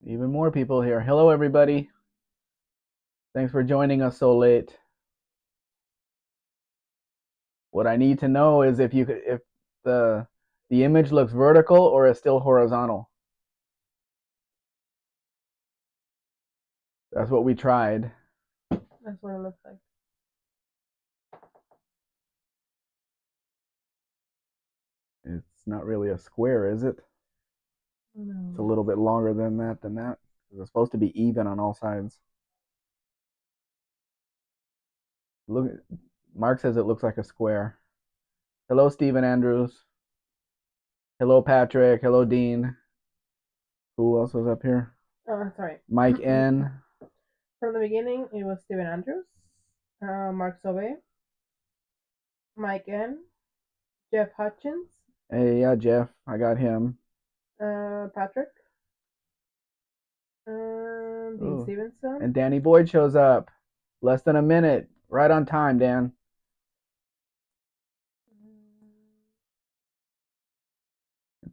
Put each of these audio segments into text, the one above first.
Even more people here. Hello, everybody. Thanks for joining us so late. What I need to know is if the image looks vertical or is still horizontal. That's what we tried. That's what it looks like. It's not really a square, is it? No. It's a little bit longer than that. It's supposed to be even on all sides. Look, Mark says it looks like a square. Hello, Stephen Andrews. Hello, Patrick. Hello, Dean. Who else was up here? Sorry. Mike N. From the beginning, it was Steven Andrews, Mark Sobe, Mike N, Jeff Hutchins, Hey, yeah, Jeff. I got him. Patrick, Dean Ooh. Stevenson. And Danny Boyd shows up. Less than a minute. Right on time, Dan.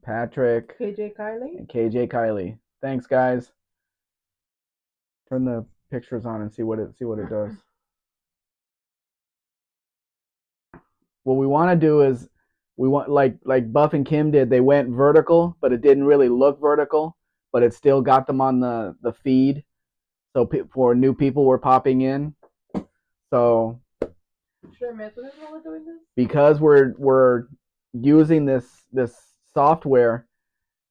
Patrick. KJ Kylie. And KJ Kylie. Thanks, guys. Turn the pictures on and see what it does. What we want to do is we want like Buff and Kim did. They went vertical, but it didn't really look vertical, but it still got them on the feed. So for new people were popping in. So should I mess with it while we're doing this? Because we're using this software,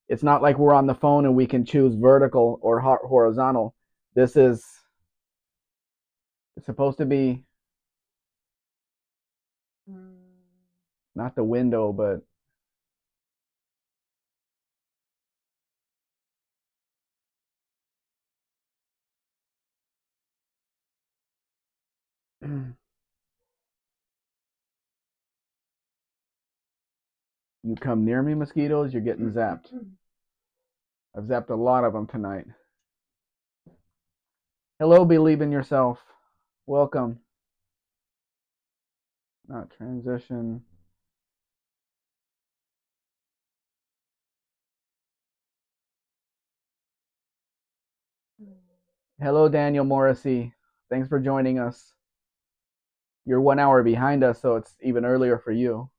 it's not like we're on the phone and we can choose vertical or horizontal. This is supposed to be not the window, but you come near me, mosquitoes, you're getting zapped. I've zapped a lot of them tonight. Hello, believe in yourself. Welcome. Not transition. Hello, Daniel Morrissey. Thanks for joining us. You're 1 hour behind us, so it's even earlier for you.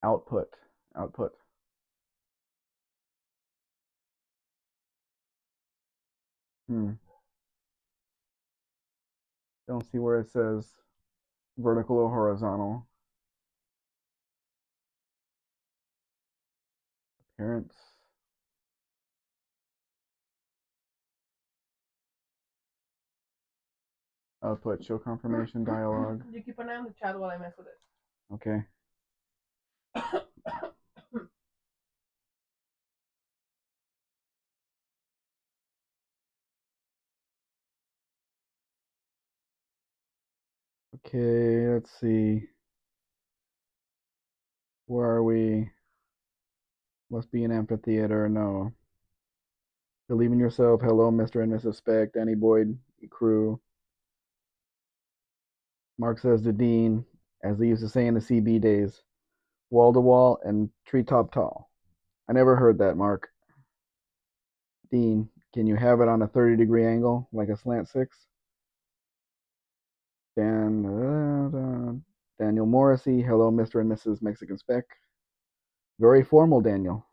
Output. Don't see where it says vertical or horizontal. Appearance. Output. Show confirmation dialog. You keep an eye on the chat while I mess with it. Okay. Okay, let's see. Where are we? Must be an amphitheater. No. Believe in yourself. Hello, Mr. and Mrs. Spec. Danny Boyd, crew. Mark says to Dean, as they used to say in the CB days, wall to wall and treetop tall. I never heard that, Mark. Dean, can you have it on a 30-degree angle, like a slant six? Daniel Morrissey, hello, Mr. and Mrs. Mexican Spec. Very formal, Daniel.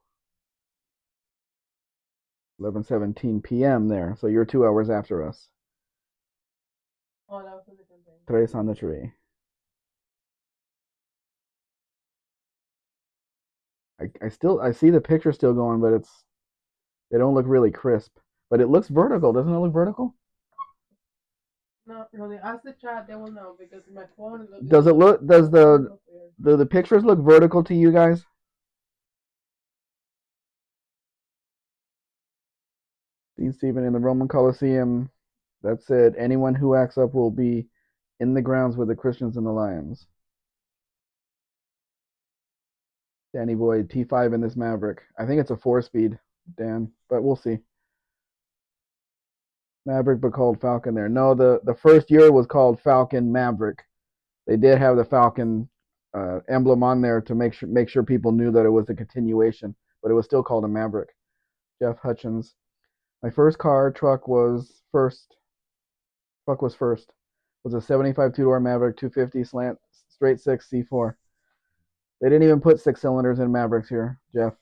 11:17 p.m. there, so you're 2 hours after us. Oh, that was a different thing. Trace on the tree. I see the picture still going, but they don't look really crisp. But it looks vertical, doesn't it look vertical? No, really. Ask the chat; they will know because my phone is looking. Does the pictures look vertical to you guys? Dean Stephen in the Roman Colosseum. That said, anyone who acts up will be in the grounds with the Christians and the Lions. Danny Boyd, T5 in this Maverick. I think it's a 4-speed, Dan, but we'll see. Maverick, but called Falcon there. No, the first year was called Falcon Maverick. They did have the Falcon emblem on there to make sure people knew that it was a continuation, but it was still called a Maverick. Jeff Hutchins. My first car truck was first. Truck was first. Was a 75 two-door Maverick 250 slant straight six C4. They didn't even put 6 cylinders in Mavericks here, Jeff.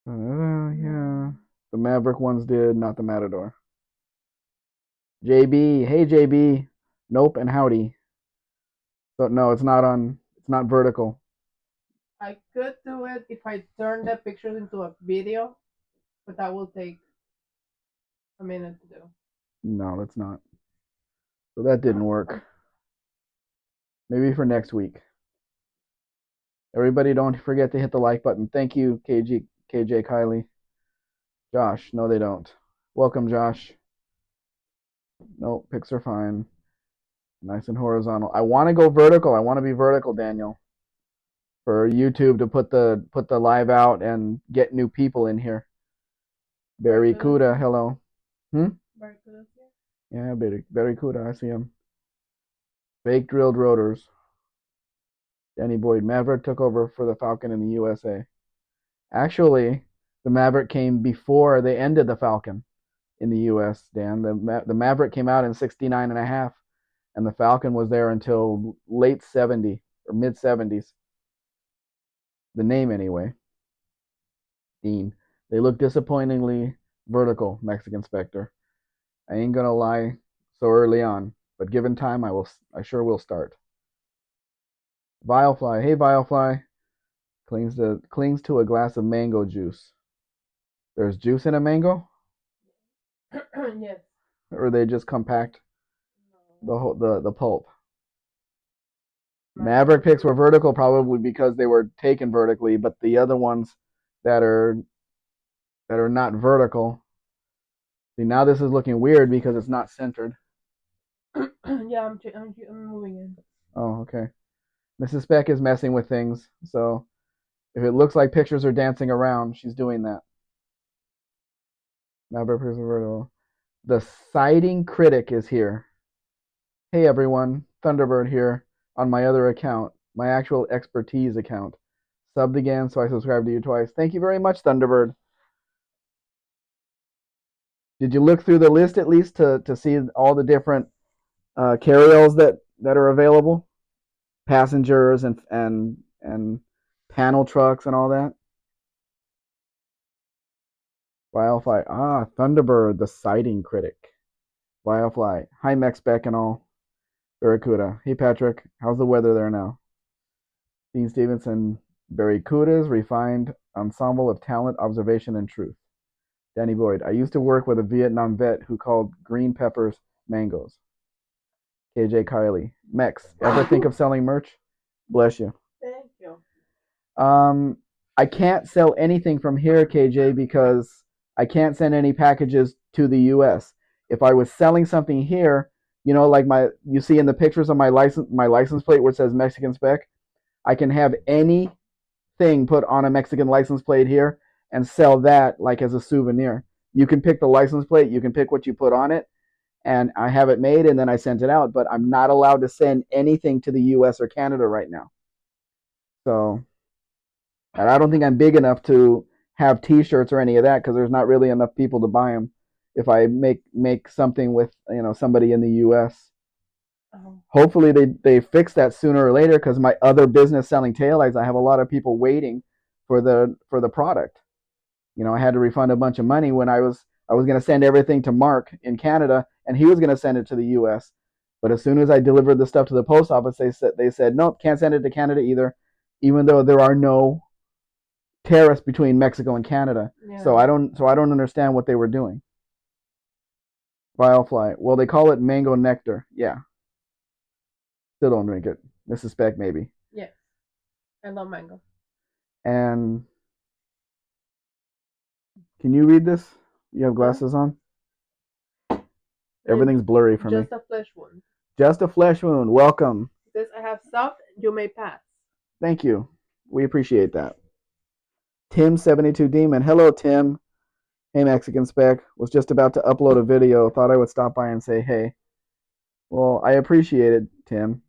Yeah, the Maverick ones did, not the Matador. JB, hey JB. Nope and howdy. So no, it's not on. It's not vertical. I could do it if I turn the pictures into a video, but that will take a minute to do. No, that's not. So that didn't work. Maybe for next week. Everybody, don't forget to hit the like button. Thank you, KJ Kylie. Josh, no, they don't. Welcome, Josh. No, pics are fine. Nice and horizontal. I want to go vertical. I want to be vertical, Daniel, for YouTube to put the live out and get new people in here. Barry Kuda, hello. Barracuda's here. Yeah, Barry Kuda, I see him. Fake drilled rotors. Danny Boyd. Maverick took over for the Falcon in the USA. Actually, the Maverick came before they ended the Falcon in the US, Dan. The Maverick came out in 69 and a half, and the Falcon was there until late 70 or mid 70s. The name, anyway. Dean. They look disappointingly vertical, Mexican Spectre. I ain't gonna lie so early on, but given time, I sure will start. Vilefly. Hey, Vilefly. Clings to a glass of mango juice. There's juice in a mango? Yes. Or they just compact the pulp? Maverick picks were vertical probably because they were taken vertically, but the other ones that are not vertical. See, now this is looking weird because it's not centered. Yeah, I'm moving in. Oh, okay. Mrs. Spec is messing with things, so if it looks like pictures are dancing around, she's doing that. Maverick picks are vertical. The Sighting Critic is here. Hey everyone, Thunderbird here on my other account, my actual expertise account. Subbed again, so I subscribed to you twice. Thank you very much, Thunderbird. Did you look through the list at least to see all the different carryalls that are available? Passengers and panel trucks and all that? Wildfly. Ah, Thunderbird, the Sighting Critic. Wildfly. Hi, Mexbec and all. Barracuda. Hey, Patrick. How's the weather there now? Dean Stevenson. Barracuda's refined ensemble of talent, observation, and truth. Danny Boyd. I used to work with a Vietnam vet who called green peppers mangoes. KJ Kylie. Mex. Ever think of selling merch? Bless you. Thank you. I can't sell anything from here, KJ, because I can't send any packages to the US. If I was selling something here, like you see in the pictures on my license plate where it says Mexican Spec, I can have anything put on a Mexican license plate here and sell that like as a souvenir. You can pick the license plate, you can pick what you put on it, and I have it made and then I sent it out, but I'm not allowed to send anything to the US or Canada right now. So, and I don't think I'm big enough to have t-shirts or any of that because there's not really enough people to buy them if I make something with somebody in the US. Hopefully they fix that sooner or later because my other business selling taillights, I have a lot of people waiting for the product. I had to refund a bunch of money when I was going to send everything to Mark in Canada and he was going to send it to the US. But as soon as I delivered the stuff to the post office, they said nope, can't send it to Canada either, even though there are no tariffs between Mexico and Canada. Yeah. So I don't understand what they were doing. Vilefly. Well, they call it mango nectar. Yeah. Still don't drink it. Mrs. Spec, maybe. Yes. I love mango. And can you read this? You have glasses on? Everything's blurry for me. Just a flesh wound. Just a flesh wound. Welcome. This I have stuff. You may pass. Thank you. We appreciate that. Tim72 Demon. Hello, Tim. Hey, Mexican Spec. Was just about to upload a video. Thought I would stop by and say hey. Well, I appreciate it. Tim,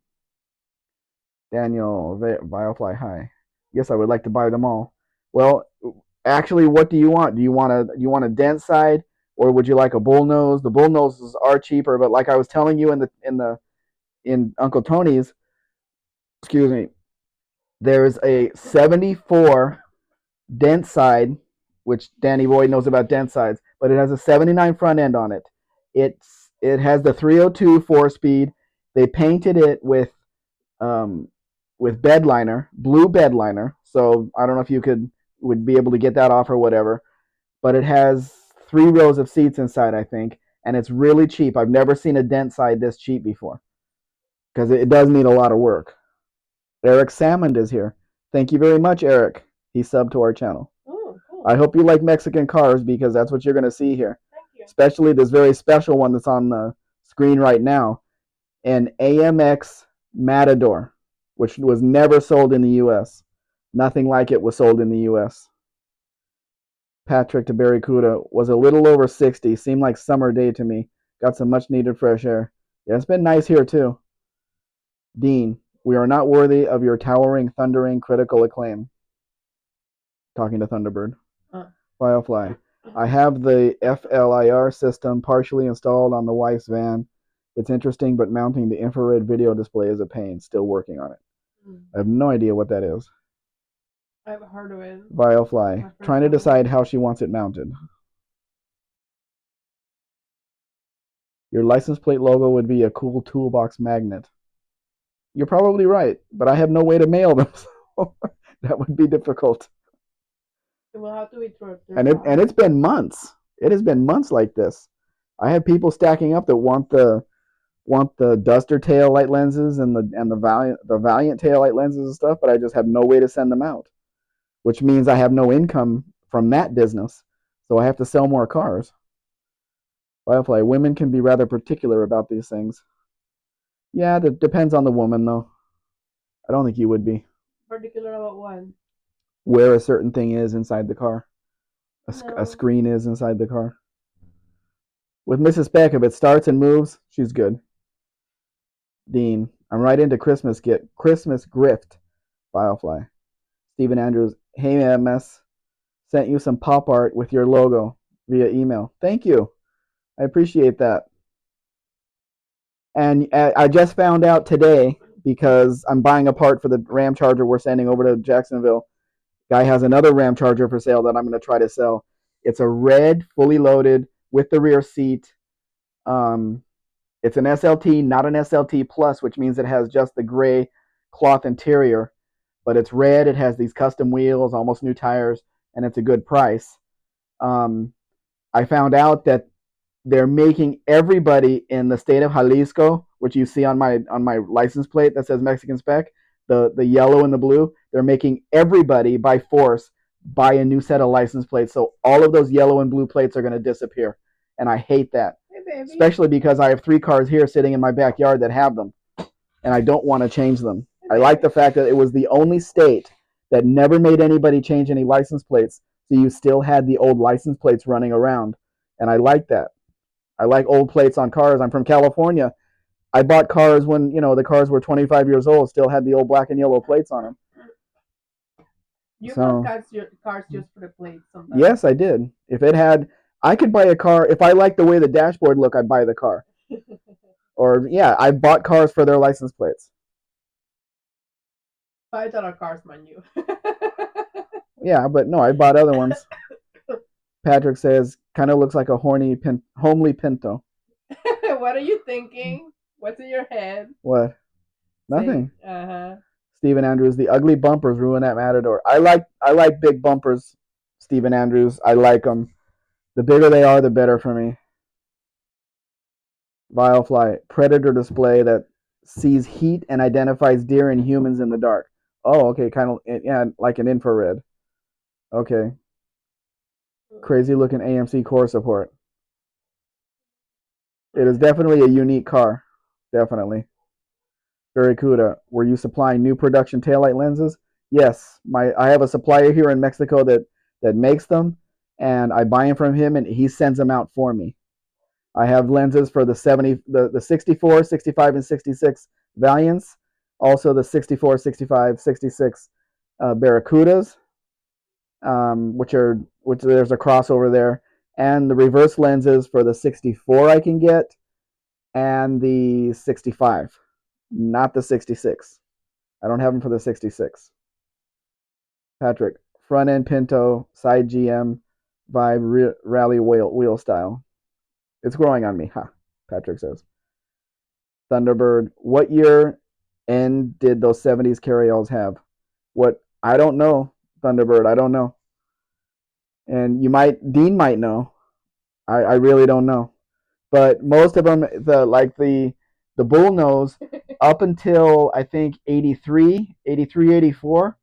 Daniel, Biofly, hi. Yes, I would like to buy them all. Well, actually, what do you want? Do you want a dent side, or would you like a bullnose? The bullnoses are cheaper, but like I was telling you in Uncle Tony's, excuse me, there's a 74 dent side, which Danny Boy knows about dent sides, but it has a 79 front end on it. It has the 302 4-speed. They painted it um, with bed liner, blue bed liner. So I don't know if you would be able to get that off or whatever, but it has 3 rows of seats inside, I think, and it's really cheap. I've never seen a dent side this cheap before because it does need a lot of work. Eric Salmond is here. Thank you very much, Eric. He subbed to our channel. Oh, cool. I hope you like Mexican cars because that's what you're going to see here. Thank you. Especially this very special one that's on the screen right now, an AMX Matador, which was never sold in the U.S. Nothing like it was sold in the U.S. Patrick to Barracuda was a little over 60. Seemed like summer day to me. Got some much needed fresh air. Yeah, it's been nice here too. Dean, we are not worthy of your towering, thundering, critical acclaim. Talking to Thunderbird. Firefly. I have the FLIR system partially installed on the wife's van. It's interesting, but mounting the infrared video display is a pain. Still working on it. I have no idea what that is. I've heard of it. Firefly. Trying to decide how she wants it mounted. Your license plate logo would be a cool toolbox magnet. You're probably right, but I have no way to mail them, so that would be difficult. It will have to be through. And it's been months. It has been months like this. I have people stacking up that want the Duster tail light lenses and the Valiant tail light lenses and stuff, but I just have no way to send them out, which means I have no income from that business, so I have to sell more cars. Firefly, women can be rather particular about these things. Yeah, that depends on the woman, though. I don't think you would be. Particular about what? Where a certain thing is inside the car. No. A screen is inside the car. With Mrs. Spec, if it starts and moves, she's good. Dean, I'm right into Christmas grift. Firefly. Stephen Andrews, hey MS, sent you some pop art with your logo via email. Thank you. I appreciate that. And I just found out today, because I'm buying a part for the Ram Charger we're sending over to Jacksonville. Guy has another Ram Charger for sale that I'm going to try to sell. It's a red, fully loaded, with the rear seat. It's an SLT, not an SLT Plus, which means it has just the gray cloth interior. But it's red. It has these custom wheels, almost new tires, and it's a good price. I found out that they're making everybody in the state of Jalisco, which you see on my license plate that says Mexican Spec, the yellow and the blue, they're making everybody by force buy a new set of license plates. So all of those yellow and blue plates are going to disappear. And I hate that. Hey, especially because I have 3 cars here sitting in my backyard that have them. And I don't want to change them. I like the fact that it was the only state that never made anybody change any license plates. So you still had the old license plates running around. And I like that. I like old plates on cars. I'm from California. I bought cars when, the cars were 25 years old, still had the old black and yellow plates on them. You bought cars just for the plates sometimes. Yes, I did. I could buy a car. If I liked the way the dashboard looked, I'd buy the car. Or, yeah, I bought cars for their license plates. $5 cars, mind you. Yeah, but no, I bought other ones. Patrick says, kind of looks like a homely Pinto. What are you thinking? What's in your head? What? Nothing. Uh-huh. Stephen Andrews, the ugly bumpers ruin that Matador. I like big bumpers, Stephen Andrews. I like them. The bigger they are, the better for me. Vilefly, predator display that sees heat and identifies deer and humans in the dark. Oh, okay, kind of, yeah, like an infrared. Okay. Crazy looking AMC core support. It is definitely a unique car. Definitely. Barracuda, were you supplying new production taillight lenses? Yes. I have a supplier here in Mexico that makes them, and I buy them from him, and he sends them out for me. I have lenses for the 64, 65, and 66 Valiants, also the 64, 65, 66 Barracudas, which there's a crossover there, and the reverse lenses for the 64 I can get, and the 65, not the 66. I don't have them for the 66. Patrick, front end Pinto, side GM, vibe rally wheel style. It's growing on me, huh? Patrick says. Thunderbird, what year end did those 70s carryalls have? What? I don't know, Thunderbird. I don't know. And Dean might know. I really don't know. But most of them, the bull nose, up until I think 83, 83, 84,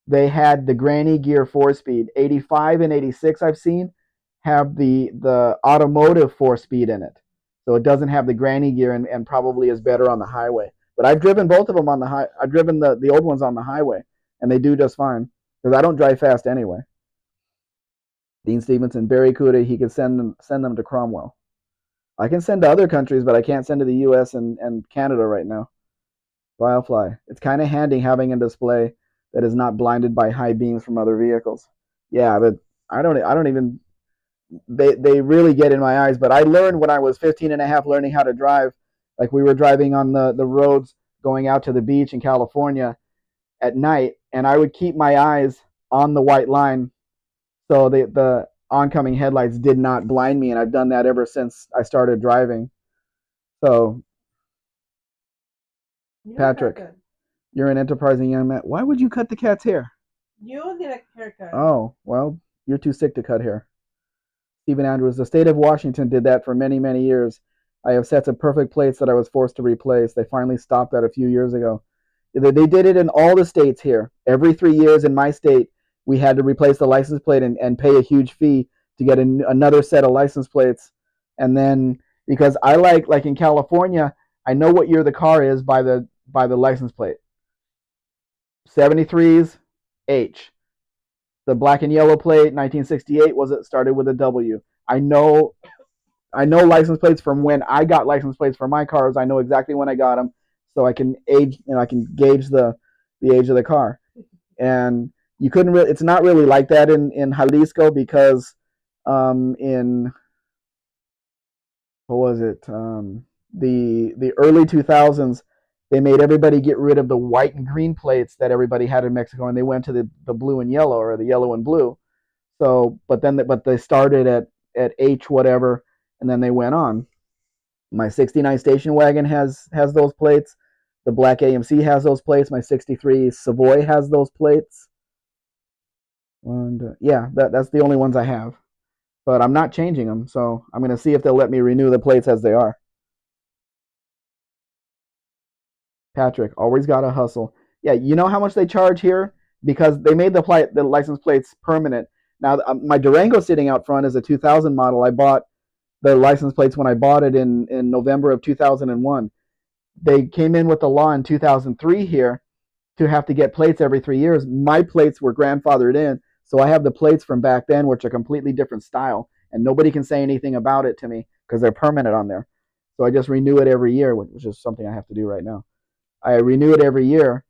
they had the granny gear 4-speed. 85 and 86 I've seen have the automotive 4-speed in it. So it doesn't have the granny gear and probably is better on the highway. But I've driven both of them on the high. I've driven the old ones on the highway, and they do just fine because I don't drive fast anyway. Dean Stevenson, Barry Cuda, he could send them to Cromwell. I can send to other countries, but I can't send to the U.S. and Canada right now. Firefly. It's kind of handy having a display that is not blinded by high beams from other vehicles. Yeah, but I don't even they really get in my eyes. But I learned when I was 15 and a half learning how to drive. Like we were driving on the roads going out to the beach in California at night, and I would keep my eyes on the white line so the oncoming headlights did not blind me, and I've done that ever since I started driving. So, Patrick, you're an enterprising young man. Why would you cut the cat's hair? You need a haircut. Oh, well, you're too sick to cut hair. Stephen Andrews, the state of Washington did that for many, many years. I have sets of perfect plates that I was forced to replace. They finally stopped that a few years ago. They did it in all the states here. Every 3 years in my state, we had to replace the license plate and pay a huge fee to get another set of license plates. And then because I like in California, I know what year the car is by the license plate. 73's H. The black and yellow plate, 1968, was it started with a W. I know license plates from when I got license plates for my cars. I know exactly when I got them, so I can I can gauge the age of the car. And you couldn't really. It's not really like that in Jalisco because in what was it the early 2000s they made everybody get rid of the white and green plates that everybody had in Mexico, and they went to the blue and yellow or the yellow and blue. So, but they started at H whatever, and then they went on. My '69 station wagon has those plates. The black AMC has those plates. My '63 Savoy has those plates. And yeah, that's the only ones I have. But I'm not changing them, so I'm gonna see if they'll let me renew the plates as they are. Patrick, always gotta hustle. Yeah, you know how much they charge here because they made the license plates permanent. Now my Durango sitting out front is a 2000 model. I bought the license plates when I bought it in November of 2001. They came in with the law in 2003 here to have to get plates every 3 years. My plates were grandfathered in, so I have the plates from back then, which are completely different style, and nobody can say anything about it to me because they're permanent on there. So I just renew it every year, which is something I have to do right now. I renew it every year,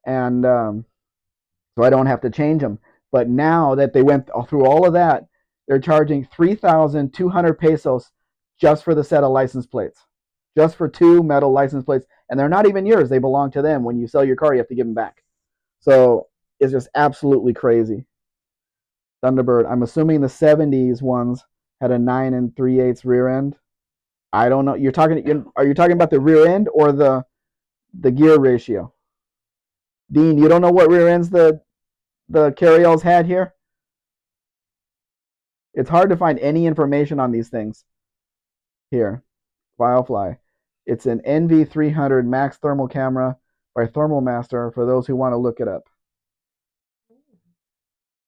and so I don't have to change them. But now that they went through all of that, they're charging 3,200 pesos just for the set of license plates, just for two metal license plates, and they're not even yours. They belong to them. When you sell your car, you have to give them back. So it's just absolutely crazy. Thunderbird. I'm assuming the '70s ones had a 9 3/8 rear end. I don't know. Are you talking about the rear end or the gear ratio? Dean, you don't know what rear ends the carryalls had here? It's hard to find any information on these things here. Firefly. It's an NV300 max thermal camera by Thermal Master for those who want to look it up.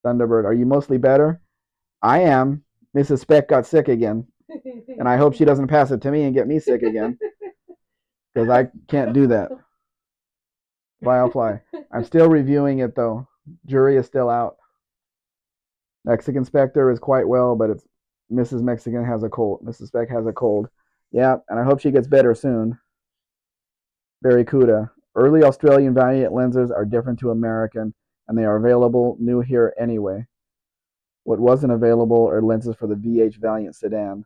Thunderbird, are you mostly better? I am. Mrs. Spec got sick again, and I hope she doesn't pass it to me and get me sick again, because I can't do that. Firefly. I'm still reviewing it though. Jury is still out. Mexican Spectre is quite well, but it's Mrs. Mexican has a cold. Mrs. Spec has a cold. Yeah, and I hope she gets better soon. Barracuda. Early Australian Valiant lenses are different to American, and they are available new here anyway. What wasn't available are lenses for the VH Valiant sedan.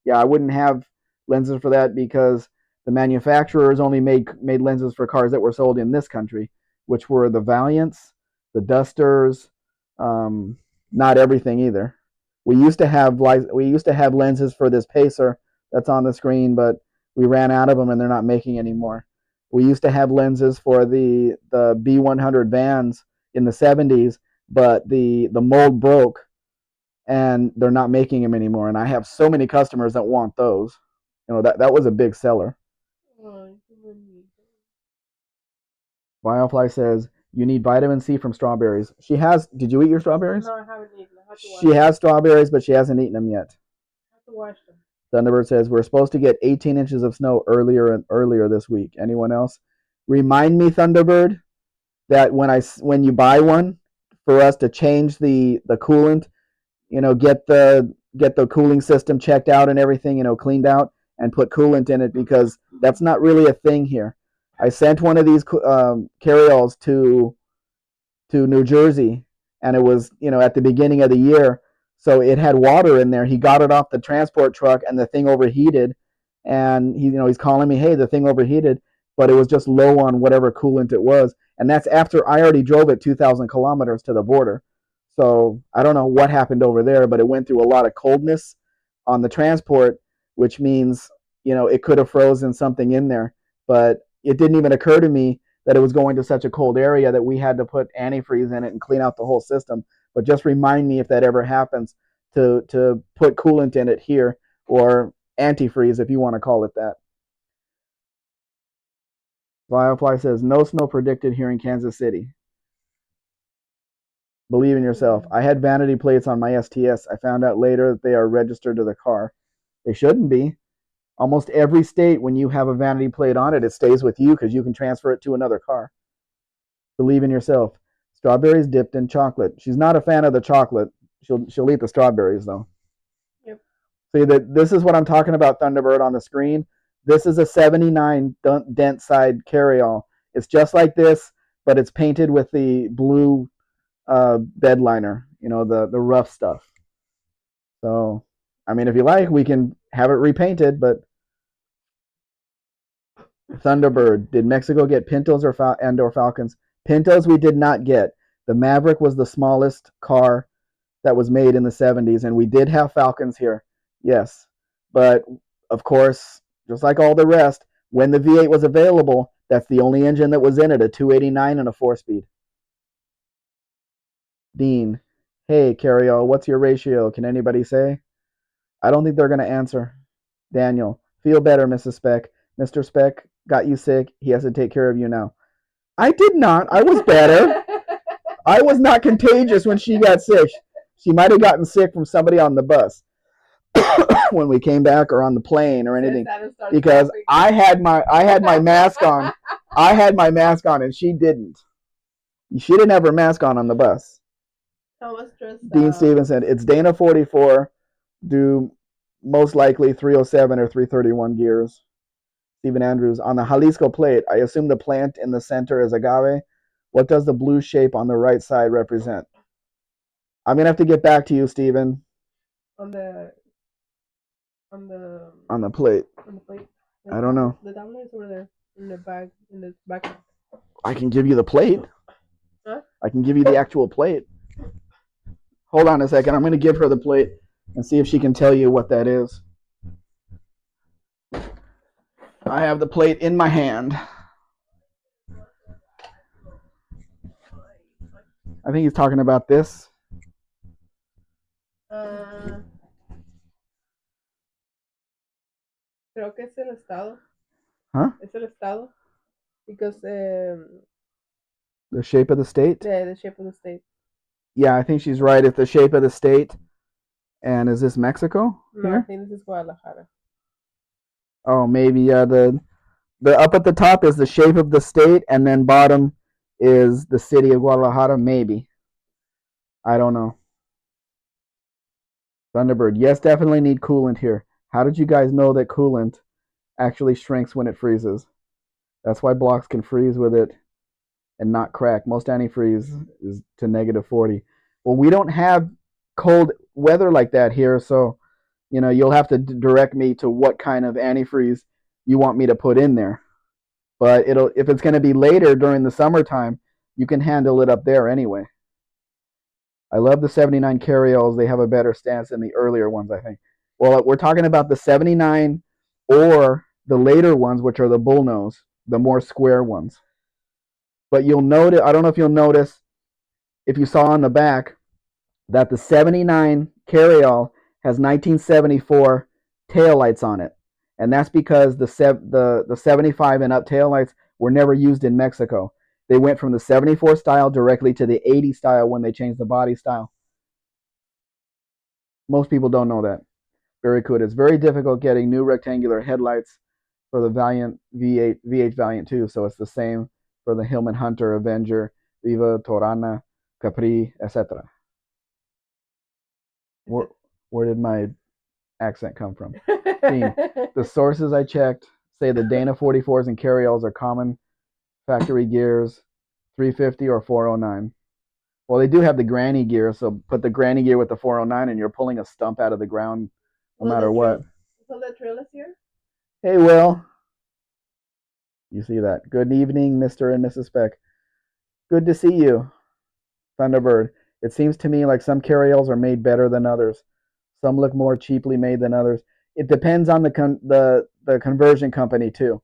Yeah, I wouldn't have lenses for that because the manufacturers only made lenses for cars that were sold in this country, which were the Valiants, the Dusters, um, not everything either. We used to have lenses for this Pacer that's on the screen, but we ran out of them and they're not making anymore. We used to have lenses for the B100 vans in the 70s, but the mold broke and they're not making them anymore. And I have so many customers that want those. That was a big seller. Firefly says you need vitamin C from strawberries. She has. Did you eat your strawberries? No, I haven't eaten. I have to She has strawberries, but she hasn't eaten them yet. I have to wash them. Thunderbird says we're supposed to get 18 inches of snow earlier this week. Anyone else? Remind me, Thunderbird, that when you buy one, for us to change the coolant, get the cooling system checked out and everything, cleaned out and put coolant in it because that's not really a thing here. I sent one of these carryalls to New Jersey, and it was at the beginning of the year, so it had water in there. He got it off the transport truck, and the thing overheated, and he's calling me, hey, the thing overheated, but it was just low on whatever coolant it was, and that's after I already drove it 2,000 kilometers to the border. So I don't know what happened over there, but it went through a lot of coldness on the transport, which means it could have frozen something in there, but it didn't even occur to me that it was going to such a cold area that we had to put antifreeze in it and clean out the whole system. But just remind me if that ever happens to put coolant in it here, or antifreeze if you want to call it that. Firefly says no snow predicted here in Kansas City. Believe in yourself. I had vanity plates on my STS. I found out later that they are registered to the car. They shouldn't be. Almost every state, when you have a vanity plate on it, it stays with you because you can transfer it to another car. Believe in yourself. Strawberries dipped in chocolate. She's not a fan of the chocolate. She'll eat the strawberries though. Yep. See that this is what I'm talking about, Thunderbird, on the screen. This is a 79 dent side carryall. It's just like this, but it's painted with the blue bed liner. The rough stuff. So, I mean, if you like, we can have it repainted, but Thunderbird, did Mexico get Pintos or Falcons? Pintos we did not get. The Maverick was the smallest car that was made in the 70s, and we did have Falcons here. Yes. But, of course, just like all the rest, when the V8 was available, that's the only engine that was in it, a 289 and a 4-speed. Dean, hey, Carriol, what's your ratio? Can anybody say? I don't think they're going to answer. Daniel, feel better, Mrs. Spec. Mr. Spec got you sick. He has to take care of you now. I did not. I was better. I was not contagious when she got sick. She might have gotten sick from somebody on the bus when we came back, or on the plane or anything, because I had my mask on. I had my mask on and she didn't. She didn't have her mask on the bus. I was stressed Dean out. Stevens said it's Dana 44. Do most likely 307 or 331 gears. Stephen Andrews, on the Jalisco plate, I assume the plant in the center is agave. What does the blue shape on the right side represent? I'm going to have to get back to you, Stephen. On the On the plate. On the plate. I don't know. The download is over there in the back. I can give you the plate. Huh? I can give you the actual plate. Hold on a second. I'm going to give her the plate and see if she can tell you what that is. I have the plate in my hand. I think he's talking about this. Creo que es el estado. Huh? Es el estado. Because the shape of the state? The shape of the state. Yeah, I think she's right. It's the shape of the state. And is this Mexico? No, I think this is Guadalajara. Oh, maybe the up at the top is the shape of the state, and then bottom is the city of Guadalajara. Maybe. I don't know. Thunderbird, yes, definitely need coolant here. How did you guys know that coolant actually shrinks when it freezes? That's why blocks can freeze with it and not crack. Most antifreeze is to -40. Well, we don't have cold weather like that here, so you'll have to direct me to what kind of antifreeze you want me to put in there. But if it's going to be later during the summertime, you can handle it up there anyway. I love the 79 carryalls. They have a better stance than the earlier ones, I think. Well, we're talking about the 79 or the later ones, which are the bullnose, the more square ones. But you'll notice, I don't know if you'll notice, if you saw on the back, that the 79 carryall has 1974 taillights on it. And that's because the 75 and up taillights were never used in Mexico. They went from the 74 style directly to the 80 style when they changed the body style. Most people don't know that. Very good. It's very difficult getting new rectangular headlights for the Valiant V8 Valiant 2. So it's the same for the Hillman Hunter, Avenger, Viva, Torana, Capri, etc. Where did my accent come from? The sources I checked say the Dana 44s and carryalls are common factory gears, 350 or 409. Well, they do have the granny gear, so put the granny gear with the 409 and you're pulling a stump out of the ground no matter what. So the trail is here? Hey, Will. You see that. Good evening, Mr. and Mrs. Spec. Good to see you, Thunderbird. It seems to me like some carryalls are made better than others. Some look more cheaply made than others. It depends on the conversion company too.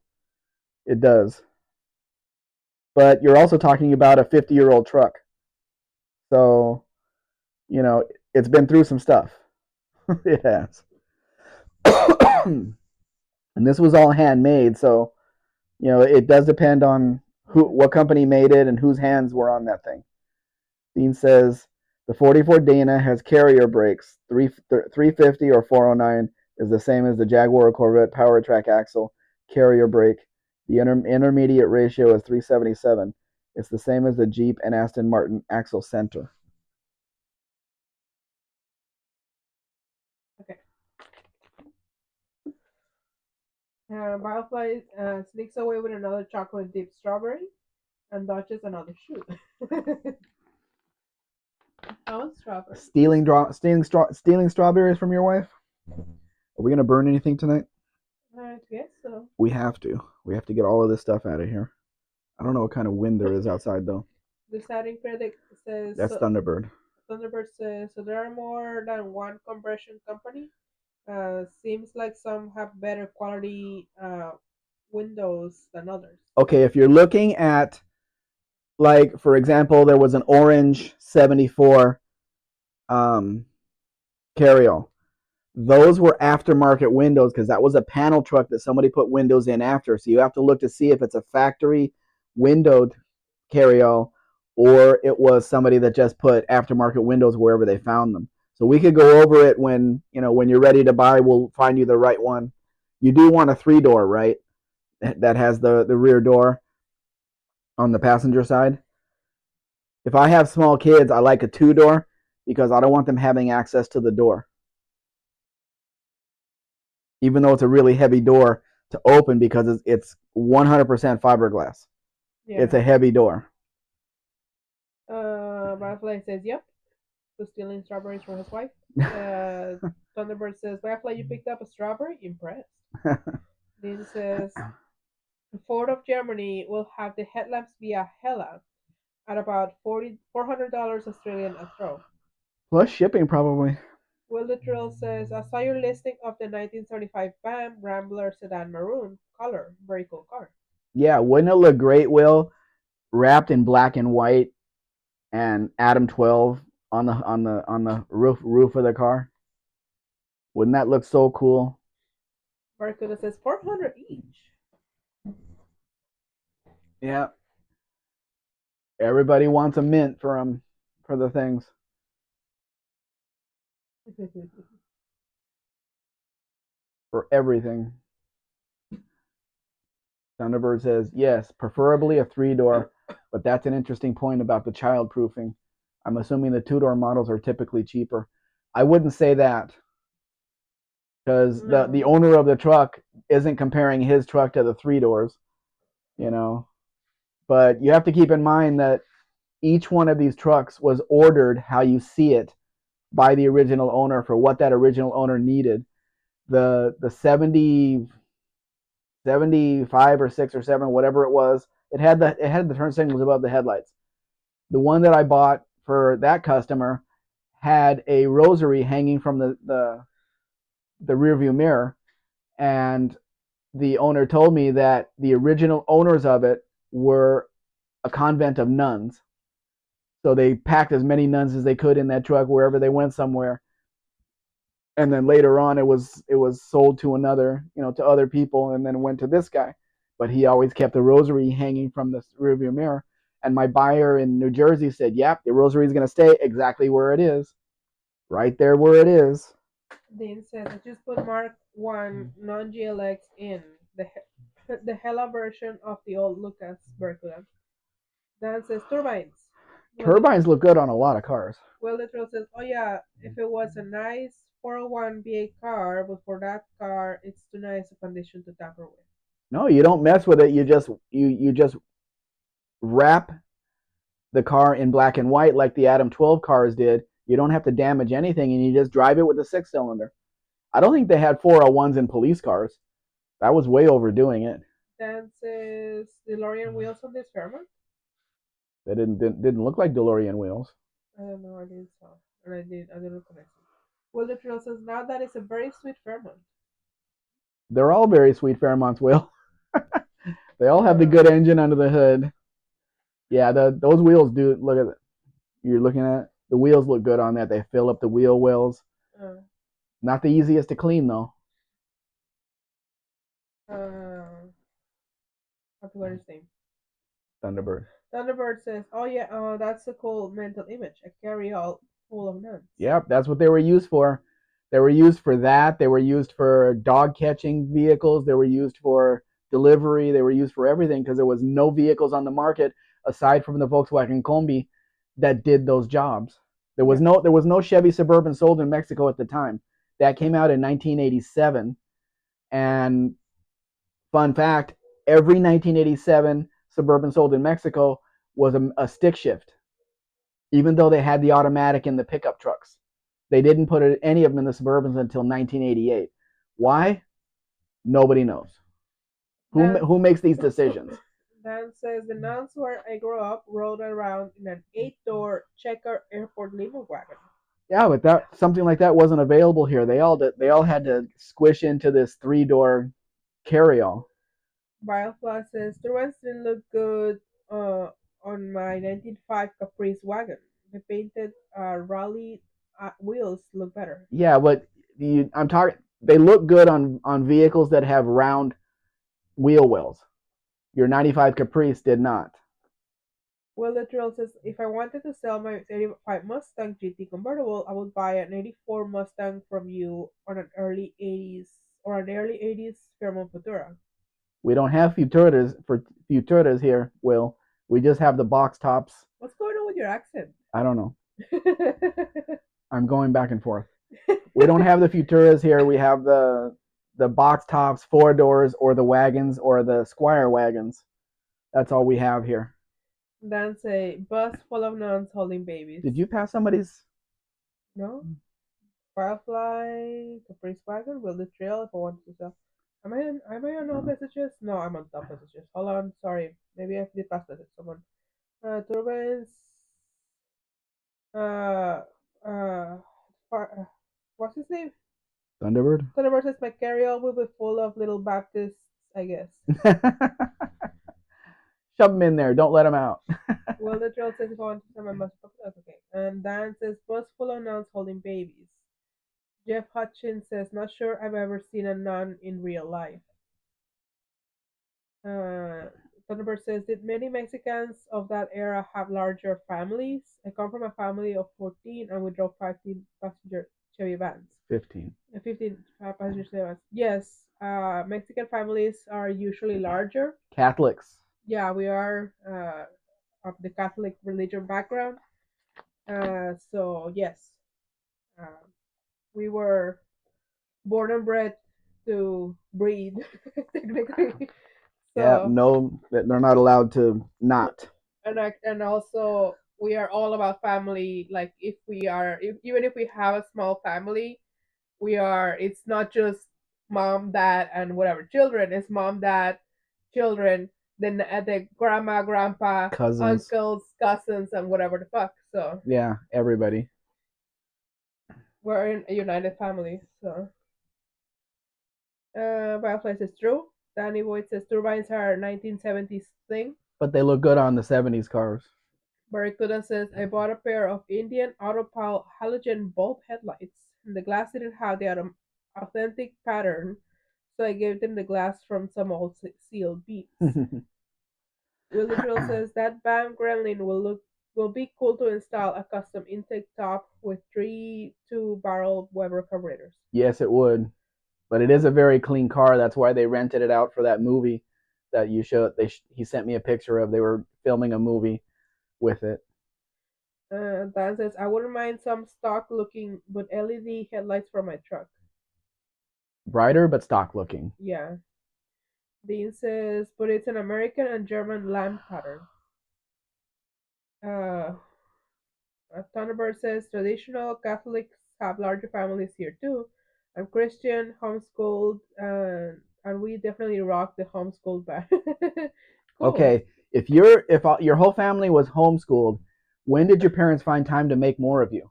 It does. But you're also talking about a 50-year-old truck. So, it's been through some stuff. It has. And this was all handmade, so it does depend on what company made it and whose hands were on that thing. Dean says the 44 Dana has carrier brakes. 350 or 409 is the same as the Jaguar or Corvette power track axle carrier brake. The intermediate ratio is 377. It's the same as the Jeep and Aston Martin axle center. Okay. Firefly sneaks away with another chocolate dipped strawberry and dodges another shoe. Oh, strawberry. Stealing strawberries from your wife? Are we gonna burn anything tonight? I guess so. We have to. We have to get all of this stuff out of here. I don't know what kind of wind there is outside though. The siding critic says that's Thunderbird. Thunderbird says so. There are more than one compression company. Seems like some have better quality windows than others. Okay, if you're looking at, like, for example, there was an orange 74 carryall. Those were aftermarket windows because that was a panel truck that somebody put windows in after. So you have to look to see if it's a factory windowed carryall or it was somebody that just put aftermarket windows wherever they found them. So we could go over it when you're ready to buy. We'll find you the right one. You do want a 3-door, right? That has the rear door on the passenger side. If I have small kids, I like a 2-door because I don't want them having access to the door. Even though it's a really heavy door to open because it's 100% fiberglass. Yeah. It's a heavy door. Butterfly says, yep. Was stealing strawberries from his wife. Thunderbird says, Butterfly, you picked up a strawberry? Impressed. Dean says, Ford of Germany will have the headlamps via Hella at about $400 Australian a throw. Plus shipping, probably. Will the Drill says, I saw your listing of the 1975 BAM Rambler Sedan Maroon color. Very cool car. Yeah, wouldn't it look great, Will? Wrapped in black and white and Adam 12 on the roof of the car. Wouldn't that look so cool? Barracuda says $400 each. Yeah. Everybody wants a mint for the things. For everything. Thunderbird says, yes, preferably a 3-door, but that's an interesting point about the child-proofing. I'm assuming the 2-door models are typically cheaper. I wouldn't say that because the owner of the truck isn't comparing his truck to the 3 doors. you know. But you have to keep in mind that each one of these trucks was ordered how you see it by the original owner for what that original owner needed. The 75 or 6 or 7, whatever it was, it had the turn signals above the headlights. The one that I bought for that customer had a rosary hanging from the rear view mirror, and the owner told me that the original owners of it were a convent of nuns. So they packed as many nuns as they could in that truck wherever they went somewhere. And then later on it was sold to another, to other people, and then went to this guy. But he always kept the rosary hanging from the rearview mirror. And my buyer in New Jersey said, "Yep, the rosary is going to stay exactly where it is, right there where it is." Dean says, I just put Mark 1 non GLX in the the Hella version of the old Lucas Berkula. Dan says, turbines. Turbines look good on a lot of cars. Will the Trail says, oh yeah, if it was a nice 401 V8 car, but for that car, it's too nice a condition to tamper with. No, you don't mess with it. You just wrap the car in black and white like the Adam 12 cars did. You don't have to damage anything, and you just drive it with a 6 cylinder. I don't think they had 401s in police cars. That was way overdoing it. Dan says, DeLorean wheels on this Fairmont? They didn't look like DeLorean wheels. I don't know, I didn't saw. And I didn't recognize it. Will the Trail says, now that is a very sweet Fairmont. They're all very sweet Fairmonts, Will. They all have the good engine under the hood. Yeah, those wheels do look at it. You're looking at the wheels look good on that. They fill up the wheel wells. Uh, Not the easiest to clean though. uh, I forgot his name. Thunderbird. Thunderbird says, "Oh yeah, that's a cool mental image. A carry-all full of nuns." Yep, that's what they were used for. They were used for that. They were used for dog catching vehicles. They were used for delivery. They were used for everything because there was no vehicles on the market aside from the Volkswagen Combi that did those jobs. Yeah. There was no Chevy Suburban sold in Mexico at the time. That came out in 1987. And fun fact, every 1987 Suburban sold in Mexico was a stick shift, even though they had the automatic in the pickup trucks. They didn't put any of them in the Suburbans until 1988. Why? Nobody knows. Who makes these decisions? Dan says the nuns where I grew up rode around in an 8-door checker airport limo wagon. Yeah, but that something like that wasn't available here. They all had to squish into this 3-door carryall. Firefly says the ones didn't look good on my 1905 Caprice wagon. The painted rally wheels look better. Yeah, but I'm talking. They look good on vehicles that have round wheel wells. Your 95 Caprice did not. Will the Drill says if I wanted to sell my 85 Mustang GT convertible, I would buy an 84 Mustang from you on an early 80s Fairmont Futura. We don't have Futuras here, Will. We just have the box tops. What's going on with your accent? I don't know. I'm going back and forth. We don't have the Futuras here. We have the box tops, 4 doors, or the wagons, or the Squire wagons. That's all we have here. That's a bus full of nuns holding babies. Did you pass somebody's? No? Firefly, Caprice Wagon, Will the Trail if I wanted to sell. Am I on all messages? No, I'm on top messages. Hold on, sorry. Maybe I did pass message someone. Turbines. Uh, uh, what's his name? Thunderbird? Thunderbird says my carry-all will be full of little Baptists, I guess. Shove them in there. Don't let them out. Well, the trail says if I want to sell my bus, that's okay. And Dan says bus full of nuns holding babies. Jeff Hutchins says not sure I've ever seen a nun in real life. Thunderbird says, did many Mexicans of that era have larger families? I come from a family of 14 and we drove 15 passenger Chevy vans. 15. 15 passenger Chevy vans. Yes, Mexican families are usually larger. Catholics. Yeah, we are of the Catholic religion background. So, yes, we were born and bred to breed, technically. Yeah, So no, they're not allowed to not. and also we are all about family. Like if we are, even if we have a small family, we are. It's not just mom, dad, and whatever children. It's mom, dad, children, then the grandma, grandpa, Cousins. uncles, cousins, and whatever the fuck. So Yeah, everybody. we're in a united family. So fireplace is true. Danny Boyd says turbines are 1970s thing. But they look good on the 70s cars. Barracuda says, I bought a pair of Indian Autopal halogen bulb headlights, and the glass didn't have the authentic pattern, so I gave them the glass from some old sealed beads. Willie Drill says that BAM Gremlin will be cool to install a custom intake top with 3 2-barrel Weber carburetors. Yes, it would. But it is a very clean car. That's why they rented it out for that movie that you showed. He sent me a picture of. They were filming a movie with it. Dan says, I wouldn't mind some stock looking but LED headlights for my truck. Brighter but stock looking. Yeah. Dean says, but it's an American and German lamp pattern. Uh, Thunderbird says, traditional Catholics have larger families here too. I'm Christian, homeschooled, and we definitely rock the homeschooled back. Cool. Okay, if your whole family was homeschooled, when did your parents find time to make more of you?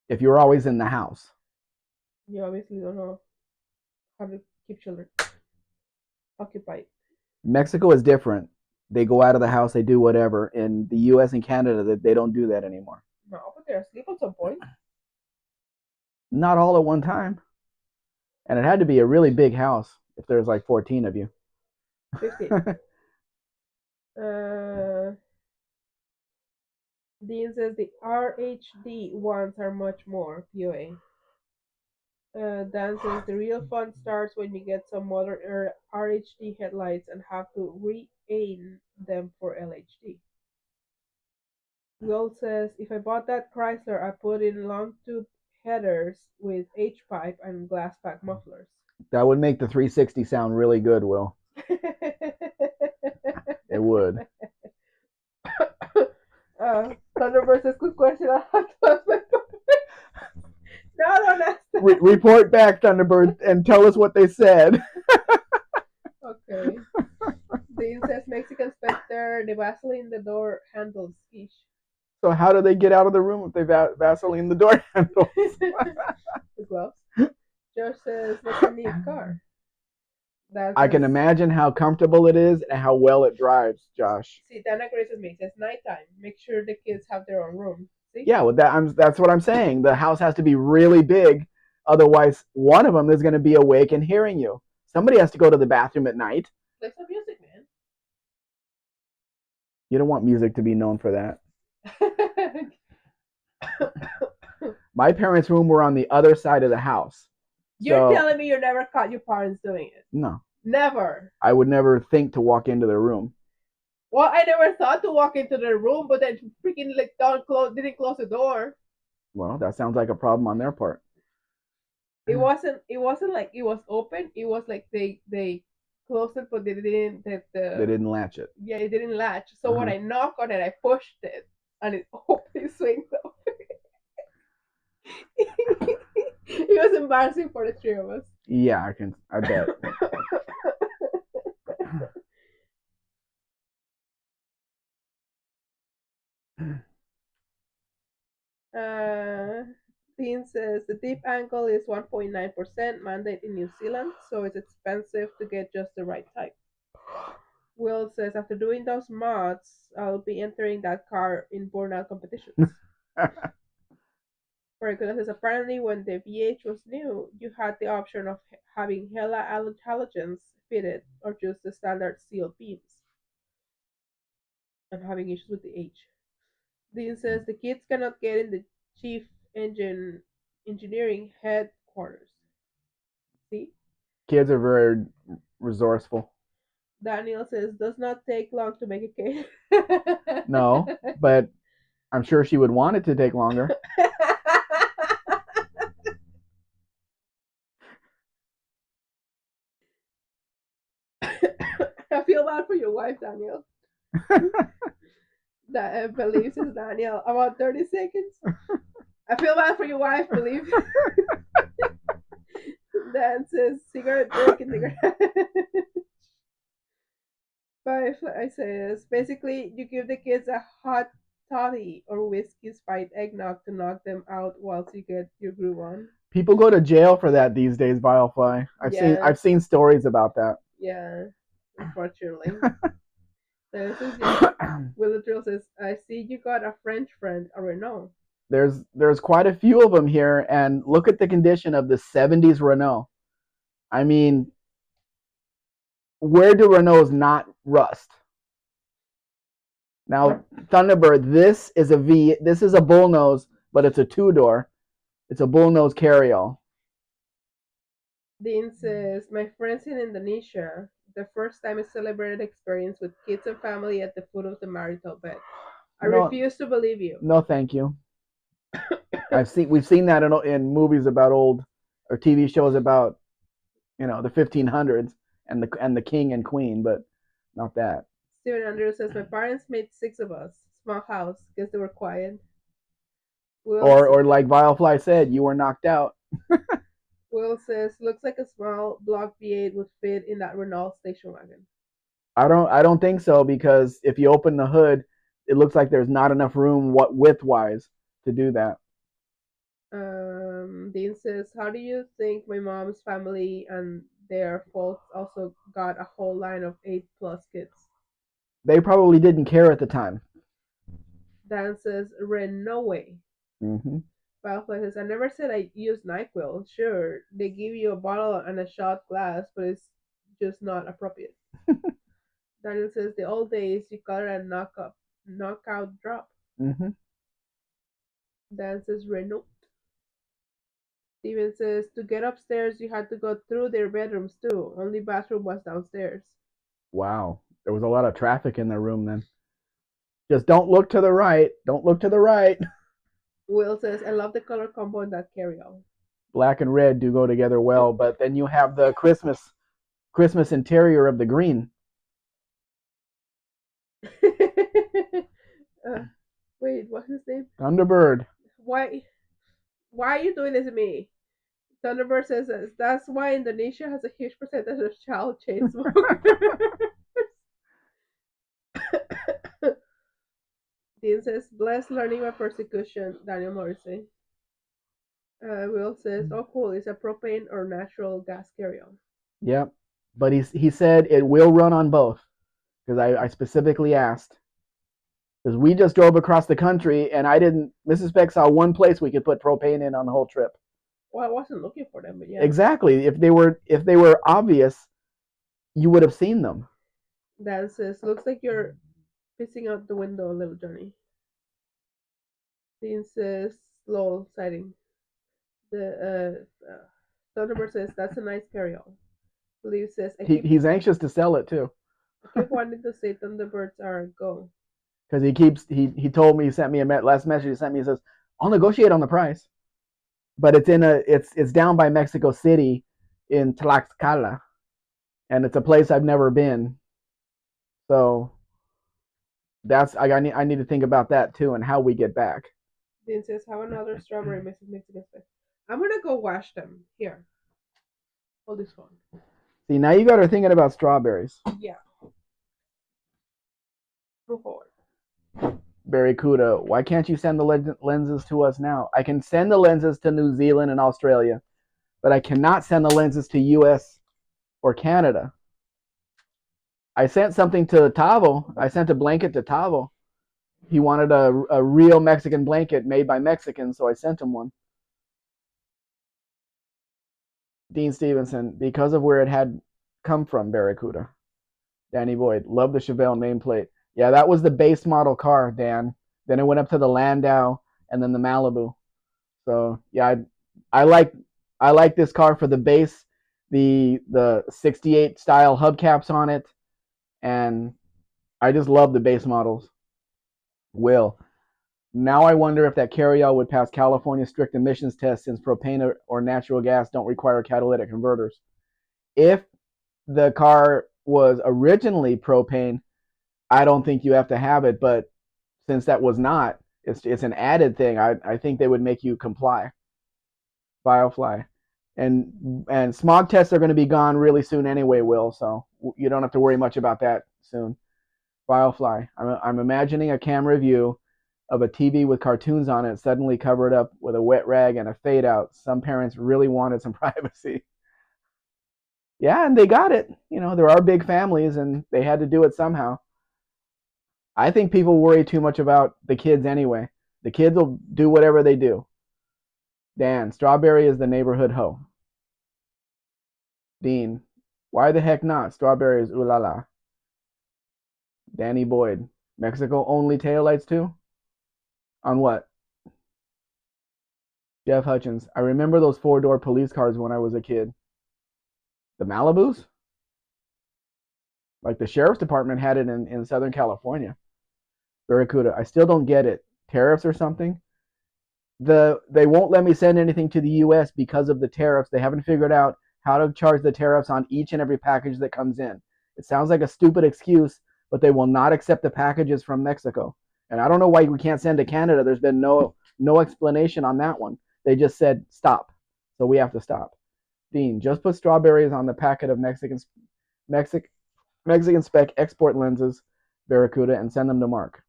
If you were always in the house. You obviously don't know how to keep children occupied. Mexico is different. They go out of the house, they do whatever. In the U.S. and Canada, they don't do that anymore. No, but they're asleep at some point. Not all at one time. And it had to be a really big house if there's like 14 of you. 15. Dean says the RHD ones are much more POA. Dan says the real fun starts when you get some modern RHD headlights and have to re-aim them for LHD. Will says if I bought that Chrysler, I put in long tube headers with H pipe and glass pack mufflers. That would make the 360 sound really good, Will. It would. Thunderbird says, good question. I have to ask my No, don't ask that. Report back, Thunderbird, and tell us what they said. Okay. Dean says Mexican Spectre, the Vaseline the door handles. Quiche. So how do they get out of the room if they Vaseline the door handles? The gloves. Josh says that's a neat car. I can imagine how comfortable it is and how well it drives, Josh. See, Dan agrees with me. It says nighttime. Make sure the kids have their own room. See? Yeah, well, that's what I'm saying. The house has to be really big. Otherwise, one of them is going to be awake and hearing you. Somebody has to go to the bathroom at night. Play some music, man. You don't want music to be known for that. My parents' room were on the other side of the house. You're telling me you never caught your parents doing it? No. Never. I would never think to walk into their room. Well, I never thought to walk into their room, but then freaking like didn't close the door. Well, that sounds like a problem on their part. It wasn't like it was open. It was like they closed it, but they didn't. They didn't latch it. Yeah, it didn't latch. So when I knocked on it, I pushed it, and it opened. It swings open. It was embarrassing for the three of us. Yeah, I bet. Dean says the deep angle is 1.9% mandate in New Zealand, so it's expensive to get just the right type. Will says after doing those mods, I'll be entering that car in burnout competitions. Because says apparently when the VH was new, you had the option of having hella halogens fitted or just the standard steel beams. I'm having issues with the H. Dean says the kids cannot get in the chief engineering headquarters. See? Kids are very resourceful. Daniel says does not take long to make a cake. No, but I'm sure she would want it to take longer. wife, Daniel. That believes is Daniel. About 30 seconds. I feel bad for your wife, believe. Then says cigarette break in the garage. But I says basically you give the kids a hot toddy or whiskey spiked eggnog to knock them out whilst you get your groove on. People go to jail for that these days, Biofly. Yes, I've seen stories about that. yeah, unfortunately. Then it says yes. Willow Drill says, I see you got a French friend, a Renault. There's quite a few of them here, and look at the condition of the '70s Renault. I mean, where do Renaults not rust? Now, Thunderbird, this is a V. This is a bullnose, but it's a two-door. It's a bullnose carryall. Dean says, my friends in Indonesia, the first time I celebrated experience with kids and family at the foot of the marital bed. I No, refuse to believe you. no, thank you. We've seen that in movies about old or TV shows about the 1500s and the king and queen, but not that. Steven Andrews says, my parents made 6 of us. Small house. Guess they were quiet. Or like Vilefly said, you were knocked out. Will says, looks like a small block V8 would fit in that Renault station wagon. I don't think so, because if you open the hood, it looks like there's not enough room width wise to do that. Dean says, how do you think my mom's family and their folks also got a whole line of 8+ kids? They probably didn't care at the time. Dan says, no way. Mm-hmm. Firefly says, I never said I use NyQuil. Sure, they give you a bottle and a shot glass, but it's just not appropriate. Daniel says, the old days, you call it a knockout drop. Mm-hmm. Dan says, Renault. Steven says, to get upstairs, you had to go through their bedrooms too. Only bathroom was downstairs. Wow. There was a lot of traffic in their room then. Just don't look to the right. Don't look to the right. Will says, I love the color combo in that carry-on. Black and red do go together well, but then you have the Christmas interior of the green. Wait, what's his name? Thunderbird. Why are you doing this to me? Thunderbird says that's why Indonesia has a huge percentage of child chain smokers. Dean says, blessed learning by persecution, Daniel Morrissey. Will says, oh cool, it's a propane or natural gas carry-on. Yep. But he said it will run on both, because I specifically asked. Because we just drove across the country, and Mrs. Spec saw one place we could put propane in on the whole trip. Well, I wasn't looking for them, but yeah. Exactly. If they were obvious, you would have seen them. Dan says, looks like you're pissing out the window, little Johnny. Dean says, lol, sighting. The Thunderbird says, that's a nice carry-on. Believe says, he's anxious to sell it too. I keep wanting to say Thunderbirds are a go. Because he told me, he sent me a last message. He sent me, he says, I'll negotiate on the price, but it's down by Mexico City in Tlaxcala, and it's a place I've never been. So I need to think about that too, and how we get back. Dean says, have another strawberry Mexican Spec. I'm gonna go wash them here. Hold this phone. See, now you got her thinking about strawberries. Yeah. Move forward. Barracuda, why can't you send the lenses to us now? I can send the lenses to New Zealand and Australia, but I cannot send the lenses to US or Canada. I sent something to Tavo. I sent a blanket to Tavo. He wanted a real Mexican blanket made by Mexicans, so I sent him one. Dean Stevenson, because of where it had come from, Barracuda. Danny Boyd, love the Chevelle nameplate. Yeah, that was the base model car, Dan. Then it went up to the Landau and then the Malibu. So yeah, I like this car for the base, the '68 style hubcaps on it, and I just love the base models. Will, now I wonder if that carryall would pass California's strict emissions test, since propane or natural gas don't require catalytic converters. If the car was originally propane, I don't think you have to have it, but since that was not, it's an added thing. I think they would make you comply. Biofly, and smog tests are going to be gone really soon anyway, Will. So you don't have to worry much about that soon. Biofly. I'm imagining a camera view of a TV with cartoons on it suddenly covered up with a wet rag and a fade out. Some parents really wanted some privacy. Yeah, and they got it. There are big families, and they had to do it somehow. I think people worry too much about the kids anyway. The kids will do whatever they do. Dan, Strawberry is the neighborhood hoe. Dean, why the heck not? Strawberry is ooh la la. Danny Boyd, Mexico only taillights too? On what? Jeff Hutchins, I remember those four-door police cars when I was a kid. The Malibus? Like the sheriff's department had it in Southern California. Barracuda, I still don't get it. Tariffs or something? They won't let me send anything to the US because of the tariffs. They haven't figured out how to charge the tariffs on each and every package that comes in. It sounds like a stupid excuse, but they will not accept the packages from Mexico. And I don't know why we can't send to Canada. There's been no explanation on that one. They just said stop. So we have to stop. Dean, just put strawberries on the packet of Mexic Mexican Spec export lenses, Barracuda, and send them to Mark.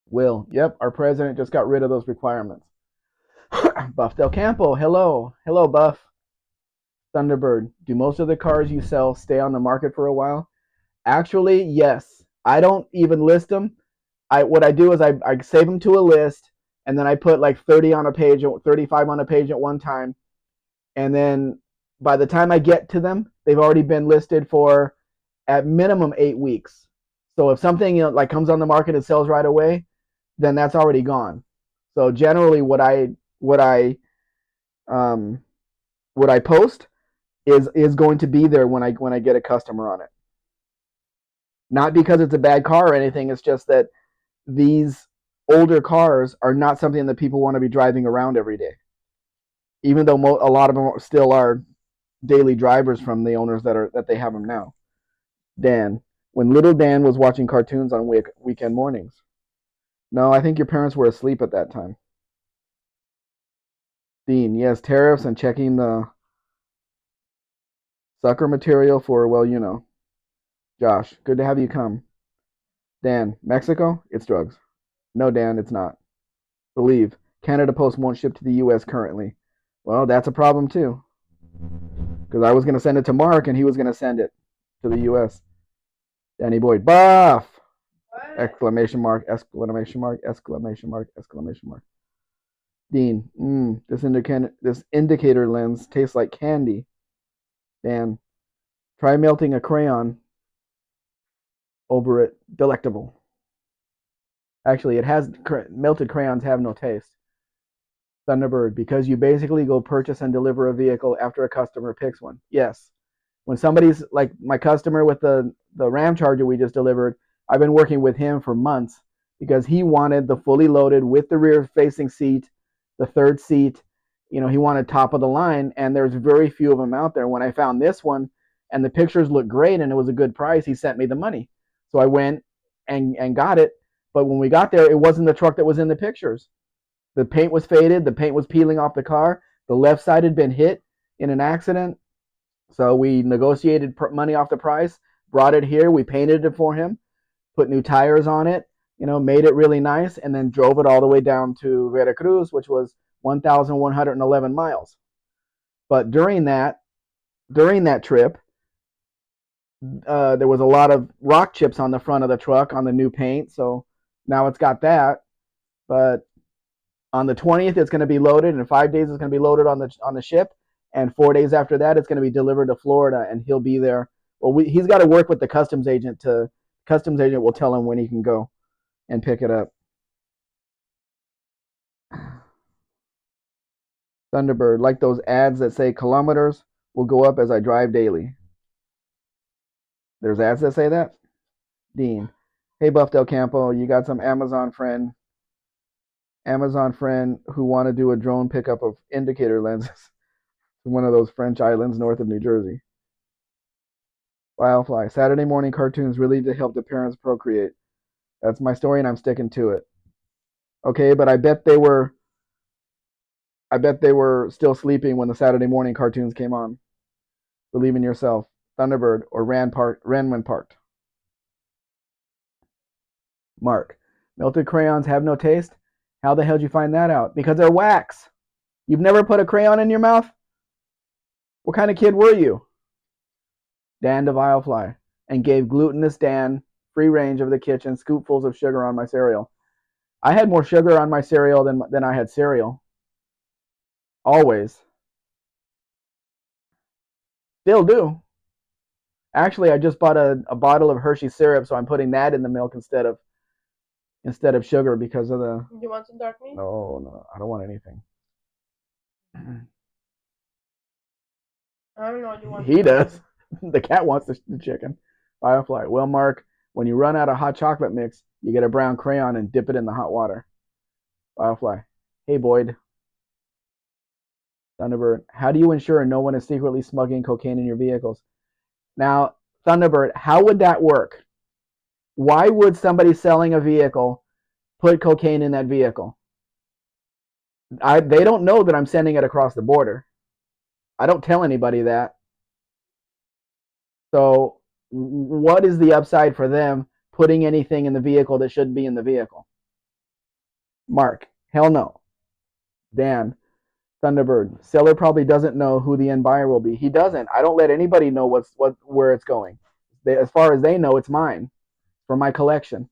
Will, yep, our president just got rid of those requirements. Buff Del Campo, hello. Hello, Buff. Thunderbird, do most of the cars you sell stay on the market for a while? Actually, yes. I don't even list them. What I do is I save them to a list, and then I put like 30 on a page, 35 on a page at one time, and then by the time I get to them, they've already been listed for at minimum 8 weeks. So if something like comes on the market and sells right away, then that's already gone. So generally, um, what I post is going to be there when I get a customer on it. Not because it's a bad car or anything. It's just that these older cars are not something that people want to be driving around every day. Even though a lot of them still are daily drivers from the owners that they have them now. Dan, when little Dan was watching cartoons on weekend mornings. No, I think your parents were asleep at that time. Dean, yes, tariffs and checking the sucker material for, well, Josh, good to have you come. Dan, Mexico? It's drugs. No, Dan, it's not. Believe, Canada Post won't ship to the US currently. Well, that's a problem too. Because I was going to send it to Mark and he was going to send it to the US. Danny Boyd, buff! What? Exclamation mark, exclamation mark, exclamation mark, exclamation mark. Dean, this indicator lens tastes like candy. Dan, try melting a crayon over it. Delectable. Actually, melted crayons have no taste. Thunderbird, because you basically go purchase and deliver a vehicle after a customer picks one. Yes. When somebody's like my customer with the Ram Charger we just delivered, I've been working with him for months because he wanted the fully loaded with the rear facing seat, the third seat. He wanted top of the line, and there's very few of them out there. When I found this one and the pictures looked great and it was a good price, he sent me the money. So I went and got it. But when we got there, it wasn't the truck that was in the pictures. The paint was faded. The paint was peeling off the car. The left side had been hit in an accident. So we negotiated money off the price, brought it here. We painted it for him, put new tires on it, made it really nice, and then drove it all the way down to Veracruz, which was 1,111 miles. But during that trip, there was a lot of rock chips on the front of the truck on the new paint. So now it's got that. But on the 20th, it's going to be loaded. In 5 days, it's going to be loaded on the ship. And 4 days after that, it's going to be delivered to Florida, and he'll be there. Well, he's got to work with the customs agent. Customs agent will tell him when he can go and pick it up. Thunderbird, like those ads that say kilometers will go up as I drive daily. There's ads that say that? Dean, hey Buff Del Campo, you got some Amazon friend who want to do a drone pickup of indicator lenses to one of those French islands north of New Jersey. Firefly. Saturday morning cartoons really did help the parents procreate. That's my story, and I'm sticking to it. Okay, but I bet they were still sleeping when the Saturday morning cartoons came on. Believe in yourself. Thunderbird or Ran when parked. Mark. Melted crayons have no taste? How the hell did you find that out? Because they're wax. You've never put a crayon in your mouth? What kind of kid were you? Dan to Vilefly. And gave glutinous Dan free range of the kitchen, scoopfuls of sugar on my cereal. I had more sugar on my cereal than I had cereal. Always. Still do. Actually, I just bought a bottle of Hershey syrup, so I'm putting that in the milk instead of sugar because of the. You want some dark meat? No, no, I don't want anything. I don't know. You want He some does. The cat wants the chicken. Firefly. Well, Mark, when you run out of hot chocolate mix, you get a brown crayon and dip it in the hot water. Firefly. Hey, Boyd. Thunderbird. How do you ensure no one is secretly smuggling cocaine in your vehicles? Now, Thunderbird, how would that work? Why would somebody selling a vehicle put cocaine in that vehicle? They don't know that I'm sending it across the border. I don't tell anybody that. So what is the upside for them putting anything in the vehicle that shouldn't be in the vehicle? Mark, hell no. Dan, Thunderbird, seller probably doesn't know who the end buyer will be. He doesn't. I don't let anybody know where it's going. As far as they know, it's mine for my collection.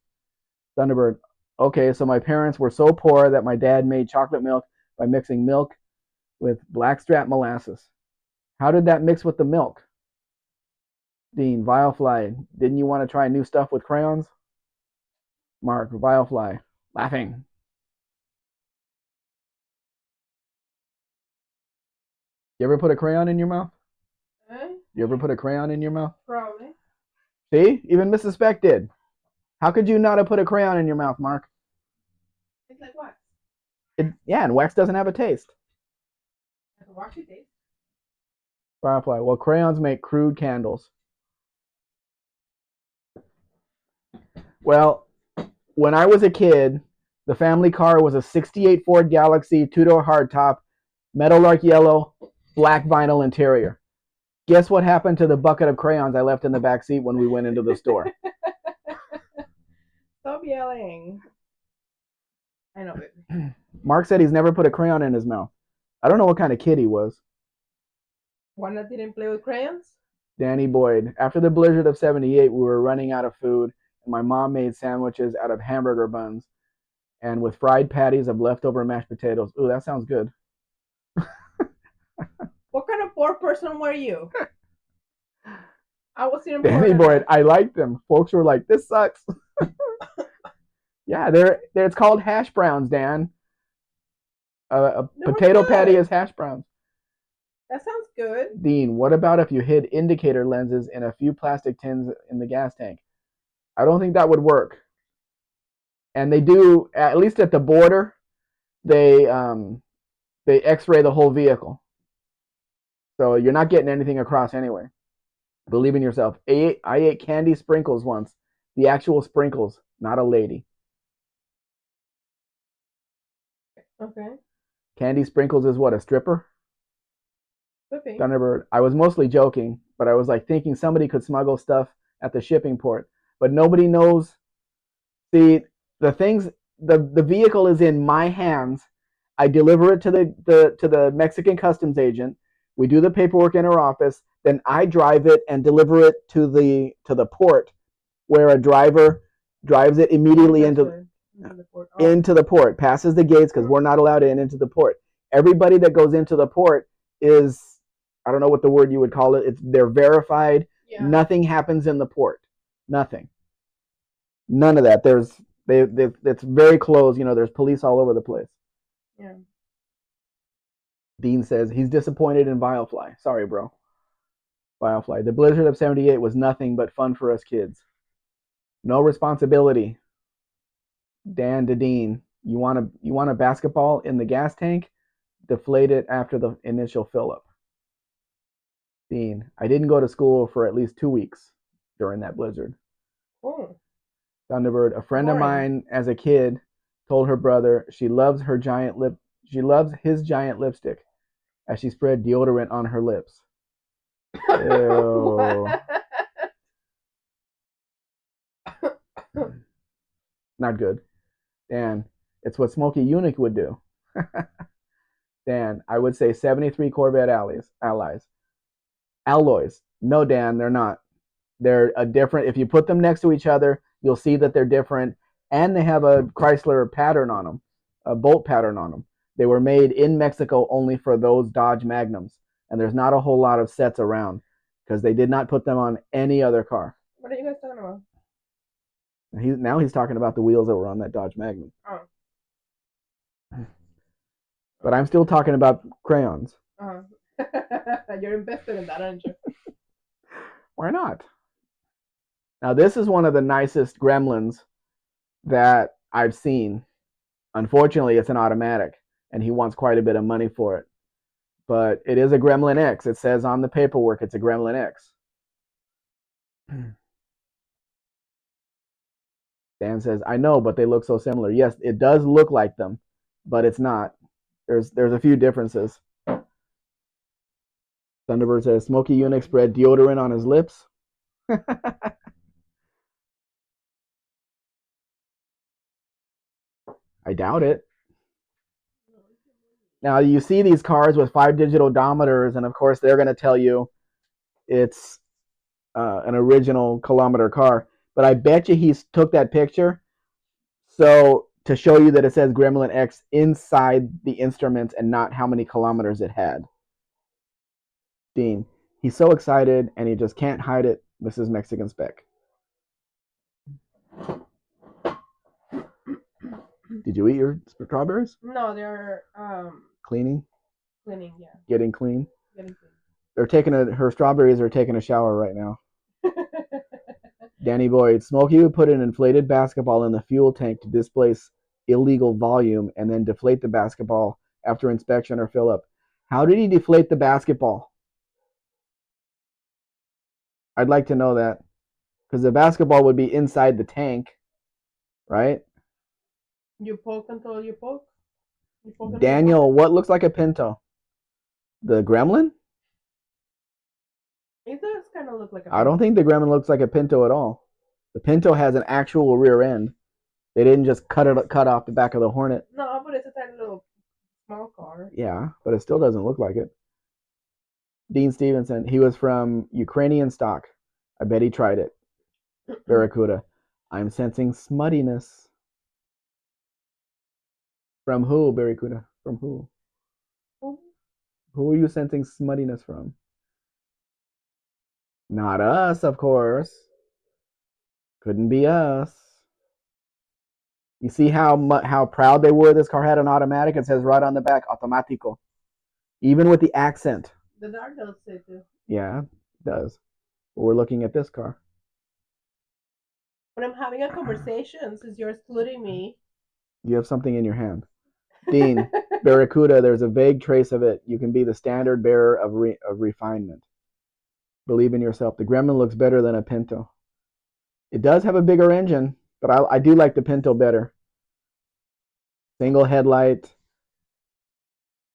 Thunderbird, okay, so my parents were so poor that my dad made chocolate milk by mixing milk with blackstrap molasses. How did that mix with the milk? Dean, Vilefly, didn't you want to try new stuff with crayons? Mark, Vilefly, laughing. You ever put a crayon in your mouth? You ever put a crayon in your mouth? Probably. See, even Mrs. Spec did. How could you not have put a crayon in your mouth, Mark? It's like wax. Yeah, and wax doesn't have a taste. It's a waxy taste. Firefly, well, crayons make crude candles. Well, when I was a kid, the family car was a 68 Ford Galaxy two-door hardtop, meadowlark yellow, black vinyl interior. Guess what happened to the bucket of crayons I left in the back seat when we went into the store? Stop yelling. I know it. Mark said he's never put a crayon in his mouth. I don't know what kind of kid he was. One that didn't play with crayons? Danny Boyd. After the blizzard of 78, we were running out of food, and my mom made sandwiches out of hamburger buns and with fried patties of leftover mashed potatoes. Ooh, that sounds good. What kind of poor person were you? I was in Danny Boyd, I liked them. Folks were like, this sucks. Yeah, it's called hash browns, Dan. A potato patty is hash browns. That sounds good. Dean, what about if you hid indicator lenses in a few plastic tins in the gas tank? I don't think that would work. And they do, at least at the border, they X-ray the whole vehicle. So you're not getting anything across anyway. Believe in yourself. I ate candy sprinkles once. The actual sprinkles, not a lady. Okay. Candy sprinkles is what, a stripper? Okay. Thunderbird. I was mostly joking, but I was like thinking somebody could smuggle stuff at the shipping port, but nobody knows. See, the vehicle is in my hands. I deliver it to the Mexican customs agent. We do the paperwork in our office. Then I drive it and deliver it to the port, where a driver drives it immediately into the port, passes the gates because we're not allowed into the port. Everybody that goes into the port is, I don't know what the word you would call it. They're verified. Yeah. Nothing happens in the port. Nothing. None of that. It's very closed. There's police all over the place. Yeah. Dean says he's disappointed in Vilefly. Sorry, bro. Vilefly. The blizzard of 78 was nothing but fun for us kids. No responsibility. Dan to Dean. You want a basketball in the gas tank? Deflate it after the initial fill up. Dean. I didn't go to school for at least 2 weeks. during that blizzard. Oh, Thunderbird, a friend of boring. mine as a kid told her brother she loves his giant lipstick as she spread deodorant on her lips. Ew. What? Not good. Dan, it's what Smokey Eunuch would do. Dan, I would say 73 Corvette allies. Alloys. No, Dan, they're not. They're a different. If you put them next to each other, you'll see that they're different, and they have a Chrysler pattern on them, a bolt pattern on them. They were made in Mexico only for those Dodge Magnums, and there's not a whole lot of sets around because they did not put them on any other car. What are you guys talking about? Now he's talking about the wheels that were on that Dodge Magnum. Oh. But I'm still talking about crayons. Uh-huh. You're invested in that, aren't you? Why not? Now, this is one of the nicest Gremlins that I've seen. Unfortunately, it's an automatic, and he wants quite a bit of money for it. But it is a Gremlin X. It says on the paperwork it's a Gremlin X. Dan says, I know, but they look so similar. Yes, it does look like them, but it's not. There's a few differences. Thunderbird says, Smokey Eunuch spread deodorant on his lips. I doubt it. Now, you see these cars with 5-digit odometers, and of course, they're going to tell you it's an original kilometer car. But I bet you he took that picture so to show you that it says Gremlin X inside the instruments and not how many kilometers it had. Dean, he's so excited and he just can't hide it. Mrs. Mexican Spec. Did you eat your strawberries? No, they're Cleaning? cleaning, yeah. Getting clean? Getting clean. They're her strawberries are taking a shower right now. Danny Boyd, Smokey would put an inflated basketball in the fuel tank to displace illegal volume and then deflate the basketball after inspection or fill up. How did he deflate the basketball? I'd like to know that because the basketball would be inside the tank, right? You poke until you poke. You poke Daniel, what looks like a Pinto? The Gremlin? It does kind of look like a Pinto. I don't think the Gremlin looks like a Pinto at all. The Pinto has an actual rear end. They didn't just cut off the back of the Hornet. No, but it's a tiny little small car. Yeah, but it still doesn't look like it. Dean Stevenson, he was from Ukrainian stock. I bet he tried it. Barracuda, I'm sensing smuttiness. From who, Barracuda? From who? Who are you sensing smuttiness from? Not us, of course. Couldn't be us. You see how proud they were this car had an automatic? It says right on the back, automatico. Even with the accent. The dark does say too. Yeah, it does. But we're looking at this car. But I'm having a conversation since you're excluding me. You have something in your hand. Dean, Barracuda, there's a vague trace of it. You can be the standard bearer of refinement. Believe in yourself. The Gremlin looks better than a Pinto. It does have a bigger engine, but I do like the Pinto better. Single headlight.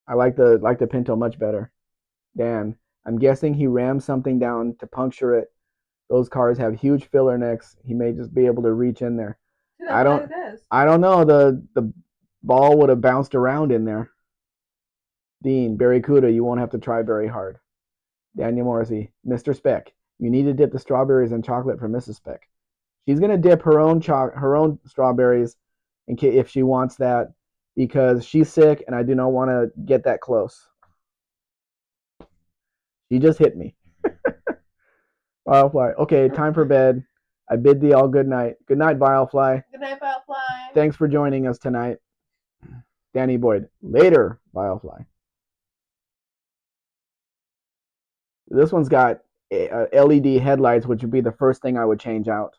I like the Pinto much better. Dan, I'm guessing he rammed something down to puncture it. Those cars have huge filler necks. He may just be able to reach in there. I don't know. The ball would have bounced around in there. Dean, Barracuda, you won't have to try very hard. Daniel Morrissey, Mr. Spec, you need to dip the strawberries in chocolate for Mrs. Spec. She's gonna dip her own strawberries if she wants that because she's sick and I do not want to get that close. She just hit me. Vilefly. Okay, time for bed. I bid thee all good night. Good night, Vilefly. Good night, Vilefly. Thanks for joining us tonight. Danny Boyd. Later, Vilefly. This one's got LED headlights, which would be the first thing I would change out.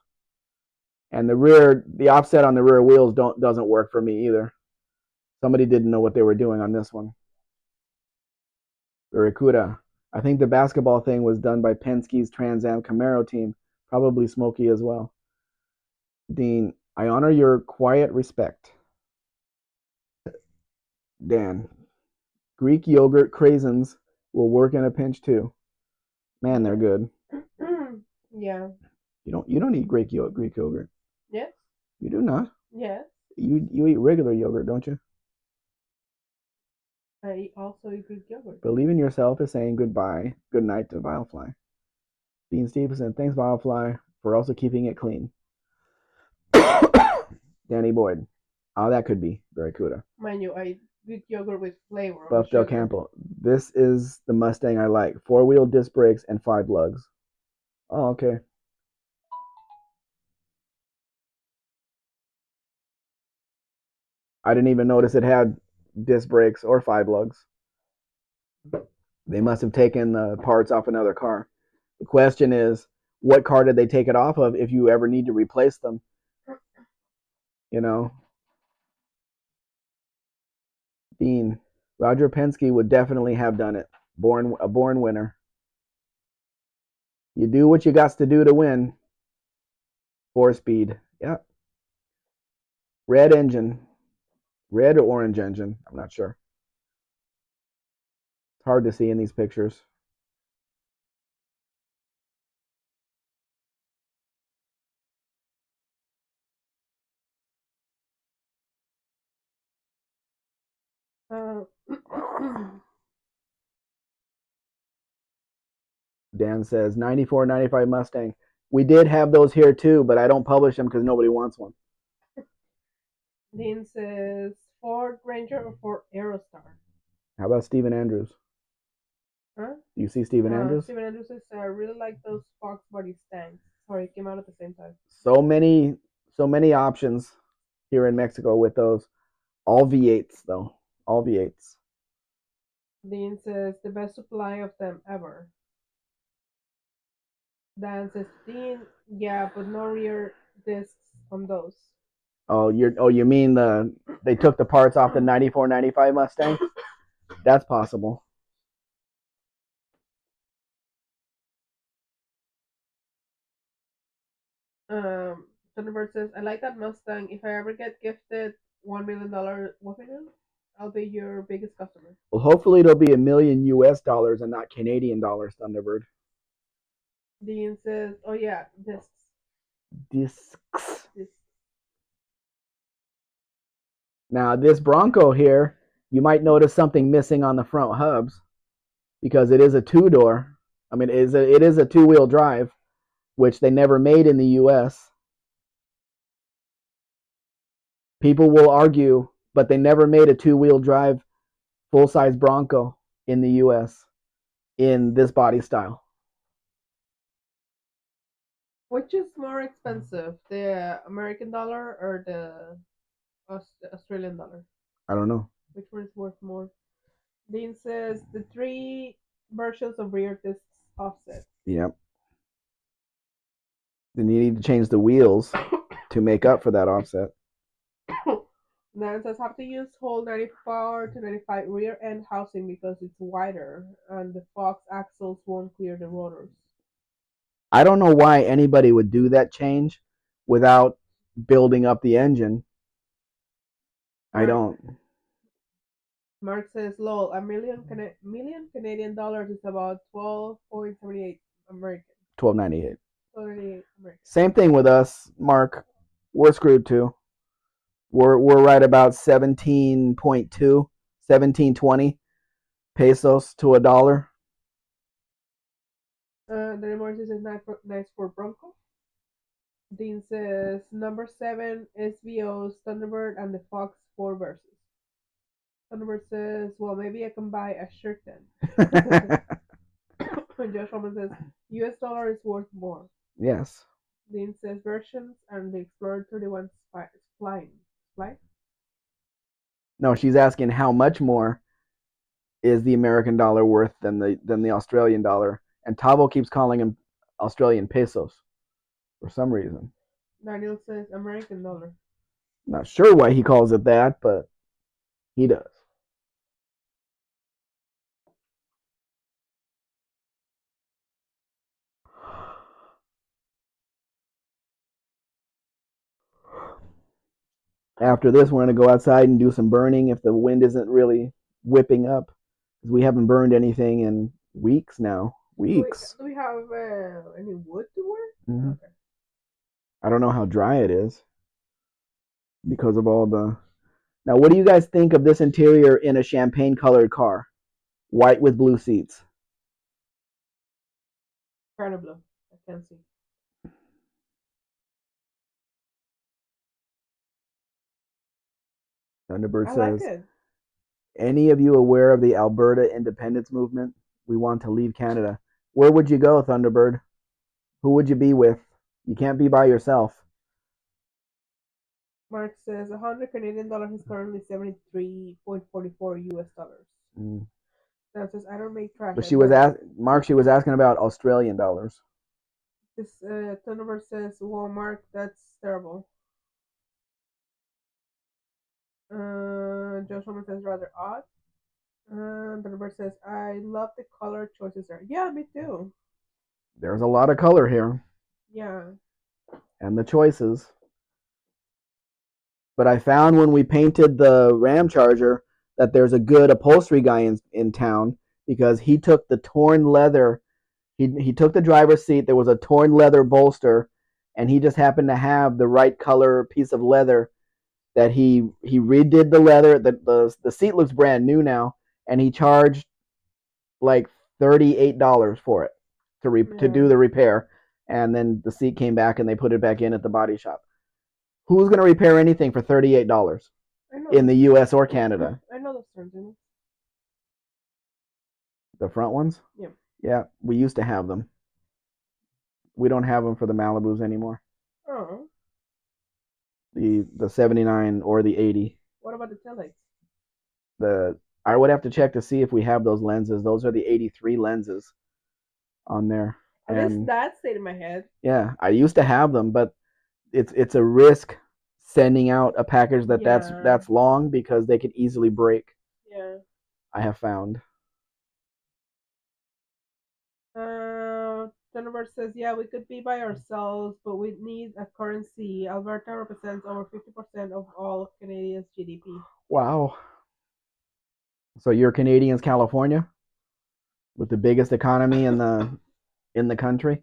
And the offset on the rear wheels doesn't work for me either. Somebody didn't know what they were doing on this one. Barracuda. I think the basketball thing was done by Penske's Trans Am Camaro team. Probably smoky as well. Dean, I honor your quiet respect. Dan, Greek yogurt craisins will work in a pinch too. Man, they're Yeah. good. Yeah. You don't eat Greek yogurt. Yes. You do not. Yes. You eat regular yogurt, don't you? I also eat Greek yogurt. Believe in yourself is saying goodbye, good night to Vilefly. Dean Stevenson, thanks Vilefly for also keeping it clean. Danny Boyd. Oh, that could be Barracuda. Mind you, I eat Greek yogurt with flavor or Buff Del sugar. Campo. This is the Mustang I like. 4-wheel disc brakes and 5 lugs. Oh, okay. I didn't even notice it had disc brakes or 5 lugs. They must have taken the parts off another car. The question is, what car did they take it off of if you ever need to replace them? You know, Dean, Roger Penske would definitely have done it. Born winner. You do what you got to do to win. 4-speed. Yeah. Red engine. Red or orange engine. I'm not sure. It's hard to see in these pictures. Uh, Dan says 94, 95 Mustang. We did have those here too, but I don't publish them because nobody wants one. Dean says Ford Ranger or Ford Aerostar. How about Steven Andrews? Huh? You see Steven Andrews? Steven Andrews says I really like those Fox body stands. Sorry, it came out at the same time. So many options here in Mexico with those. All V8s though. All V8s. Dean says the best supply of them ever. Dan says Dean, yeah, but no rear discs on those. You mean they took the parts off the 94, 95 Mustang? That's possible. Thunderbird says, I like that Mustang. If I ever get gifted $1 million, I'll be your biggest customer. Well, hopefully it'll be $1 million US and not Canadian dollars, Thunderbird. Dean says, oh yeah, discs. Discs. Discs. Now this Bronco here, you might notice something missing on the front hubs because it is a 2-door. I mean, it is a 2-wheel drive, which they never made in the U.S. People will argue, but they never made a 2-wheel drive full-size Bronco in the U.S. in this body style. Which is more expensive, the American dollar or the Australian dollar? I don't know. Which one is worth more? Dean says the three versions of rear discs offset. Yep. Then you need to change the wheels to make up for that offset. Then says have to use whole 94 to 95 rear end housing because it's wider and the Fox axles won't clear the rotors. I don't know why anybody would do that change without building up the engine. I don't. Mark says, lol, a million Canadian dollars is about 12.78 American. 1298. 12.88 American. Same thing with us, Mark. We're screwed too. We're right about 17.2, 1720 pesos to a dollar. The remorse says nice for Bronco. Dean says number 7 SVO's Thunderbird and the Fox 4 versus. Thunderbird says, well, maybe I can buy a shirt then. Josh Roman says US dollar is worth more. Yes. Dean says versions and the Explorer 31 flying. Fly? No, she's asking how much more is the American dollar worth than the Australian dollar, and Tavo keeps calling him Australian pesos for some reason. Daniel says American dollar. Not sure why he calls it that, but he does. After this, we're going to go outside and do some burning if the wind isn't really whipping up. Because we haven't burned anything in weeks now. Weeks. Do we have any wood to work? Hmm. Okay. I don't know how dry it is because of all the. Now, what do you guys think of this interior in a champagne colored car? White with blue seats. Kind of blue. I can't see. Thunderbird I like says, it. any of you aware of the Alberta independence movement? We want to leave Canada. Where would you go, Thunderbird? Who would you be with? You can't be by yourself. Mark says 100 Canadian dollars is currently 73.44 US dollars. Mm. That says I don't make trash. But I she was burn it. Mark. She was asking about Australian dollars. This Thunderbird says, "Well, Mark, that's terrible." Josh Woman says rather odd. Thunderbird says, "I love the color choices there." Yeah, me too. There's a lot of color here, Yeah. and the choices. But I found when we painted the Ram Charger that there's a good upholstery guy in town because he took the torn leather. He took the driver's seat. There was a torn leather bolster, and he just happened to have the right color piece of leather that he redid the leather. The seat looks brand new now, and he charged like $38 for it to Yeah. do the repair. And then the seat came back, and they put it back in at the body shop. Who's going to repair anything for $38 I know in those. the U.S. or Canada? I know those terms. The front ones? Yeah. Yeah, we used to have them. We don't have them for the Malibus anymore. Oh. The 79 or the 80. What about the taillights? The I would have to check to see if we have those lenses. Those are the 83 lenses on there. At least And that stayed in my head. yeah, I used to have them, but it's a risk sending out a package Yeah. that's long because they could easily break. Yeah. I have found. Thunderbird says, yeah, we could be by ourselves, but we need a currency. Alberta represents over 50% of all of Canadians' GDP. Wow. So you're Canadians, California, with the biggest economy in the country.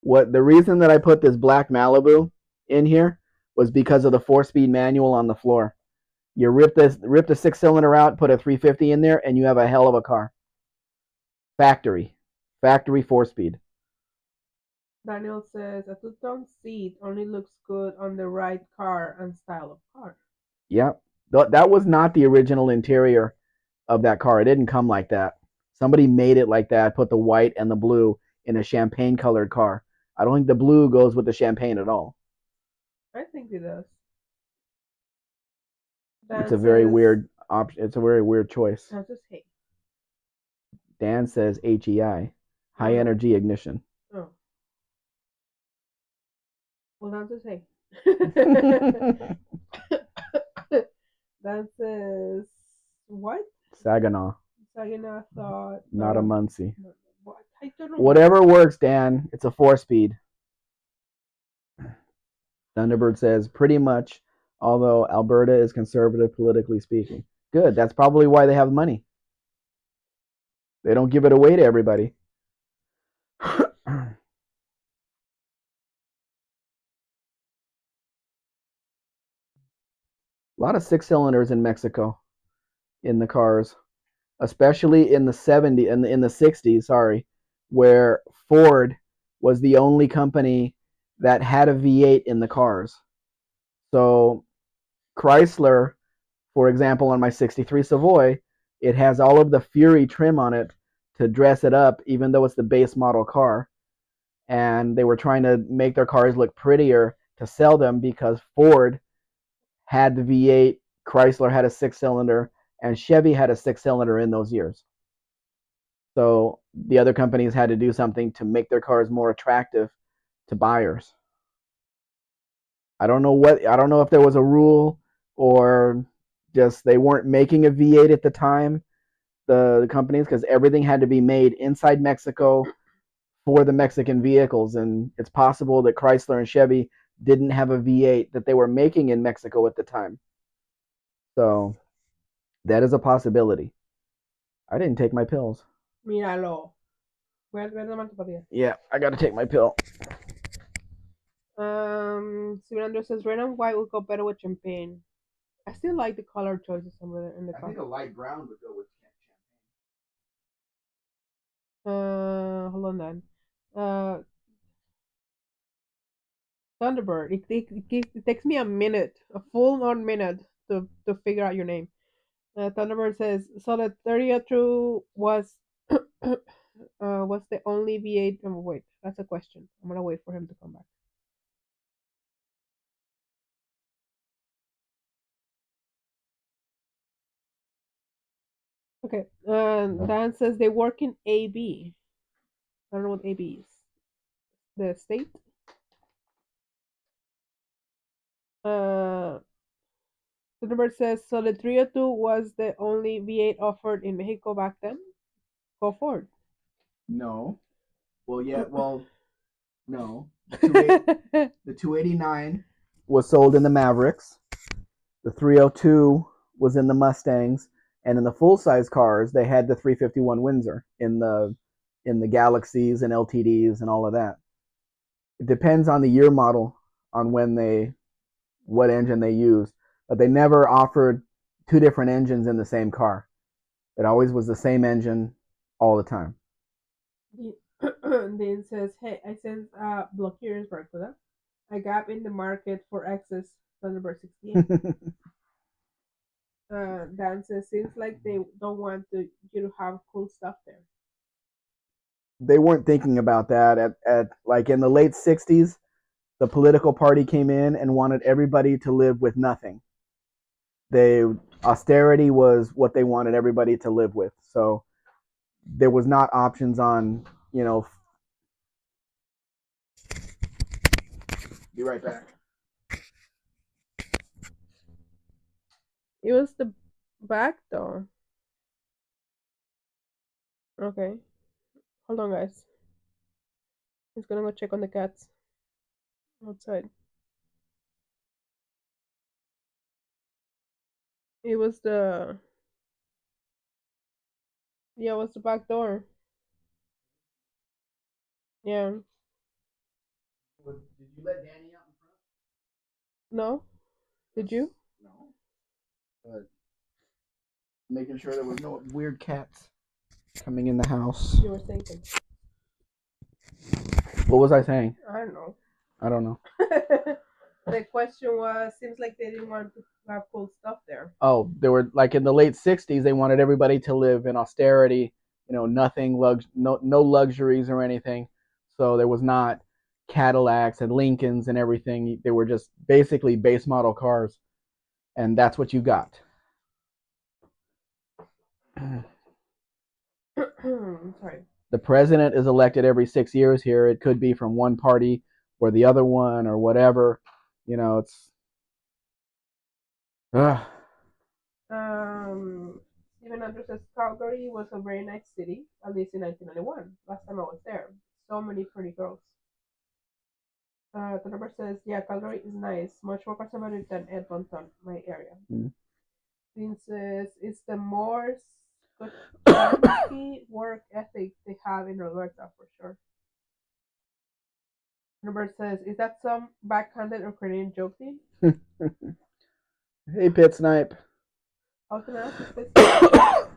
What the reason that I put this black Malibu in here was because of the 4-speed manual on the floor. You rip the 6-cylinder out, put a 350 in there, and you have a hell of a car. Factory 4-speed. Daniel says, a two-tone seat only looks good on the right car and style of car. Yep. That was not the original interior of that car. It didn't come like that. Somebody made it like that, put the white and the blue in a champagne colored car. I don't think the blue goes with the champagne at all. I think it does. It's Dan a very says, weird option. It's a very weird choice. no, just hey. Dan says HEI, high Oh, energy ignition. oh. Well, Dan says hey. Dan says, what? Saginaw, Saginaw thought, not a Muncie. what? I don't know Whatever works, Dan. It's a 4-speed. Thunderbird says pretty much, although Alberta is conservative politically speaking. Good. That's probably why they have money. They don't give it away to everybody. A lot of 6-cylinders in Mexico in the cars, especially in the 70s and in the 60s, sorry, where Ford was the only company that had a V8 in the cars. So Chrysler, for example, on my 63 Savoy, it has all of the Fury trim on it to dress it up, even though it's the base model car. And they were trying to make their cars look prettier to sell them because Ford had the V8, Chrysler had a 6-cylinder, and Chevy had a 6-cylinder in those years. So the other companies had to do something to make their cars more attractive to buyers. I don't know if there was a rule or just they weren't making a V8 at the time, the companies, because everything had to be made inside Mexico for the Mexican vehicles, and it's possible that Chrysler and Chevy didn't have a V8 that they were making in Mexico at the time. So that is a possibility. I didn't take my pills. Míralo. Voy a tomar tu partida. Yeah, I got to take my pill. Steven Andrews says red and white would go better with champagne. I still like the color choices in the I car. think a light brown would go with Hold on then. Thunderbird. It takes me a minute, a full on minute to figure out your name. Thunderbird says, so the 32 was was the only V8. Wait, that's a question. I'm gonna wait for him to come back. Okay. Dan says they work in AB. I don't know what AB is. The state. Uh, Thunderbird says, so the 302 was the only V8 offered in Mexico back then. Go forward. No. Well, yeah. Well, no. The 289 was sold in the Mavericks. The 302 was in the Mustangs, and in the full size cars, they had the 351 Windsor in the Galaxies and LTDs and all of that. It depends on the year model on what engine they used, but they never offered two different engines in the same car. It always was the same engine all the time. Dean says, hey, I sense block years Barracuda. A gap in the market for access Thunderbird 68. Dan says, seems like they don't want you to have cool stuff there. They weren't thinking about that at like in the late 60s. The political party came in and wanted everybody to live with nothing. Austerity was what they wanted everybody to live with. So there was not options on, be right back. It was the back door. Okay. Hold on, guys. He's gonna go check on the cats outside. It was the Yeah, it was the back door. Yeah. Did you let Danny out in front? No? Did you? No. But making sure there was no weird cats coming in the house. You were thinking. What was I saying? I don't know. I don't know. The question was, seems like they didn't want to have cool stuff there. Oh, they were like in the late 60s, they wanted everybody to live in austerity, nothing, no luxuries or anything. So there was not Cadillacs and Lincolns and everything. They were just basically base model cars. And that's what you got. Sorry. The president is elected every 6 years here. It could be from one party or the other one or whatever. It's. Even Andrew says Calgary was a very nice city, at least in 1991. Last time I was there. So many pretty girls. The number says, yeah, Calgary is nice. Much more conservative than Edmonton, my area. Mm. Dean says, it's the more Scotchansky work ethic they have in Alberta, for sure. Number says, is that some backhanded or Canadian joke, Dean? Hey, Pit Snipe. I was gonna ask if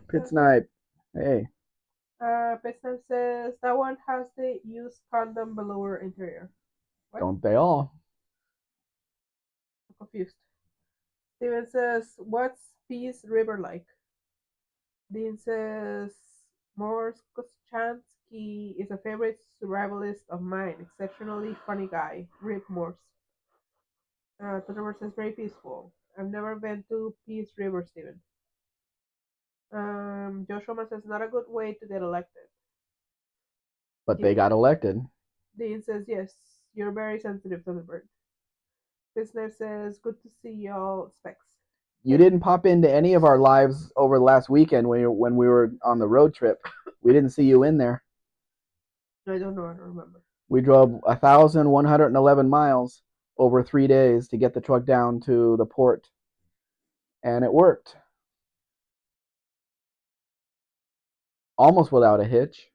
Pit Snipe. Hey. Pit Snipe says that one has the used condom velour interior. What? Don't they all? I'm confused. Steven says, what's Peace River like? Dean says, Morse Koschansky is a favorite survivalist of mine. Exceptionally funny guy. Rip Morse. The number says, very peaceful. I've never been to Peace River, Steven. Josh Roman says, not a good way to get elected. But they got elected. Dean says, yes, you're very sensitive, Thunderbird. Listener says, good to see y'all, Specs. You didn't pop into any of our lives over the last weekend when we were on the road trip. We didn't see you in there. I don't know. I don't remember. We drove 1,111 miles over 3 days to get the truck down to the port, and it worked almost without a hitch.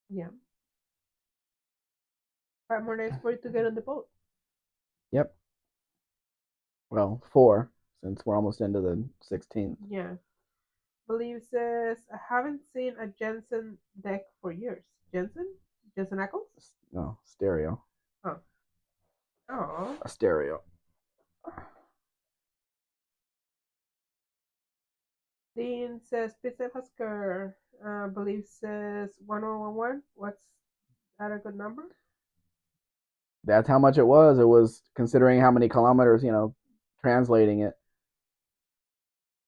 Yeah. 5 more days for you to get on the boat. Yep. Well, four, since we're almost into the 16th. Yeah. Believe says, I haven't seen a Jensen deck for years. Jensen? Jensen Ackles? No, stereo. Oh. Oh. A stereo. Dean says, Pizza Husker. Believe says 1011. What's that a good number? That's how much it was. It was considering how many kilometers, translating it.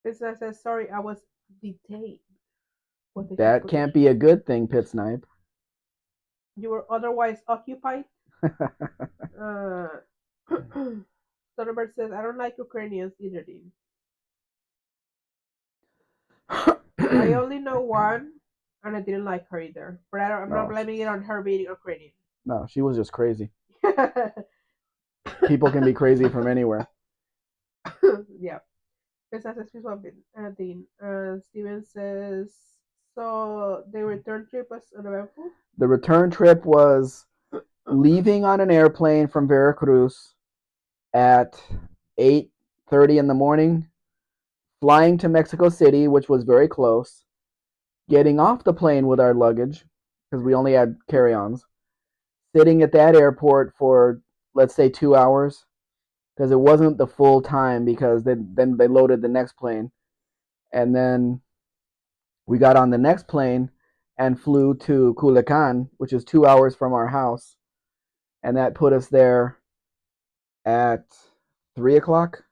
Pizza says, sorry, I was detained. What did he That put can't there? be a good thing, Pit Snipe. You were otherwise occupied? Uh, Thunderbird says, I don't like Ukrainians either, Dean. I only know one, and I didn't like her either. But I'm not no, blaming it on her being Ukrainian. no, she was just crazy. People can be crazy from anywhere. Yeah. Esa says she's one Dean. Steven says, so the return trip was uneventful? The return trip was leaving on an airplane from Veracruz at 8:30 in the morning, flying to Mexico City, which was very close, getting off the plane with our luggage because we only had carry-ons, sitting at that airport for let's say 2 hours because it wasn't the full time because then they loaded the next plane, and then we got on the next plane and flew to Culiacan, which is 2 hours from our house, and that put us there at 3 o'clock,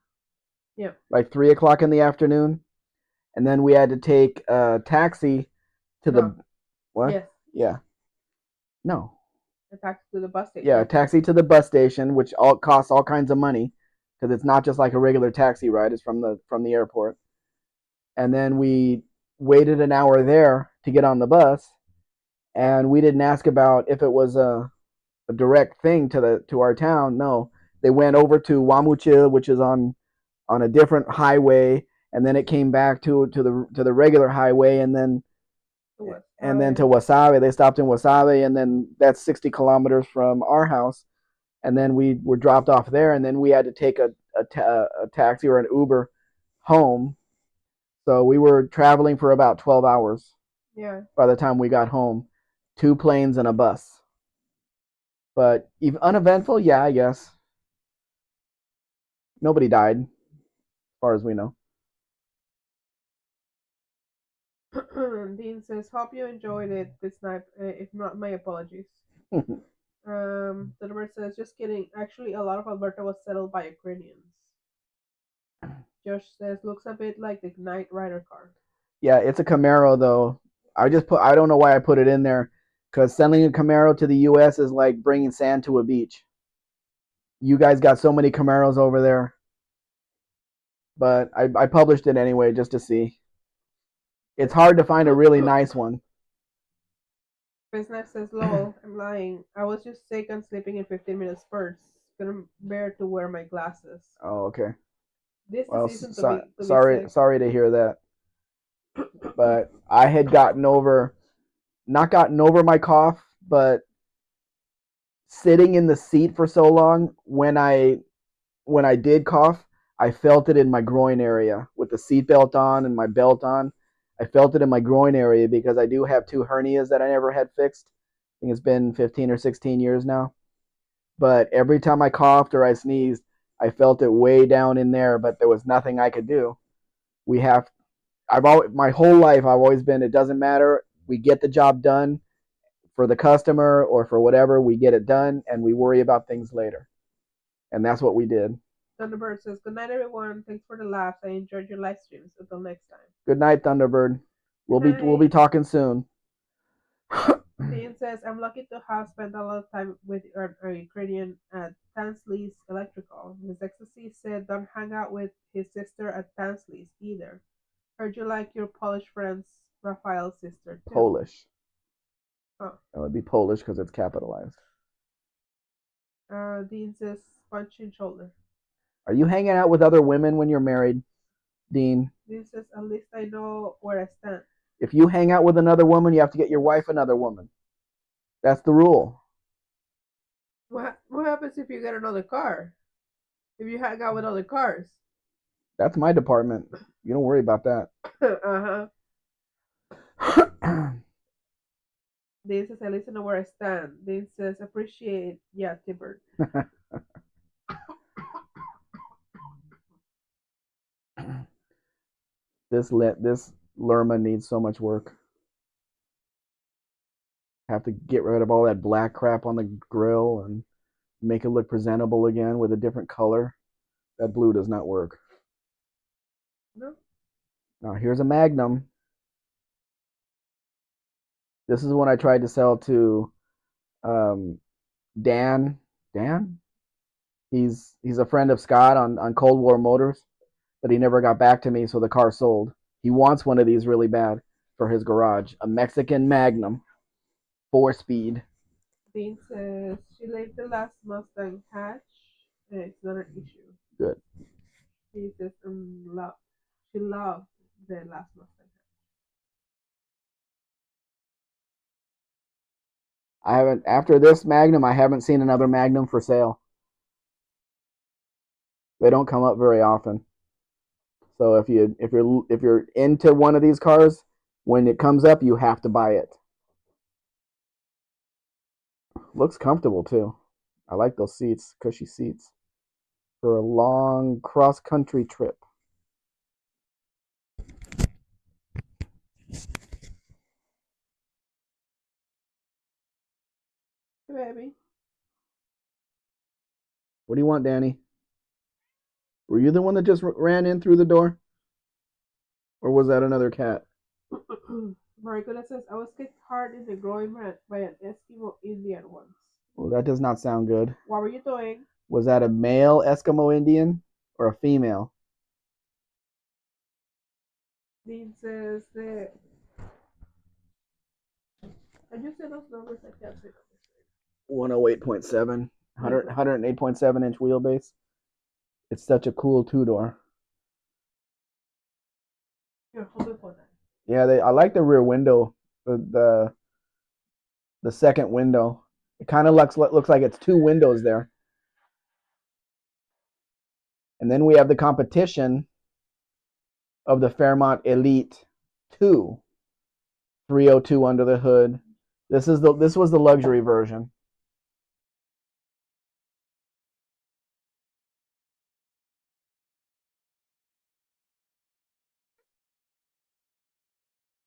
Yeah. like 3 o'clock in the afternoon, and then we had to take a taxi to the No. what? Yes. Yeah, no, A taxi to the bus yeah, station. taxi to the bus station, which all costs all kinds of money because it's not just like a regular taxi ride; it's from the airport. And then we waited an hour there to get on the bus, and we didn't ask about if it was a direct thing to our town. No, they went over to Wamuchil, which is on a different highway, and then it came back to the regular highway, and then to Wasabi. They stopped in Wasabi, and then that's 60 kilometers from our house. And then we were dropped off there, and then we had to take a taxi or an Uber home. So we were traveling for about 12 hours Yeah. by the time we got home. Two planes and a bus. But even uneventful, yeah, I guess. Nobody died, as far as we know. Dean says, hope you enjoyed it this night. If not, my apologies. The number says, just kidding. Actually, a lot of Alberta was settled by Ukrainians. Josh says, looks a bit like the Knight Rider car. Yeah, it's a Camaro though. I don't know why I put it in there because sending a Camaro to the U.S. is like bringing sand to a beach. You guys got so many Camaros over there, but I published it anyway just to see. It's hard to find a really nice one. Business says, lol, I'm lying. I was just sick and sleeping in 15-minute spurts. Couldn't bear to wear my glasses. Oh, okay. This the Well, season to be sorry, sick. sorry to hear that. But I had not gotten over my cough, but sitting in the seat for so long, when I did cough, I felt it in my groin area with the seatbelt on and my belt on. I felt it in my groin area because I do have two hernias that I never had fixed. I think it's been 15 or 16 years now. But every time I coughed or I sneezed, I felt it way down in there, but there was nothing I could do. We have my whole life I've always been it doesn't matter. We get the job done for the customer or for whatever, we get it done and we worry about things later. And that's what we did. Thunderbird says, good night, everyone. Thanks for the laughs. I enjoyed your live streams. Until next time. Good night, Thunderbird. Good We'll be night. talking soon. Dean says, I'm lucky to have spent a lot of time with our Ukrainian at Tansley's Electrical. His Ecstasy said, don't hang out with his sister at Tansley's either. Heard you like your Polish friends, Raphael's sister, too. Polish. Oh. That would be Polish because it's capitalized. Dean says punching shoulder. Are you hanging out with other women when you're married, Dean? Dean says at least I know where I stand. If you hang out with another woman, you have to get your wife another woman. That's the rule. What happens if you get another car? If you hang out with other cars? That's my department. You don't worry about that. Uh-huh. Dean says I listen to where I stand. Dean says appreciate, yeah, Timber. This Lerma needs so much work. Have to get rid of all that black crap on the grill and make it look presentable again with a different color. That blue does not work. No. Now here's a Magnum. This is one I tried to sell to um, Dan. Dan? He's a friend of Scott on Cold War Motors, but he never got back to me, so the car sold. He wants one of these really bad for his garage. A Mexican Magnum, 4-speed. Dean says she left the last Mustang hatch, and it's not an issue. Good. He says she loved the last Mustang hatch. I haven't after this Magnum. I haven't seen another Magnum for sale. They don't come up very often. So if you're into one of these cars, when it comes up, you have to buy it. Looks comfortable too. I like those seats, cushy seats for a long cross country trip. Hey, baby. What do you want, Danny? Were you the one that just ran in through the door, or was that another cat? Maricona says I was kicked hard in the groin by an Eskimo Indian once. Well, that does not sound good. What were you doing? Was that a male Eskimo Indian or a female? Dean says that. Can you say those numbers? I can't say numbers. 108.7, 108.7 inch wheelbase. It's such a cool two-door. Here, hold it for that. Yeah, I like the rear window, the second window. It kind of looks like it's two windows there. And then we have the competition of the Fairmont Elite 2, 302 under the hood. This was the luxury version.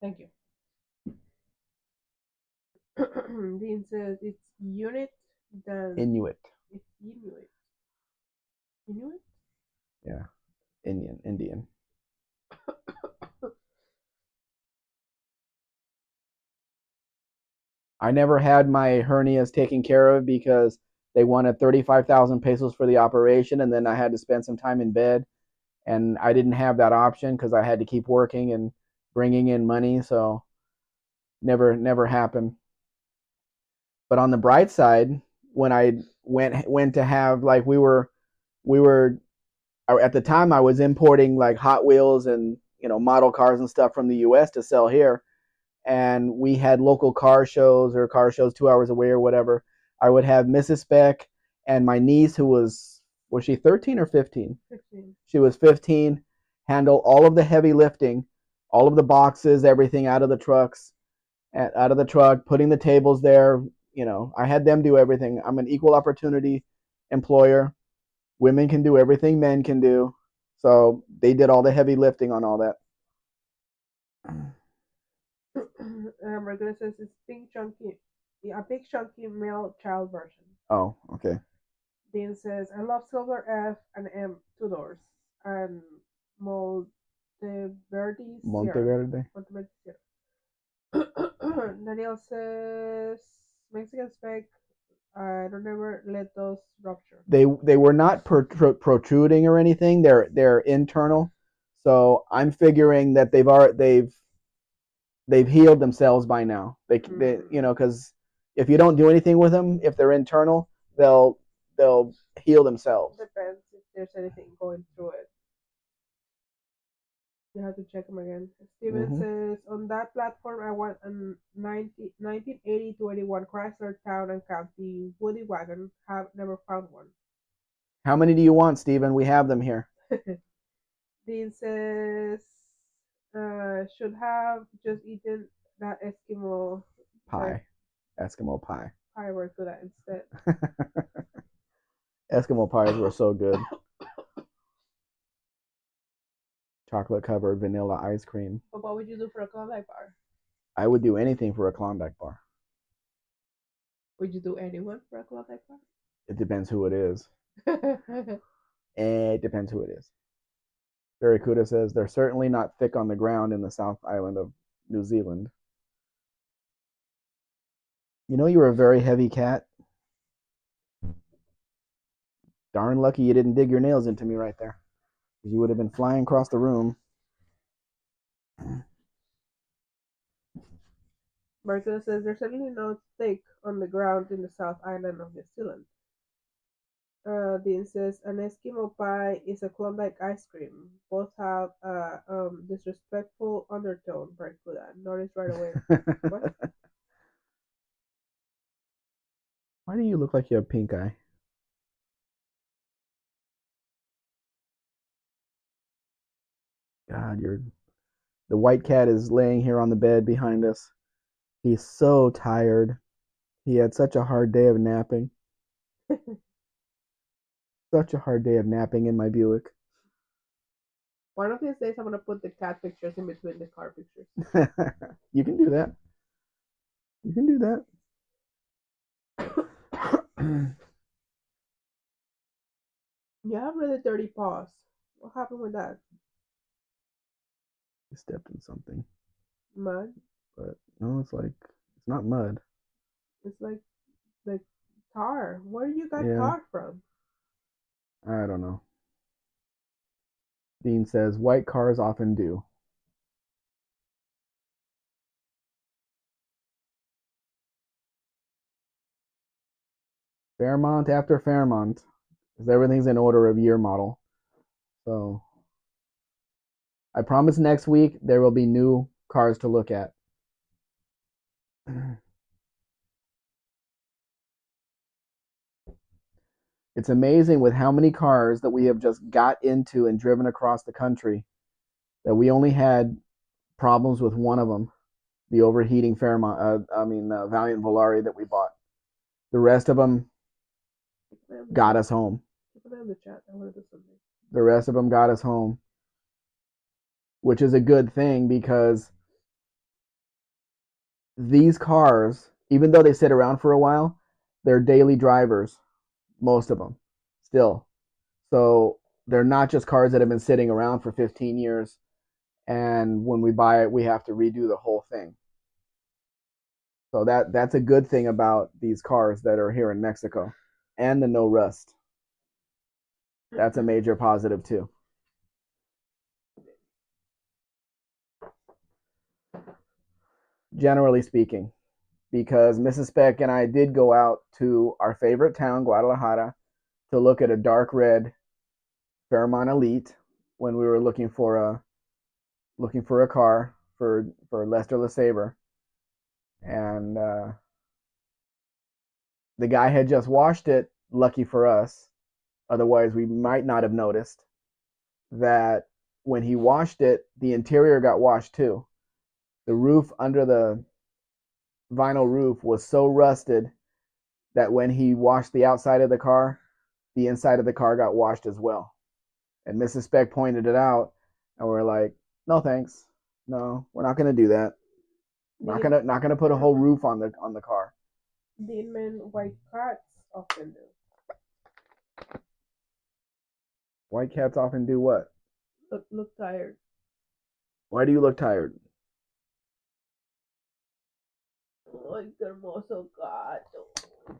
Thank you. Dean says it's unit than Inuit. it's Inuit. Inuit? Yeah, Indian. I never had my hernias taken care of because they wanted 35,000 pesos for the operation, and then I had to spend some time in bed, and I didn't have that option because I had to keep working and bringing in money, so never happened. But on the bright side, when I went to have like we were at the time I was importing like Hot Wheels and model cars and stuff from the U.S. to sell here, and we had local car shows or car shows 2 hours away or whatever. I would have Mrs. Spec and my niece, who was she 13 or 15? 15. She was 15. Handle all of the heavy lifting, all of the boxes, everything out of the trucks, out of the truck, putting the tables there. I had them do everything. I'm an equal opportunity employer. Women can do everything men can do. So they did all the heavy lifting on all that. Regular says it's pink chunky, a big chunky male child version. Oh, okay. Dean says I love Silver F and M 2 doors and Monteverde Sierra. Monteverde. Monteverde Sierra. Daniel says Mexican Spec. I don't ever let those rupture. They were not protruding or anything. They're internal. So I'm figuring that they've healed themselves by now. They you know, because if you don't do anything with them, if they're internal, they'll heal themselves. Depends if there's anything going through it. You have to check them again. Steven Hmm. says, on that platform, I want a 1980 to 81 Chrysler Town and County Woody Wagon. Have never found one. How many do you want, Steven? We have them here. Dean says, should have just eaten that Eskimo that Pie. Eskimo pie. pie were good at instead. Eskimo pies were so good. Chocolate covered vanilla ice cream. But what would you do for a Klondike bar? I would do anything for a Klondike bar. Would you do anyone for a Klondike It depends who it is. bar? It depends who it is. Barracuda says they're certainly not thick on the ground in the South Island of New Zealand. You know you're a very heavy cat. Darn lucky you didn't dig your nails into me right there. You would have been flying across the room. Barracuda says there's certainly no thick on the ground in the South Island of New Zealand. Dean says an Eskimo pie is a Klondike ice cream. Both have a disrespectful undertone. Barracuda notice right away. What? Why do you look like you have pink eye? God, you're the white cat is laying here on the bed behind us. He's so tired. He had such a hard day of napping. Such a hard day of napping in my Buick. One of these days, I'm gonna put the cat pictures in between the car pictures. You can do that. You can do that. You have really dirty paws. What happened with that? You stepped in something, Mud? but no, it's not mud. It's like tar. Where you got Yeah, tar from? I don't know. Dean says white cars often do. Fairmont after Fairmont, because everything's in order of year model. So I promise next week there will be new cars to look at. It's amazing with how many cars that we have just got into and driven across the country that we only had problems with one of them, the overheating Fairmont. Valiant Volare that we bought. The rest of them got us home. Keep an eye on the chat. I want to do something. The rest of them got us home, which is a good thing because these cars, even though they sit around for a while, they're daily drivers, most of them, still. So they're not just cars that have been sitting around for 15 years, and when we buy it, we have to redo the whole thing. So that's a good thing about these cars that are here in Mexico, and the no rust. That's a major positive too. Generally speaking, because Mrs. Spec and I did go out to our favorite town, Guadalajara, to look at a dark red Fairmont Elite when we were looking for a car for Lester LeSabre, and the guy had just washed it. Lucky for us, otherwise we might not have noticed that when he washed it, the interior got washed too. The roof under the vinyl roof was so rusted that when he washed the outside of the car, the inside of the car got washed as well. And Mrs. Speck pointed it out, and we're like, "No thanks, no, we're not gonna do that. Not gonna put a whole roof on the car." The men white cats often do. White cats often do what? Look tired. Why do you look tired? Ay, qué hermoso gato.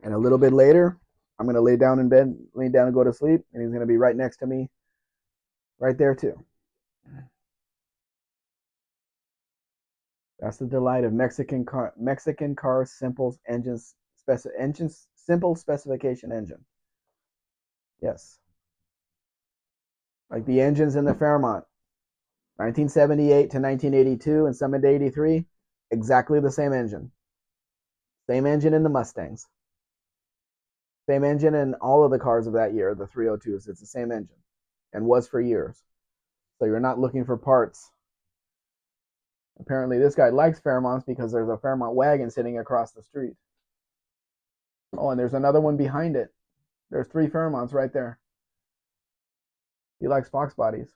And a little bit later, I'm gonna lay down in bed, lay down and go to sleep, and he's gonna be right next to me, right there too. That's the delight of Mexican car simple specification engine. Yes, like the engines in the Fairmont, 1978 to 1982, and some into 83, exactly the same engine. Same engine in the Mustangs. Same engine in all of the cars of that year, the 302s. It's the same engine, and was for years. So you're not looking for parts. Apparently, this guy likes Fairmonts because there's a Fairmont wagon sitting across the street. Oh, and there's another one behind it. There's 3 Fairmonts right there. He likes Fox bodies.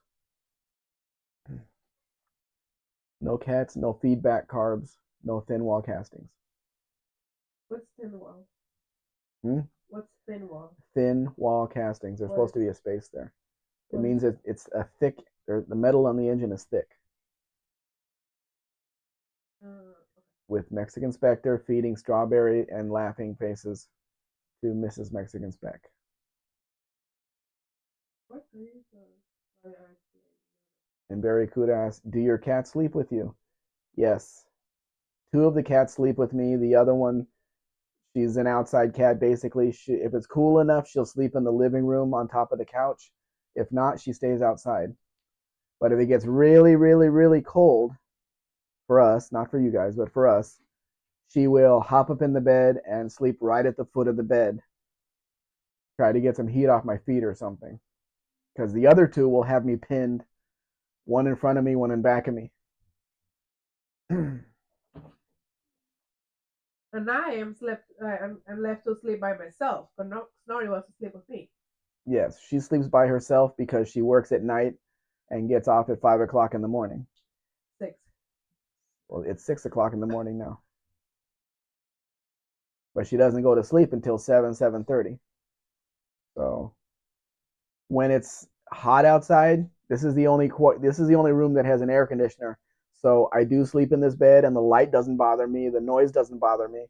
No cats, no feedback carbs, no thin wall castings. What's thin wall? Hmm? What's thin wall? Thin wall castings. There's supposed to be a space there. It means it's a thick, the metal on the engine is thick. With Mexican Spectre feeding strawberry and laughing faces to Mrs. Mexican Spec. What is And Barracuda asks, do your cats sleep with you? Yes. 2 of the cats sleep with me. The other one, she's an outside cat, basically. If it's cool enough, she'll sleep in the living room on top of the couch. If not, she stays outside. But if it gets really, really, really cold, for us, not for you guys, but for us, she will hop up in the bed and sleep right at the foot of the bed. Try to get some heat off my feet or something. Because the other 2 will have me pinned, one in front of me, one in back of me. And I'm left to sleep by myself, but no, Snorri wants to sleep with me. Yes, she sleeps by herself because she works at night and gets off at 5 o'clock in the morning. 6. Well, it's 6 o'clock in the morning now. But she doesn't go to sleep until 7:30. So when it's hot outside, this is the only room that has an air conditioner. So I do sleep in this bed, and the light doesn't bother me, the noise doesn't bother me.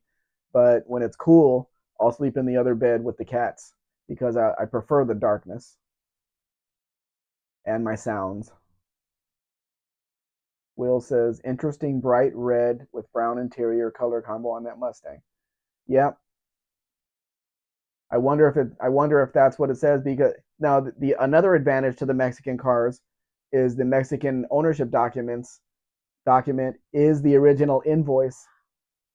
But when it's cool, I'll sleep in the other bed with the cats because I prefer the darkness and my sounds. Will says, interesting bright red with brown interior color combo on that Mustang. Yeah. I wonder if that's what it says, because now the another advantage to the Mexican cars is the Mexican ownership document is the original invoice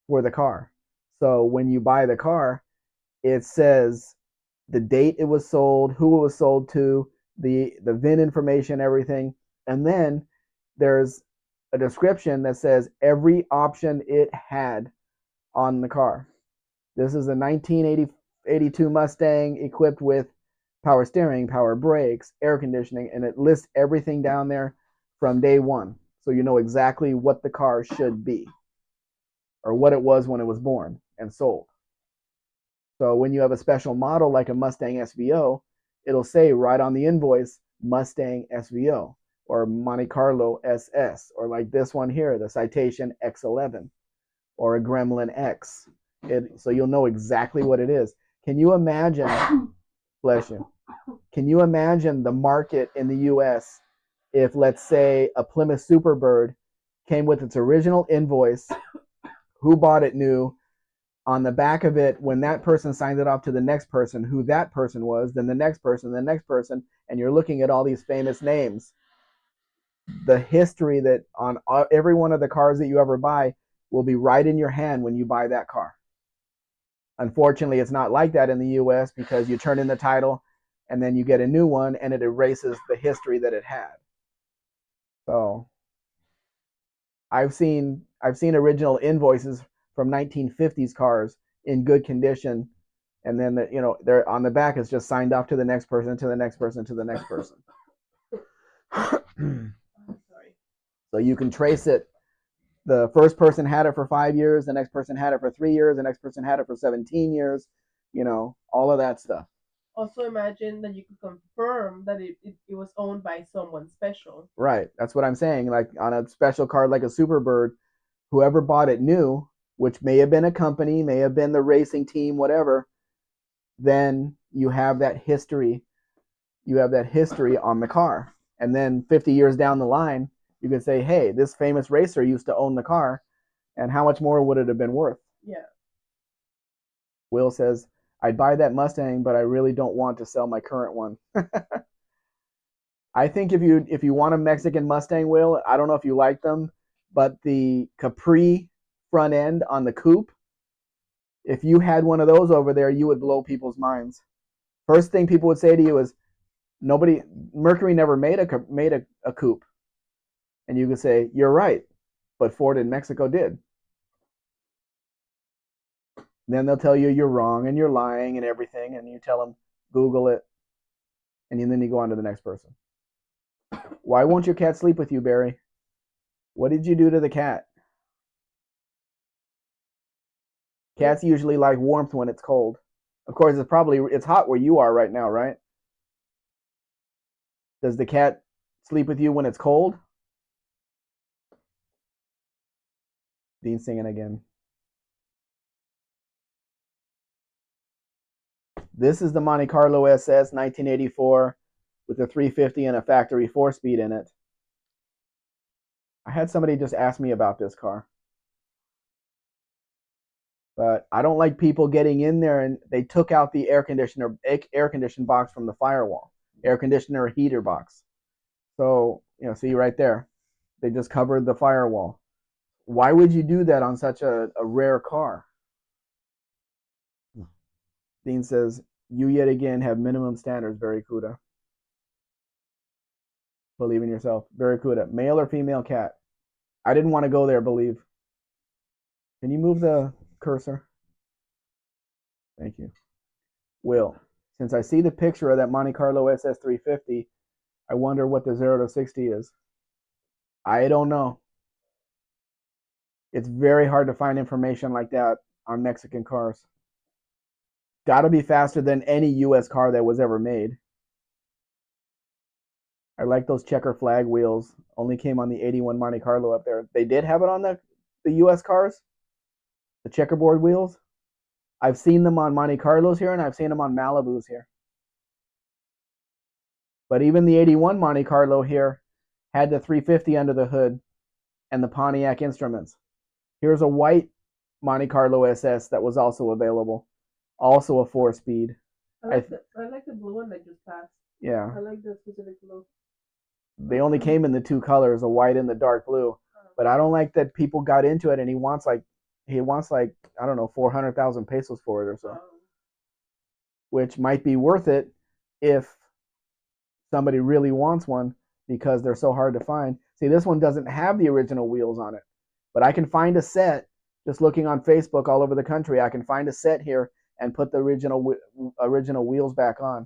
for the car. So when you buy the car, it says the date it was sold, who it was sold to, the VIN information, everything, and then there's a description that says every option it had on the car. This is a 1982 Mustang equipped with power steering, power brakes, air conditioning, and it lists everything down there from day one. So you know exactly what the car should be or what it was when it was born and sold. So when you have a special model like a Mustang SVO, it'll say right on the invoice, Mustang SVO or Monte Carlo SS, or like this one here, the Citation X11 or a Gremlin X. So you'll know exactly what it is. Can you imagine, bless you, can you imagine the market in the US if, let's say, a Plymouth Superbird came with its original invoice, who bought it new, on the back of it, when that person signed it off to the next person, who that person was, then the next person, and you're looking at all these famous names. The history that on every one of the cars that you ever buy will be right in your hand when you buy that car. Unfortunately, it's not like that in the US because you turn in the title and then you get a new one and it erases the history that it had. So I've seen original invoices from 1950s cars in good condition, and then they're on the back is just signed off to the next person, to the next person, to the next person. So you can trace it. The first person had it for 5 years, the next person had it for 3 years, the next person had it for 17 years, all of that stuff. Also imagine that you could confirm that it was owned by someone special. Right. That's what I'm saying. Like on a special card like a Superbird, whoever bought it new, which may have been a company, may have been the racing team, whatever, then you have that history. You have that history on the car. And then 50 years down the line, you can say, hey, this famous racer used to own the car. And how much more would it have been worth? Yeah. Will says, I'd buy that Mustang, but I really don't want to sell my current one. I think if you want a Mexican Mustang, Will, I don't know if you like them, but the Capri front end on the coupe, if you had one of those over there, you would blow people's minds. First thing people would say to you is, nobody, Mercury never made a coupe, and you could say you're right, but Ford in Mexico did. Then they'll tell you you're wrong and you're lying and everything, and you tell them Google it, and then you go on to the next person. Why won't your cat sleep with you, Barry? What did you do to the cat? Cats usually like warmth when it's cold. Of course, it's hot where you are right now, right? Does the cat sleep with you when it's cold? Dean's singing again. This is the Monte Carlo SS 1984 with a 350 and a factory 4-speed in it. I had somebody just ask me about this car. But I don't like people getting in there and they took out the air condition box from the firewall, air conditioner heater box. So, see right there, they just covered the firewall. Why would you do that on such a rare car? Dean says, you yet again have minimum standards, Barracuda. Believe in yourself. Barracuda, male or female cat? I didn't want to go there, believe. Can you move the cursor? Thank you. Will, since I see the picture of that Monte Carlo SS350, I wonder what the 0 to 60 is. I don't know. It's very hard to find information like that on Mexican cars. Got to be faster than any US car that was ever made. I like those checker flag wheels. Only came on the 81 Monte Carlo up there. They did have it on the US cars, the checkerboard wheels. I've seen them on Monte Carlos here, and I've seen them on Malibus here. But even the 81 Monte Carlo here had the 350 under the hood and the Pontiac instruments. Here's a white Monte Carlo SS that was also available, also a 4-speed. I like the blue one that just passed. Yeah. I like the specific blue. They only came in the two colors, the white and the dark blue. But I don't like that people got into it, and he wants like I don't know, 400,000 pesos for it or so, which might be worth it if somebody really wants one because they're so hard to find. See, this one doesn't have the original wheels on it, but I can find a set just looking on Facebook all over the country. I can find a set here and put the original wheels back on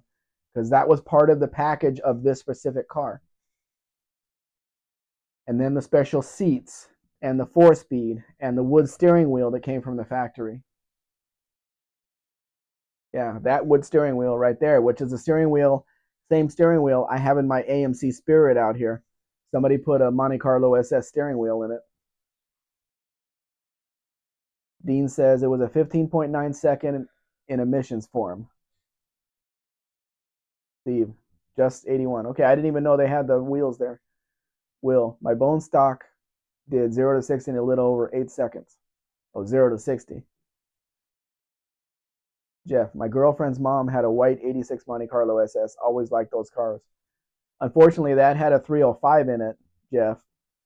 because that was part of the package of this specific car. And then the special seats and the 4-speed and the wood steering wheel that came from the factory. Yeah, that wood steering wheel right there, which is the steering wheel, same steering wheel I have in my AMC Spirit out here. Somebody put a Monte Carlo SS steering wheel in it. Dean says it was a 15.9 second in emissions form. Steve, just 81. Okay, I didn't even know they had the wheels there. Will, my bone stock did 0 to 60 in a little over 8 seconds. Oh, 0 to 60. Jeff, my girlfriend's mom had a white 86 Monte Carlo SS. Always liked those cars. Unfortunately, that had a 305 in it, Jeff.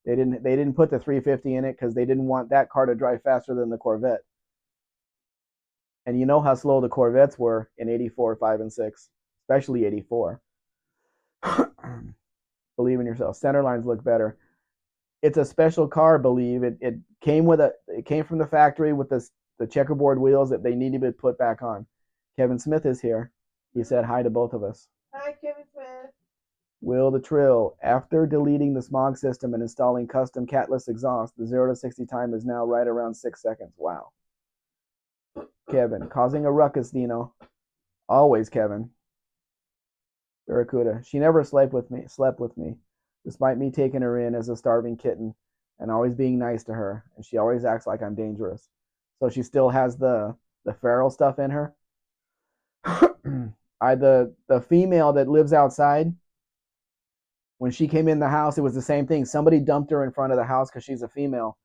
They didn't put the 350 in it because they didn't want that car to drive faster than the Corvette. And you know how slow the Corvettes were in 84, 5, and 6, especially 84. Believe in yourself. Center lines look better. It's a special car, believe. It came from the factory with the checkerboard wheels that they needed to put back on. Kevin Smith is here. He said hi to both of us. Hi, Kevin Smith. Will the Trill, after deleting the smog system and installing custom catless exhaust, the 0 to 60 time is now right around 6 seconds. Wow. Kevin, causing a ruckus, Dino. Always, Kevin. Barracuda, she never slept with me, despite me taking her in as a starving kitten and always being nice to her, and she always acts like I'm dangerous. So she still has the feral stuff in her. The female that lives outside, when she came in the house, it was the same thing. Somebody dumped her in front of the house because she's a female.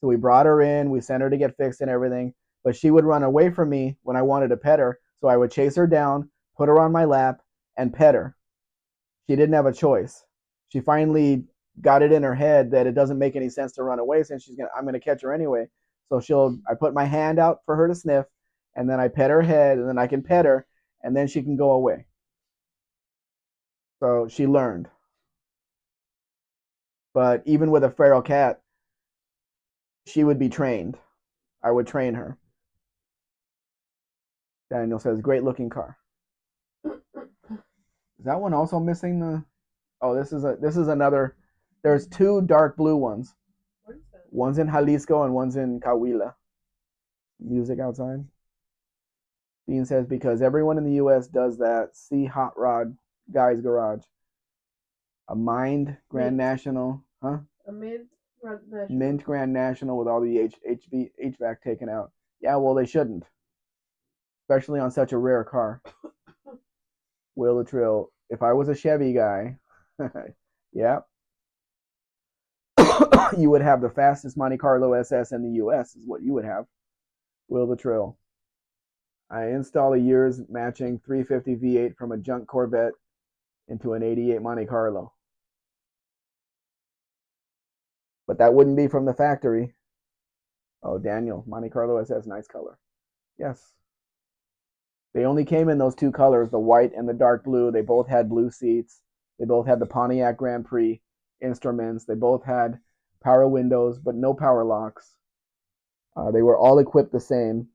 So we brought her in, we sent her to get fixed and everything, but she would run away from me when I wanted to pet her. So I would chase her down, put her on my lap, and pet her. She didn't have a choice. She finally got it in her head that it doesn't make any sense to run away since I'm gonna catch her anyway. So I put my hand out for her to sniff, and then I pet her head, and then I can pet her, and then she can go away. So she learned. But even with a feral cat, she would be trained. I would train her. Daniel says, great looking car. Is that one also missing the? Oh, this is another. There's two dark blue ones. One's in Jalisco and one's in Coahuila. Music outside. Dean says because everyone in the U.S. does that. See Hot Rod Guy's Garage. A Mind Grand National, huh? A Mint Grand National. Mint Grand National with all the HVAC taken out. Yeah, well they shouldn't, especially on such a rare car. Will the Trill. If I was a Chevy guy, yeah, you would have the fastest Monte Carlo SS in the U.S. is what you would have. Will the Trill. I install a year's matching 350 V8 from a junk Corvette into an 88 Monte Carlo. But that wouldn't be from the factory. Oh, Daniel, Monte Carlo SS, nice color. Yes. They only came in those two colors, the white and the dark blue. They both had blue seats. They both had the Pontiac Grand Prix instruments. They both had power windows, but no power locks. They were all equipped the same.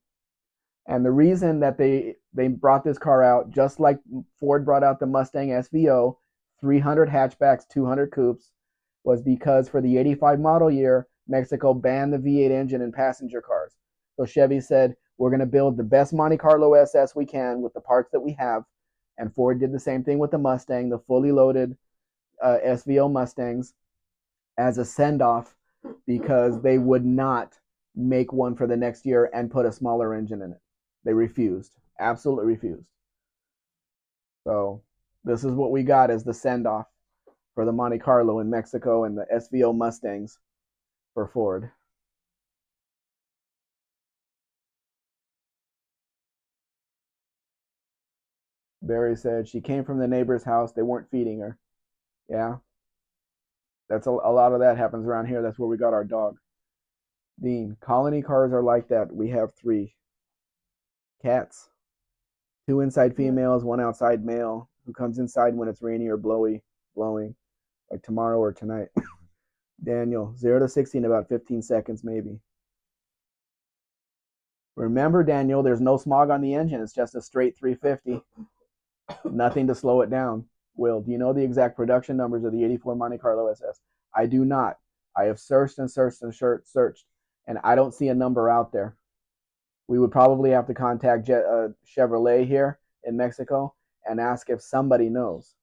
And the reason that they brought this car out, just like Ford brought out the Mustang SVO, 300 hatchbacks, 200 coupes, was because for the 85 model year, Mexico banned the V8 engine in passenger cars. So Chevy said, we're going to build the best Monte Carlo SS we can with the parts that we have. And Ford did the same thing with the Mustang, the fully loaded SVO Mustangs, as a send-off because they would not make one for the next year and put a smaller engine in it. They refused, absolutely refused. So this is what we got as the send-off for the Monte Carlo in Mexico and the SVO Mustangs for Ford. Barry said she came from the neighbor's house. They weren't feeding her. Yeah, that's a lot of that happens around here. That's where we got our dog. Dean, colony cars are like that. We have 3 cats, 2 inside females, 1 outside male who comes inside when it's rainy or blowing, like tomorrow or tonight. Daniel, 0 to 60 in about 15 seconds, maybe. Remember, Daniel, there's no smog on the engine. It's just a straight 350. Nothing to slow it down. Will, do you know the exact production numbers of the 84 Monte Carlo SS? I do not. I have searched and searched and searched, and I don't see a number out there. We would probably have to contact Chevrolet here in Mexico and ask if somebody knows.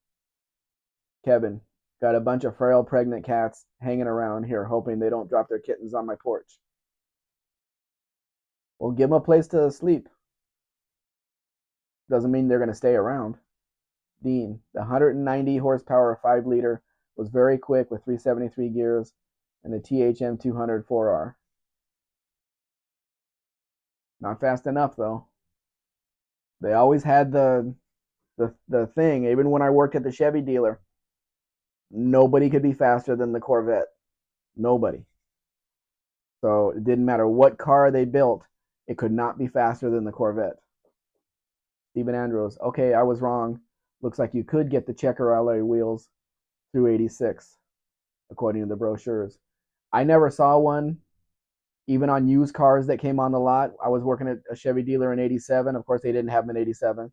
Kevin, got a bunch of frail pregnant cats hanging around here hoping they don't drop their kittens on my porch. Well, give them a place to sleep. Doesn't mean they're going to stay around. Dean, the 190 horsepower 5-liter was very quick with 373 gears and the THM 200 4R. Not fast enough though. They always had the thing. Even when I worked at the Chevy dealer, nobody could be faster than the Corvette. Nobody. So it didn't matter what car they built, it could not be faster than the Corvette. Stephen Andrews, okay, I was wrong. Looks like you could get the checker alloy wheels through 86, according to the brochures. I never saw one, even on used cars that came on the lot. I was working at a Chevy dealer in 87. Of course, they didn't have them in 87.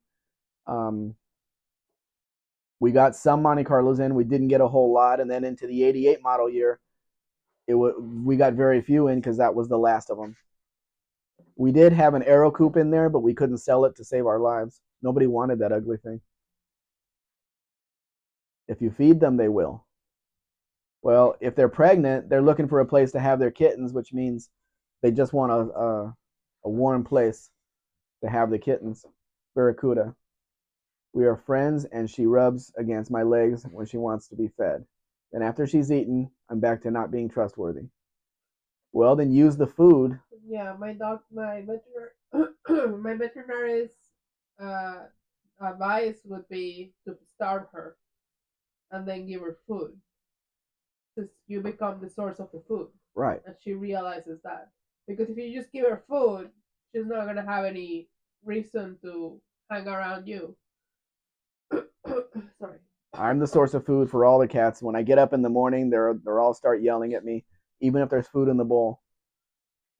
We got some Monte Carlos in. We didn't get a whole lot. And then into the 88 model year, we got very few in because that was the last of them. We did have an Aero Coupe in there, but we couldn't sell it to save our lives. Nobody wanted that ugly thing. If you feed them, they will. Well, if they're pregnant, they're looking for a place to have their kittens, which means they just want a warm place to have the kittens. Barracuda. We are friends, and she rubs against my legs when she wants to be fed. Then after she's eaten, I'm back to not being trustworthy. Well, then use the food. Yeah, my veterinar, my veterinarian's uh, advice would be to starve her and then give her food, since you become the source of the food, Right. and she realizes that. Because if you just give her food, she's not gonna have any reason to hang around you. Sorry. I'm the source of food for all the cats. When I get up in the morning, they're all start yelling at me, even if there's food in the bowl.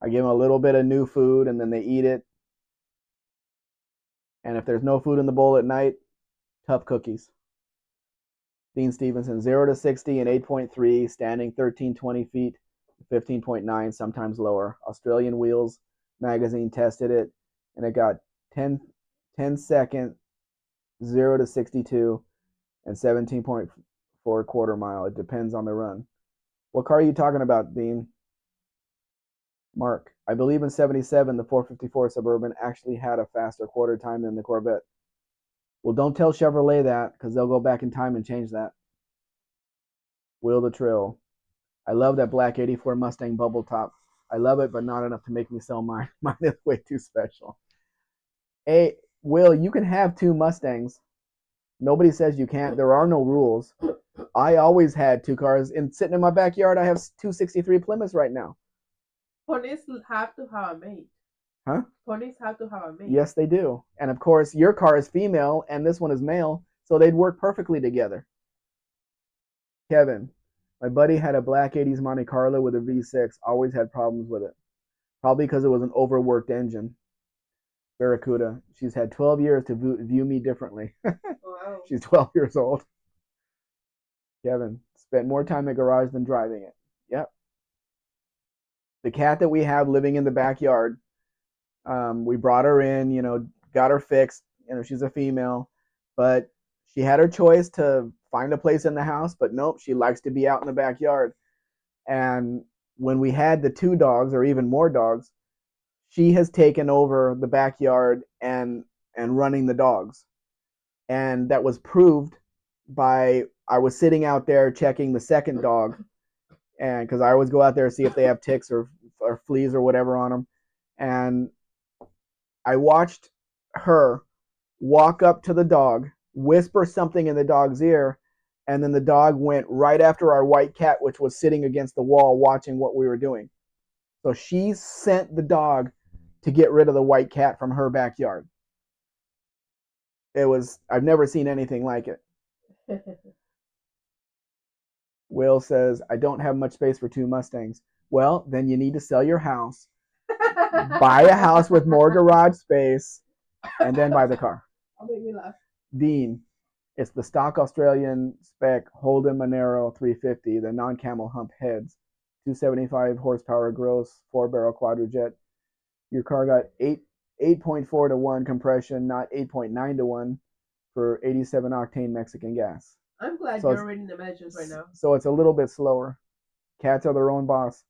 I give them a little bit of new food, and then they eat it. And if there's no food in the bowl at night, tough cookies. Dean Stevenson, 0 to 60 and 8.3, standing 1320 feet, 15.9, sometimes lower. Australian Wheels magazine tested it, and it got 10 second 0 to 62 and 17.4 quarter mile. It depends on the run. What car are you talking about, Dean? Mark, I believe in 77, the 454 Suburban actually had a faster quarter time than the Corvette. Well, don't tell Chevrolet that, because they'll go back in time and change that. Will the Trill. I love that black 84 Mustang bubble top. I love it, but not enough to make me sell mine. Mine is way too special. Hey, Will, you can have two Mustangs. Nobody says you can't. There are no rules. I always had two cars. And sitting in my backyard, I have two 63 Plymouths right now. Ponies have to have a mate. Huh? Ponies have to have a mate. Yes, they do. And of course, your car is female and this one is male, so they'd work perfectly together. Kevin, my buddy had a black 80s Monte Carlo with a V6. Always had problems with it. Probably because it was an overworked engine. Barracuda, she's had 12 years to view me differently. Wow. She's 12 years old. Kevin, spent more time in the garage than driving it. Yep. The cat that we have living in the backyard, we brought her in, got her fixed. She's a female, but she had her choice to find a place in the house, but nope, she likes to be out in the backyard. And when we had the two dogs, or even more dogs, she has taken over the backyard and running the dogs. And that was proved by, I was sitting out there checking the second dog, and because I always go out there to see if they have ticks or fleas or whatever on them, and I watched her walk up to the dog, whisper something in the dog's ear, and then the dog went right after our white cat, which was sitting against the wall watching what we were doing. So she sent the dog to get rid of the white cat from her backyard. I've never seen anything like it. Will says, I don't have much space for two Mustangs. Well, then you need to sell your house, buy a house with more garage space, and then buy the car. I'll make me laugh. Dean, it's the stock Australian spec Holden Monero 350, the non-camel hump heads, 275 horsepower gross, 4-barrel quadrijet. Your car got 8.4 to 1 compression, not 8.9 to 1 for 87 octane Mexican gas. I'm glad you're reading the messages right now. So it's a little bit slower. Cats are their own boss.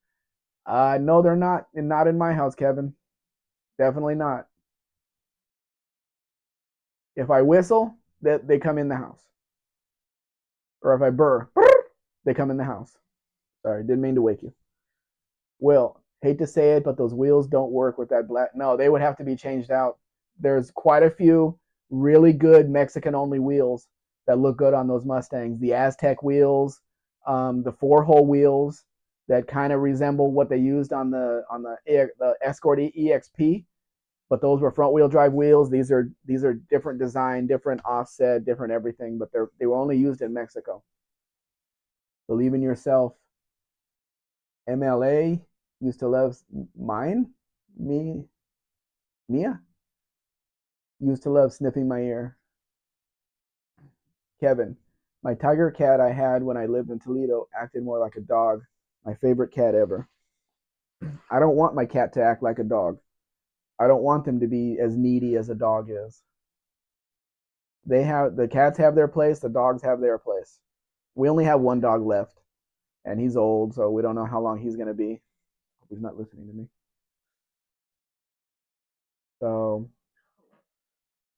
No, they're not. And not in my house, Kevin. Definitely not. If I whistle, they come in the house. Or if I burr, they come in the house. Sorry, didn't mean to wake you. Will, hate to say it, but those wheels don't work with that black. No, they would have to be changed out. There's quite a few really good Mexican-only wheels that look good on those Mustangs. The Aztec wheels, the 4-hole wheels that kind of resemble what they used on the Escort EXP, but those were front-wheel drive wheels. These are different design, different offset, different everything, but they were only used in Mexico. Believe in yourself. MLA used to love mine. Mia used to love sniffing my ear. Kevin, my tiger cat I had when I lived in Toledo acted more like a dog. My favorite cat ever. I don't want my cat to act like a dog. I don't want them to be as needy as a dog is. The cats have their place, the dogs have their place. We only have one dog left, and he's old, so we don't know how long he's going to be. Hope he's not listening to me. So,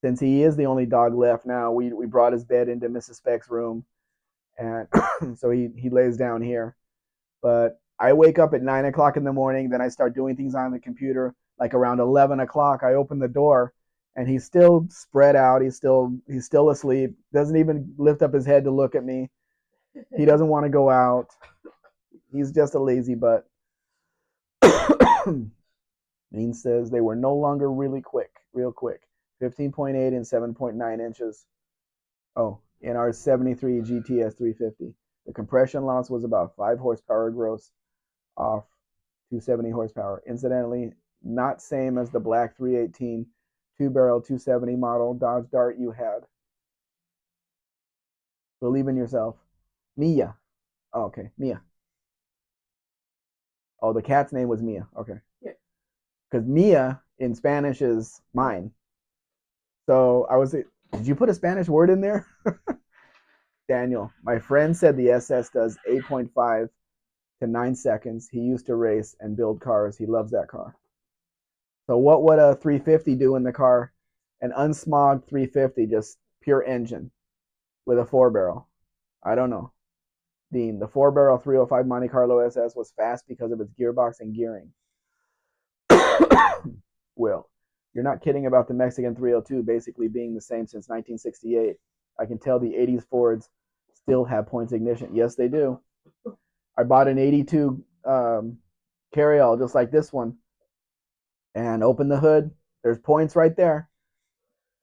since he is the only dog left now, we brought his bed into Mrs. Spec's room, and so he lays down here. But I wake up at 9 o'clock in the morning, then I start doing things on the computer. Like around 11 o'clock, I open the door, and he's still spread out. He's still asleep. Doesn't even lift up his head to look at me. He doesn't want to go out. He's just a lazy butt. Mean says they were no longer real quick. 15.8 and 7.9 inches. Oh, in our 73 GTS 350. The compression loss was about 5 horsepower gross off 270 horsepower. Incidentally, not same as the black 318 two-barrel 270 model Dodge Dart you had. Believe in yourself. Mia. Oh, okay, Mia. Oh, the cat's name was Mia. Okay. Yeah. Because Mia in Spanish is mine. So did you put a Spanish word in there? Daniel, my friend said the SS does 8.5 to 9 seconds. He used to race and build cars. He loves that car. So what would a 350 do in the car? An unsmogged 350, just pure engine with a 4 barrel. I don't know. Dean, the 4 barrel 305 Monte Carlo SS was fast because of its gearbox and gearing. Will, you're not kidding about the Mexican 302 basically being the same since 1968. I can tell the 80s Fords still have points ignition. Yes, they do. I bought an 82 carryall just like this one and opened the hood. There's points right there.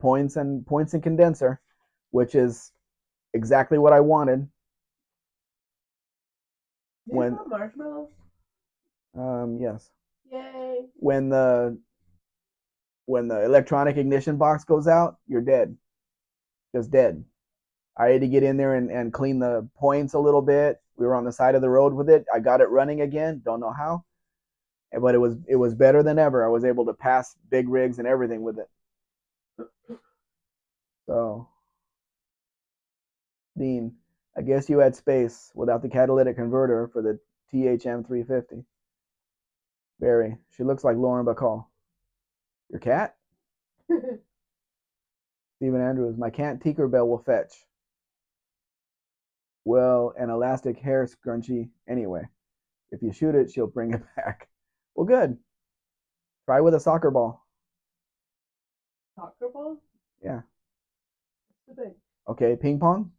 Points and condenser, which is exactly what I wanted. Do you have marshmallows? Yes. Yay. When the electronic ignition box goes out, you're dead. Just dead. I had to get in there and clean the points a little bit. We were on the side of the road with it. I got it running again. Don't know how, but it was better than ever. I was able to pass big rigs and everything with it. So, Dean, I guess you had space without the catalytic converter for the THM 350. Barry, she looks like Lauren Bacall. Your cat? Stephen Andrews, my cat Tinkerbell will fetch. Well, an elastic hair scrunchie anyway. If you shoot it, she'll bring it back. Well, good. Try with a soccer ball. Soccer ball? Yeah. It's too big. Okay, ping pong?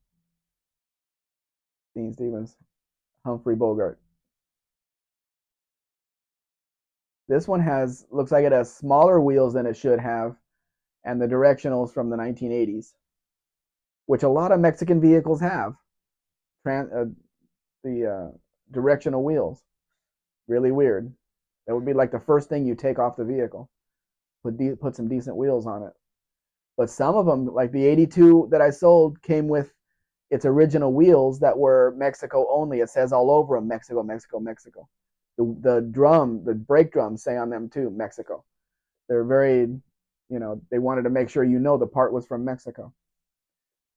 Dean Stevens. Humphrey Bogart. This one looks like it has smaller wheels than it should have, and the directionals from the 1980s, which a lot of Mexican vehicles have. The directional wheels. Really weird. That would be like the first thing you take off the vehicle. Put some decent wheels on it. But some of them, like the 82 that I sold, came with its original wheels that were Mexico only. It says all over them, Mexico, Mexico, Mexico. The brake drums say on them too, Mexico. They're very, they wanted to make sure the part was from Mexico.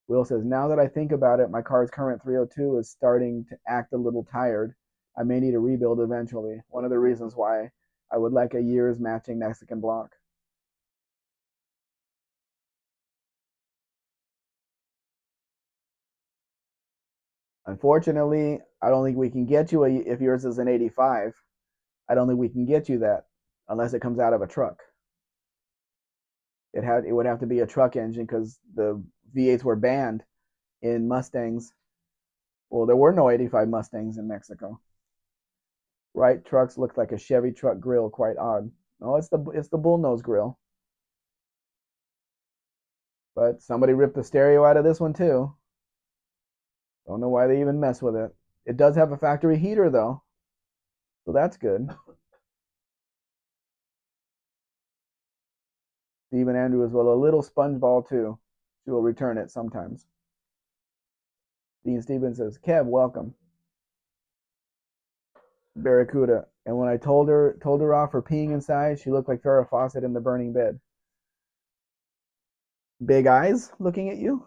Will says, now that I think about it, my car's current 302 is starting to act a little tired. I may need a rebuild eventually. One of the reasons why I would like a year's matching Mexican block. Unfortunately, I don't think we can get you if yours is an 85. I don't think we can get you that unless it comes out of a truck. It would have to be a truck engine because the V8s were banned in Mustangs. Well, there were no 85 Mustangs in Mexico. Right trucks look like a Chevy truck grill, quite odd. No, it's the bullnose grill. But somebody ripped the stereo out of this one too. Don't know why they even mess with it. It does have a factory heater though, so that's good. Stephen Andrews, well, a little sponge ball too. She will return it sometimes. Dean Stevens says, Kev, welcome. Barracuda. And when I told her off for peeing inside, she looked like Farrah Fawcett in the burning bed. Big eyes looking at you.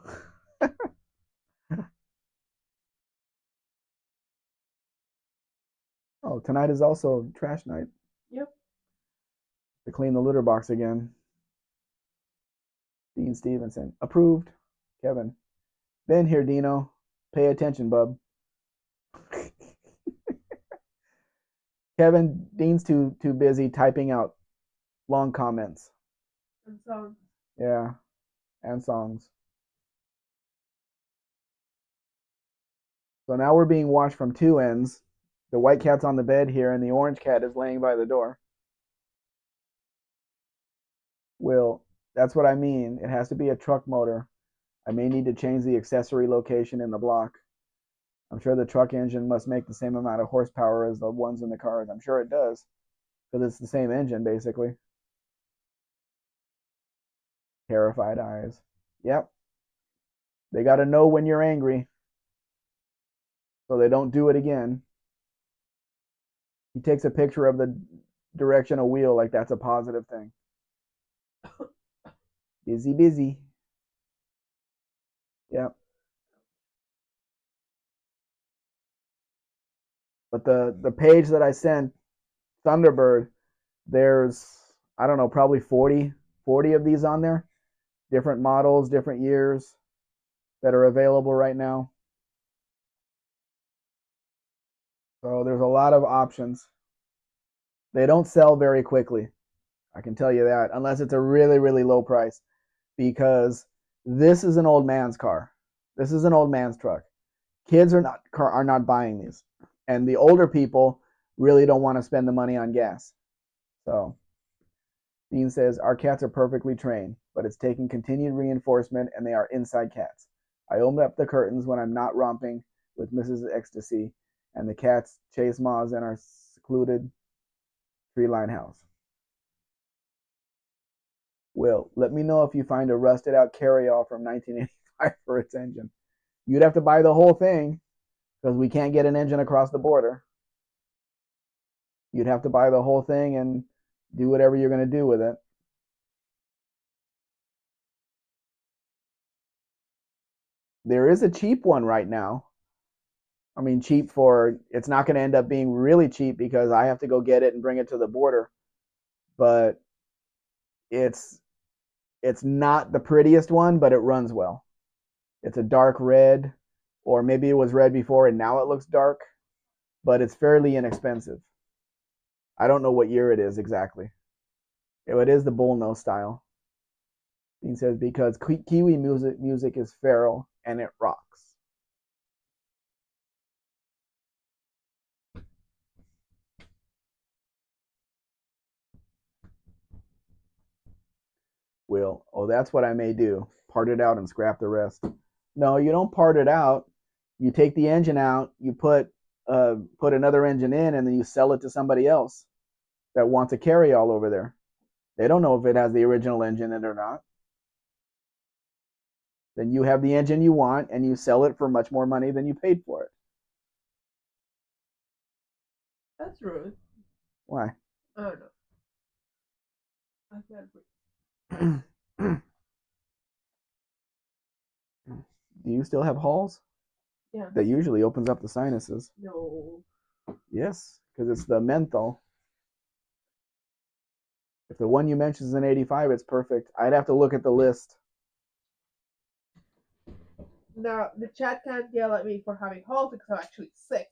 Oh, tonight is also trash night. Yep. To clean the litter box again. Dean Stevenson. Approved. Kevin. Been here, Dino. Pay attention, bub. Kevin, Dean's too busy typing out long comments. And so Yeah, and songs. So now we're being watched from two ends. The white cat's on the bed here, and the orange cat is laying by the door. Will, that's what I mean. It has to be a truck motor. I may need to change the accessory location in the block. I'm sure the truck engine must make the same amount of horsepower as the ones in the cars. I'm sure it does, because it's the same engine, basically. Terrified eyes. Yep. They got to know when you're angry so they don't do it again. He takes a picture of the direction of wheel like that's a positive thing. Busy, busy. Yep. But the page that I sent, Thunderbird, there's, I don't know, probably 40 of these on there. Different models, different years that are available right now. So there's a lot of options. They don't sell very quickly. I can tell you that, unless it's a really, really low price, because this is an old man's car. This is an old man's truck. Kids are not buying these, and the older people really don't want to spend the money on gas. So Dean says our cats are perfectly trained, but it's taking continued reinforcement, and they are inside cats. I open up the curtains when I'm not romping with Mrs. Ecstasy, and the cats chase moths in our secluded tree-lined house. Will, let me know if you find a rusted out carryall from 1985 for its engine. You'd have to buy the whole thing because we can't get an engine across the border. You'd have to buy the whole thing and do whatever you're going to do with it. There is a cheap one right now. I mean, cheap for, it's not going to end up being really cheap because I have to go get it and bring it to the border. But it's it's not the prettiest one, but it runs well. It's a dark red, or maybe it was red before and now it looks dark, but it's fairly inexpensive. I don't know what year it is exactly. It is the bullnose style. He says because Kiwi music is feral and it rocks. Will, oh, that's what I may do. Part it out and scrap the rest. No, you don't part it out. You take the engine out, you put another engine in, and then you sell it to somebody else that wants a carry all over there. They don't know if it has the original engine in it or not. Then you have the engine you want, and you sell it for much more money than you paid for it. that's rude. Why? I don't know. I can't Do you still have halls? Yeah. That usually opens up the sinuses. No. Yes, because it's the menthol. If the one you mentioned is an 85, it's perfect. I'd have to look at the list. Now the chat can't yell at me for having halls because I'm actually sick.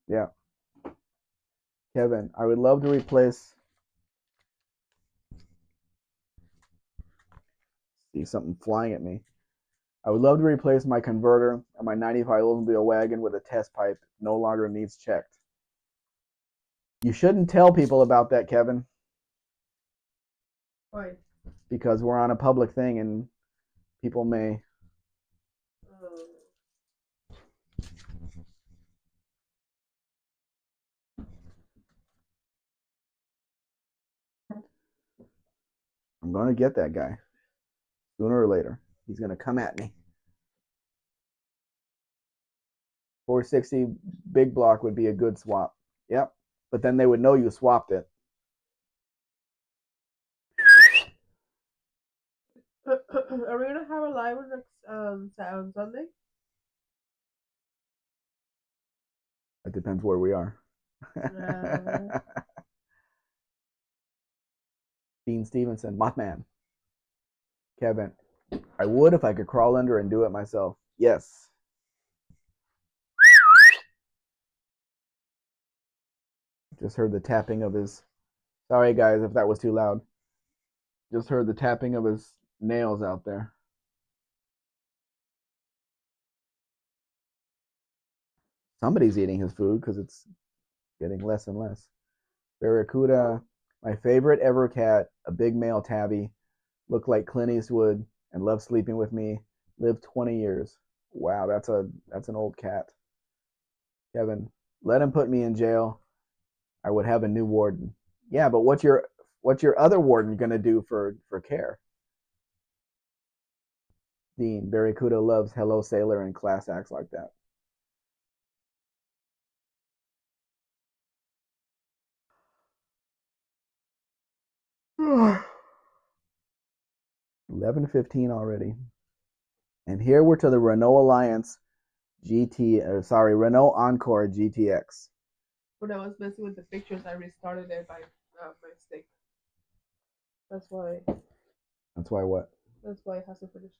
Yeah. Kevin, I would love to replace. See something flying at me. I would love to replace my converter on my 95 Oldsmobile wagon with a test pipe. No longer needs checked. You shouldn't tell people about that, Kevin. Why? Because we're on a public thing and people may. I'm going to get that guy sooner or later. He's going to come at me. 460 big block would be a good swap. Yep. But then they would know you swapped it. Are we gonna have a live on next on Sunday? It depends where we are. Dean Stevenson, Mothman. Kevin, I would if I could crawl under and do it myself. Yes. Just heard the tapping of his. Sorry, guys, if that was too loud. Just heard the tapping of his nails out there. Somebody's eating his food because it's getting less and less. Barracuda, my favorite ever cat, a big male tabby, looked like Clint Eastwood and loved sleeping with me. Lived 20 years. Wow, that's an old cat. Kevin, let him put me in jail. I would have a new warden. Yeah, but what's your other warden gonna do for care? Dean, Barracuda loves Hello Sailor and class acts like that. 11:15 already. And here we're to the Renault Alliance Renault Encore GTX. When I was messing with the pictures, I restarted it by mistake. That's why. That's why what? That's why it hasn't finished.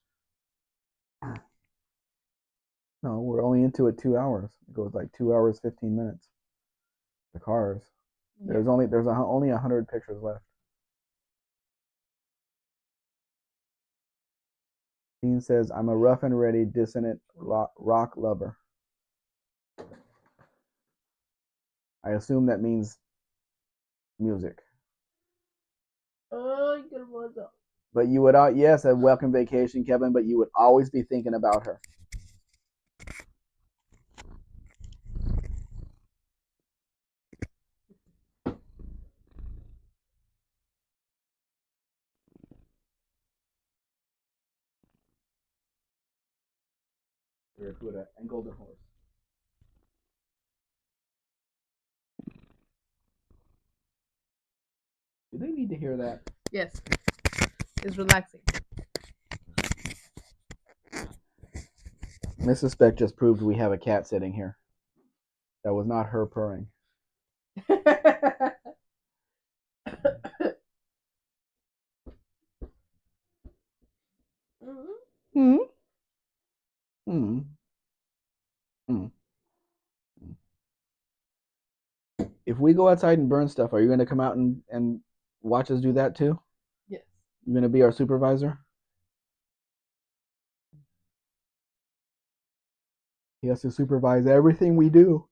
No, we're only into it 2 hours. It goes like 2 hours 15 minutes. The cars. Yeah. There's only 100 pictures left. Dean says, "I'm a rough and ready dissonant rock lover." I assume that means music. Ay, qué hermoso. But you would, yes, a welcome vacation, Kevin. But you would always be thinking about her. Barracuda and golden horse. Do they need to hear that? Yes, it's relaxing. Mrs. Spec just proved we have a cat sitting here. That was not her purring. Hmm. Hmm. Hmm. If we go outside and burn stuff, are you going to come out and watch us do that too? Yes. You're going to be our supervisor? He has to supervise everything we do.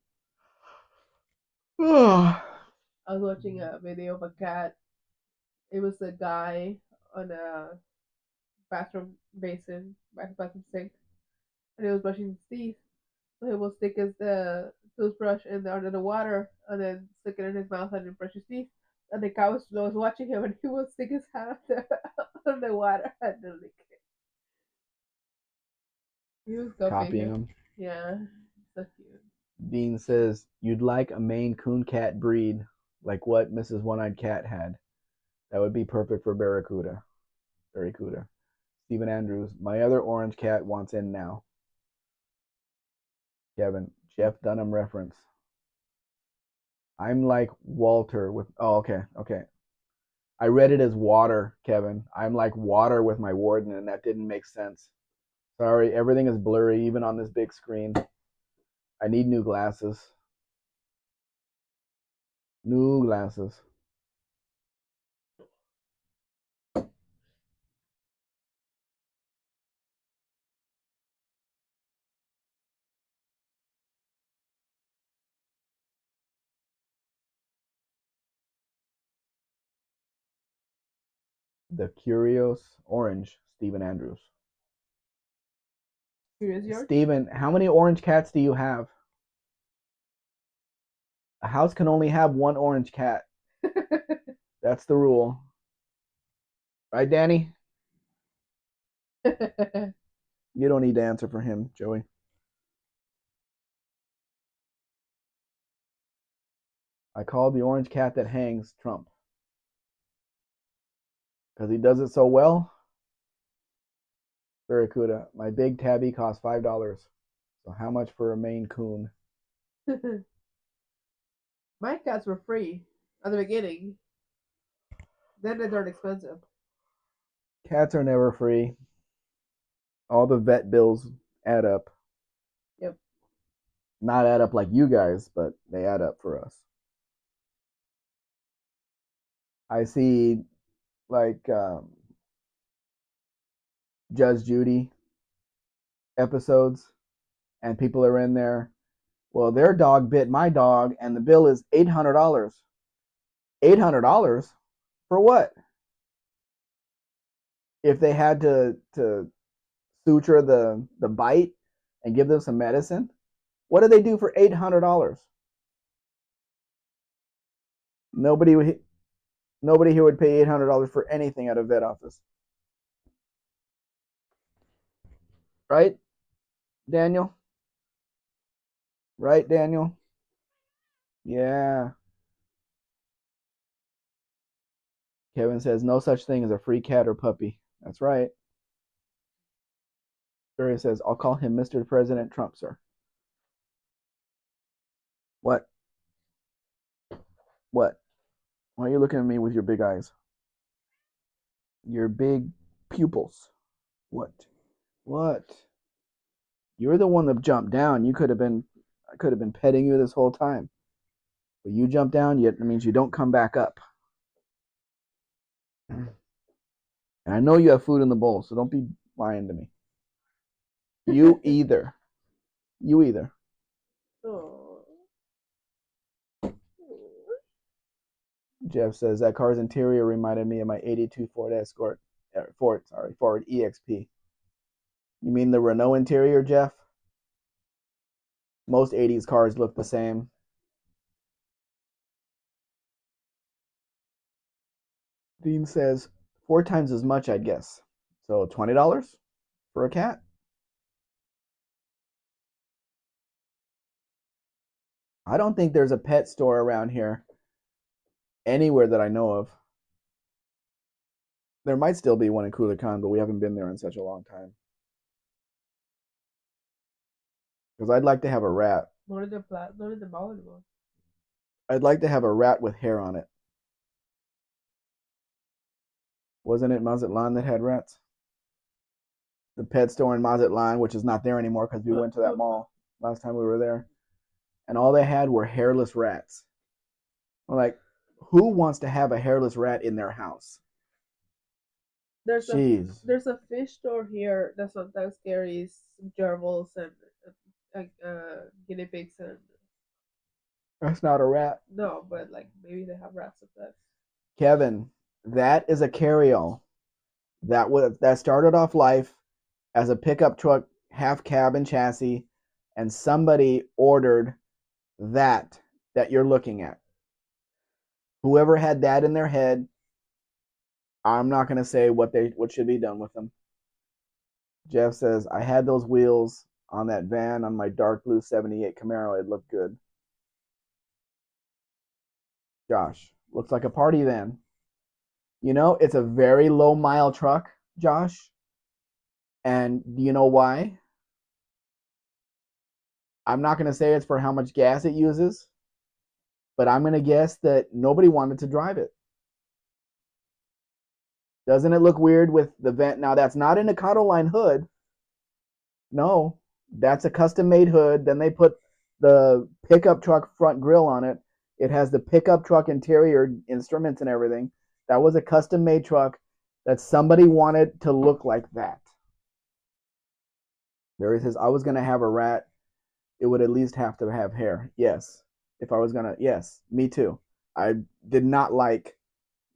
I was watching a video of a cat. It was a guy on a bathroom basin, bathroom sink, and he was brushing his teeth. So he will stick his toothbrush in under the water and then stick it in his mouth and then brush his teeth. And the cat was watching him and he would stick his hand on the water and then lick it. He was copying Copying him. him. Yeah, so cute. Dean says, "You'd like a Maine Coon cat breed, like what Mrs. One-Eyed Cat had. That would be perfect for Barracuda." Barracuda. Stephen Andrews, "My other orange cat wants in now." Kevin, Jeff Dunham reference. I'm like Walter with. Oh, okay, okay. I read it as water, Kevin. I'm like water with my warden, and that didn't make sense. Sorry, everything is blurry, even on this big screen. I need new glasses. New glasses. The Curious Orange, Stephen Andrews. Here's yours. Stephen, how many orange cats do you have? A house can only have one orange cat. That's the rule. Right, Danny? You don't need to answer for him, Joey. I call the orange cat that hangs Trump. Because he does it so well. Barracuda. My big tabby costs $5. So how much for a Maine Coon? My cats were free at the beginning. Then they turned expensive. Cats are never free. All the vet bills add up. Yep. Not add up like you guys, but they add up for us. I see like Judge Judy episodes, and people are in there. Well, their dog bit my dog, and the bill is $800. $800 for what? If they had to suture the bite and give them some medicine, what do they do for $800? Nobody nobody here would pay $800 for anything at a vet office, right, Daniel? Right, Daniel? Yeah. Kevin says no such thing as a free cat or puppy. That's right. Barry says I'll call him Mr. President Trump, sir. What? What? Why are you looking at me with your big eyes? Your big pupils. What? What? You're the one that jumped down. You could have been I could have been petting you this whole time. But you jump down, yet it means you don't come back up. And I know you have food in the bowl, so don't be lying to me. You either. You either. Oh. Jeff says that car's interior reminded me of my '82 Ford Escort. Ford EXP. You mean the Renault interior, Jeff? Most '80s cars look the same. Dean says 4 times as much, I'd guess. So $20 for a cat? I don't think there's a pet store around here anywhere that I know of. There might still be one in Kulikan, but we haven't been there in such a long time. Because I'd like to have a rat. Not in the bawal mo. I'd like to have a rat with hair on it. Wasn't it Mazatlan that had rats? The pet store in Mazatlan, which is not there anymore because we went to that mall last time we were there. And all they had were hairless rats. I'm like, who wants to have a hairless rat in their house? Jeez. There's a fish store here that sometimes carries gerbils and guinea pigs and That's not a rat. no, but like maybe they have rats of that. Kevin, that is a carryall. That started off life as a pickup truck, half cab and chassis, and somebody ordered that you're looking at. Whoever had that in their head, I'm not going to say what should be done with them. Jeff says I had those wheels on that van on my dark blue '78 Camaro. It looked good. Josh, looks like a party van. You know, it's a very low mile truck, Josh. And do you know why? I'm not going to say it's for how much gas it uses, but I'm going to guess that nobody wanted to drive it. Doesn't it look weird with the vent? Now, that's not an Econoline hood. No, that's a custom made hood. Then they put the pickup truck front grill on it. It has the pickup truck interior instruments and everything. That was a custom made truck that somebody wanted to look like that. Barry says, I was going to have a rat. It would at least have to have hair. Yes. If I was going to, yes, me too. I did not like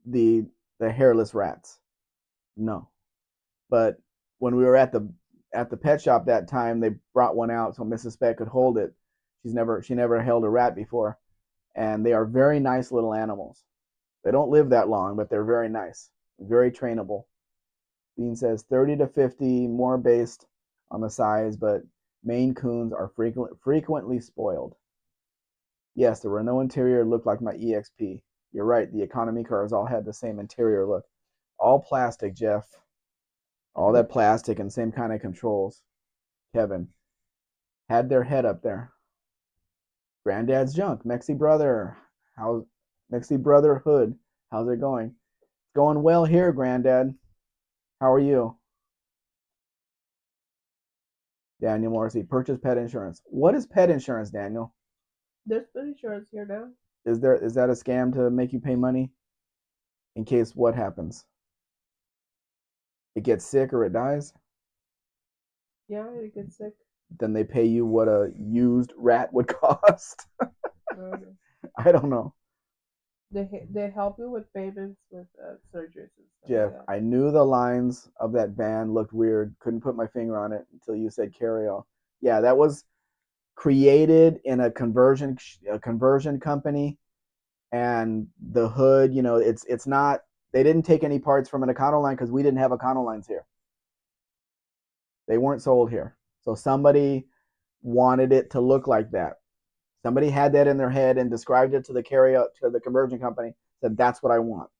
the hairless rats. No. But when we were at the pet shop that time, they brought one out so Mrs. Spec could hold it. She never held a rat before. And they are very nice little animals. They don't live that long, but they're very nice. Very trainable. Dean says 30 to 50, more based on the size, but Maine Coons are frequently spoiled. Yes, the Renault interior looked like my EXP. You're right, the economy cars all had the same interior look. All plastic, Jeff. All that plastic and same kind of controls. Kevin had their head up there. Granddad's junk. Mexi brother. Mexi brotherhood? How's it going? It's going well here, Granddad. How are you? Daniel Morrissey, purchase pet insurance. What is pet insurance, Daniel? There's pet insurance here now. Is that a scam to make you pay money? In case what happens? It gets sick or it dies? Yeah, it gets sick. Then they pay you what a used rat would cost. Okay. I don't know. They help you with payments with surgeries and stuff like Jeff, that. I knew the lines of that band looked weird. Couldn't put my finger on it until you said Carry-All. Yeah, that was created in a conversion company, and the hood, it's not. They didn't take any parts from an Econoline because we didn't have Econolines here. They weren't sold here, so somebody wanted it to look like that. Somebody had that in their head and described it to the carry out to the conversion company. Said that's what I want.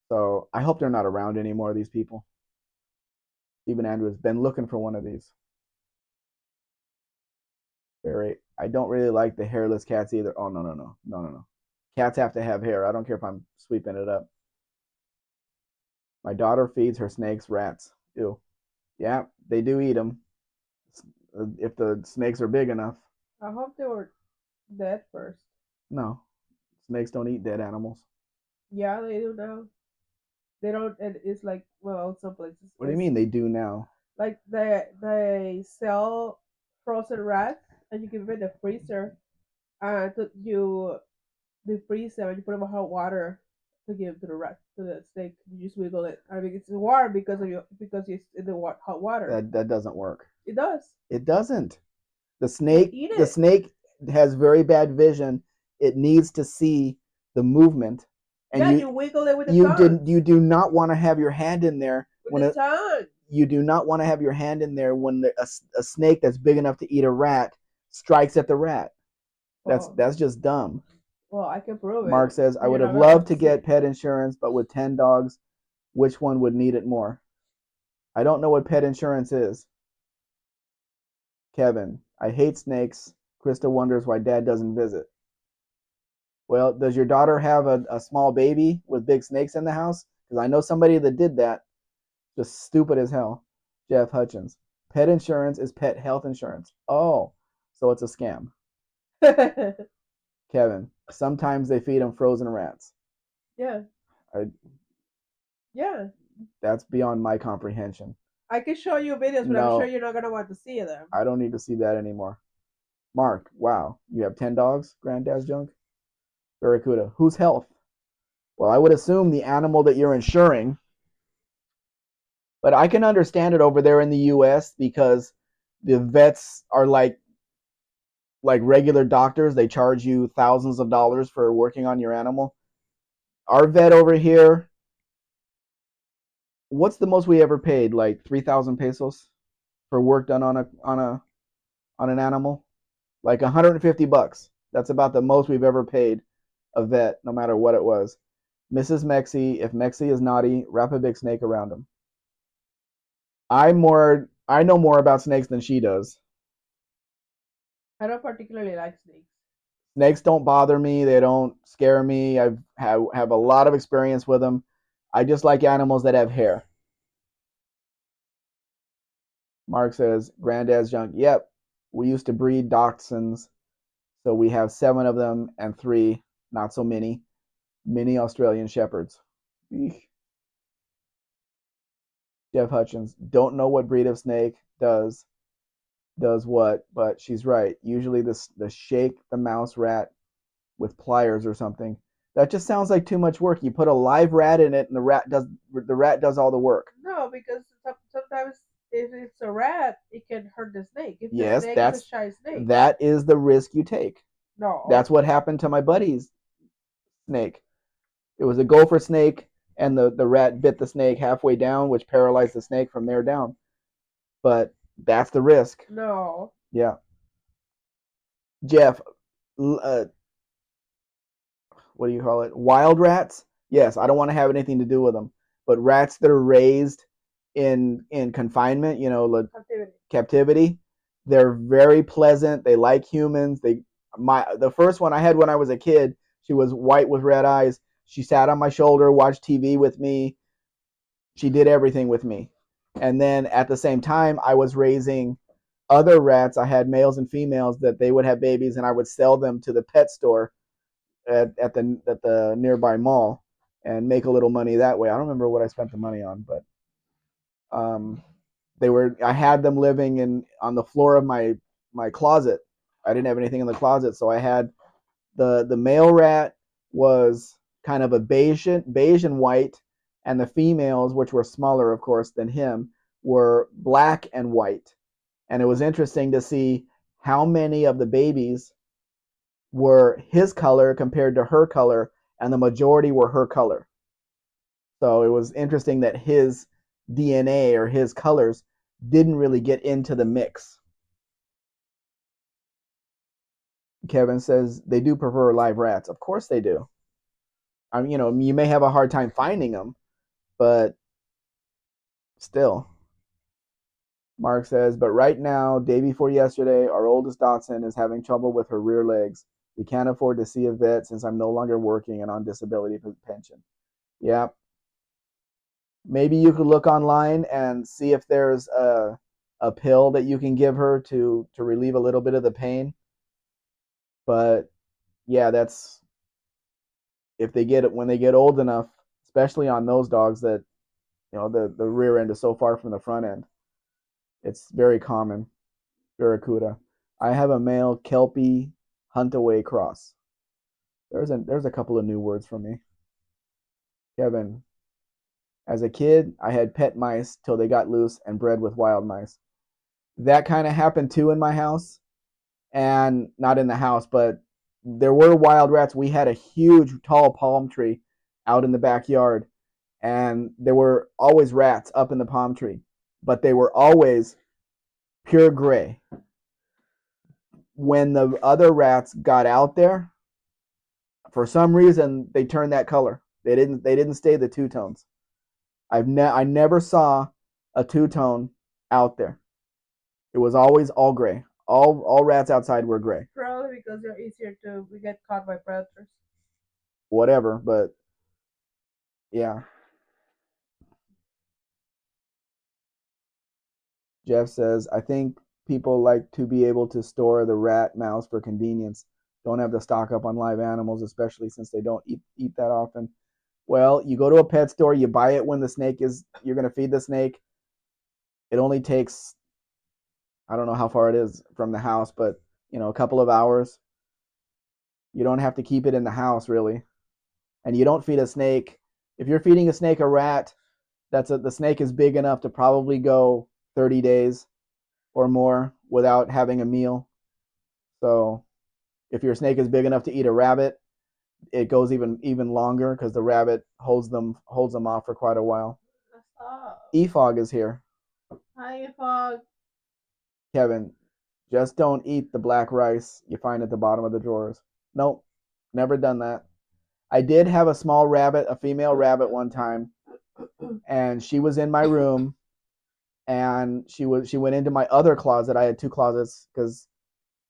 So I hope they're not around anymore. These people. Stephen Andrews been looking for one of these. Very. I don't really like the hairless cats either. Oh no no no no no no. Cats have to have hair. I don't care if I'm sweeping it up. My daughter feeds her snakes rats. Ew. Yeah, they do eat them if the snakes are big enough. I hope they were dead first. No, snakes don't eat dead animals. Yeah, they do now. They don't, and it's like, well, some places What do you it's mean they do now? like they sell frozen rats, and you can put in the freezer, and you defreeze them and you put them in hot water to give to the rat to the snake. You just wiggle it. I mean, it's warm because it's in the hot water. That doesn't work. It does. It doesn't. The They snake eat the it. snake has very bad vision. It needs to see the movement, and Yeah, you you wiggle it with the you did tongues. you do not want to have your hand in there With when the tongue. you do not want to have your hand in there when a snake that's big enough to eat a rat strikes at the rat. That's Well, that's just dumb. well, I can prove Mark it. says, I You're would not have gonna want loved to to see get it. pet insurance, but with 10 dogs, which one would need it more? I don't know what pet insurance is. Kevin, I hate snakes. Krista wonders why dad doesn't visit. Well, does your daughter have a small baby with big snakes in the house? Because I know somebody that did that. Just stupid as hell. Jeff Hutchins. Pet insurance is pet health insurance. Oh, so it's a scam. Kevin, sometimes they feed them frozen rats. Yeah, I, yeah. that's beyond my comprehension. I can show you videos, but I'm sure No, you're not gonna want to see them. I don't need to see that anymore. Mark, wow, you have 10 dogs, granddad's junk? Barracuda, whose health? Well, I would assume the animal that you're insuring, but I can understand it over there in the US because the vets are like regular doctors. They charge you thousands of dollars for working on your animal. Our vet over here, what's the most we ever paid? Like 3,000 pesos for work done on an animal? Like 150 bucks. That's about the most we've ever paid a vet, no matter what it was. Mrs. Mexi, if Mexi is naughty, wrap a big snake around him. I know more about snakes than she does. I don't particularly like snakes. Snakes don't bother me. They don't scare me. Have a lot of experience with them. I just like animals that have hair. Mark says, Granddad's junk. Yep. We used to breed dachshunds, so we have 7 of them and 3, not so mini Australian shepherds. Eek. Jeff Hutchins, don't know what breed of snake does what, but she's right. Usually the shake the mouse rat with pliers or something. That just sounds like too much work. You put a live rat in it, and the rat does all the work. No, because sometimes if it's a rat, it can hurt the snake. If the Yes, snake is a shy snake, that is the risk you take. no, That's what happened to my buddy's snake. It was a gopher snake, and the rat bit the snake halfway down, which paralyzed the snake from there down. But that's the risk. no. Yeah, Jeff. Uh, what do you call it? Wild rats. Yes, I don't want to have anything to do with them. But rats that are raised in confinement, Captivity. captivity, they're very pleasant. They like humans. The first one I had when I was a kid, she was white with red eyes. She sat on my shoulder, watched TV with me. She did everything with me. And then at the same time, I was raising other rats. I had males and females that they would have babies, and I would sell them to the pet store at the nearby mall, and make a little money that way. I don't remember what I spent the money on, but um, I had them living in on the floor of my closet. I didn't have anything in the closet, so I had the male rat was kind of a beige and white, and the females, which were smaller, of course, than him, were black and white. And it was interesting to see how many of the babies were his color compared to her color, and the majority were her color. So it was interesting that his DNA or his colors didn't really get into the mix. Kevin says they do prefer live rats. Of course they do. I mean, you may have a hard time finding them, but still. Mark says, but right now, day before yesterday, our oldest Dotson is having trouble with her rear legs. We can't afford to see a vet since I'm no longer working and on disability pension. Yeah. Maybe you could look online and see if there's a pill that you can give her to relieve a little bit of the pain. But yeah, that's if they get it when they get old enough, especially on those dogs that the rear end is so far from the front end. It's very common. Barracuda. I have a male Kelpie Huntaway cross. There's a couple of new words for me. Kevin. As a kid, I had pet mice till they got loose and bred with wild mice. That kind of happened too in my house, and not in the house, but there were wild rats. We had a huge tall palm tree out in the backyard, and there were always rats up in the palm tree, but they were always pure gray. When the other rats got out there, for some reason they turned that color. They didn't stay the two tones. I never saw a two tone out there. It was always all gray. All rats outside were gray. Probably because they're easier to get caught by predators. Whatever, but yeah. Jeff says, I think people like to be able to store the rat mouse for convenience. Don't have to stock up on live animals, especially since they don't eat that often. Well, you go to a pet store, you buy it when you're going to feed the snake. It only takes, I don't know how far it is from the house, but, a couple of hours. You don't have to keep it in the house, really. And you don't feed a snake. If you're feeding a snake a rat, the snake is big enough to probably go 30 days or more without having a meal. So if your snake is big enough to eat a rabbit, it goes even longer because the rabbit holds them off for quite a while. Efog is here. Hi, Fog. Kevin, just don't eat the black rice you find at the bottom of the drawers. Nope, never done that. I did have a small rabbit, a female rabbit one time, and she was in my room, and she went into my other closet. I had two closets because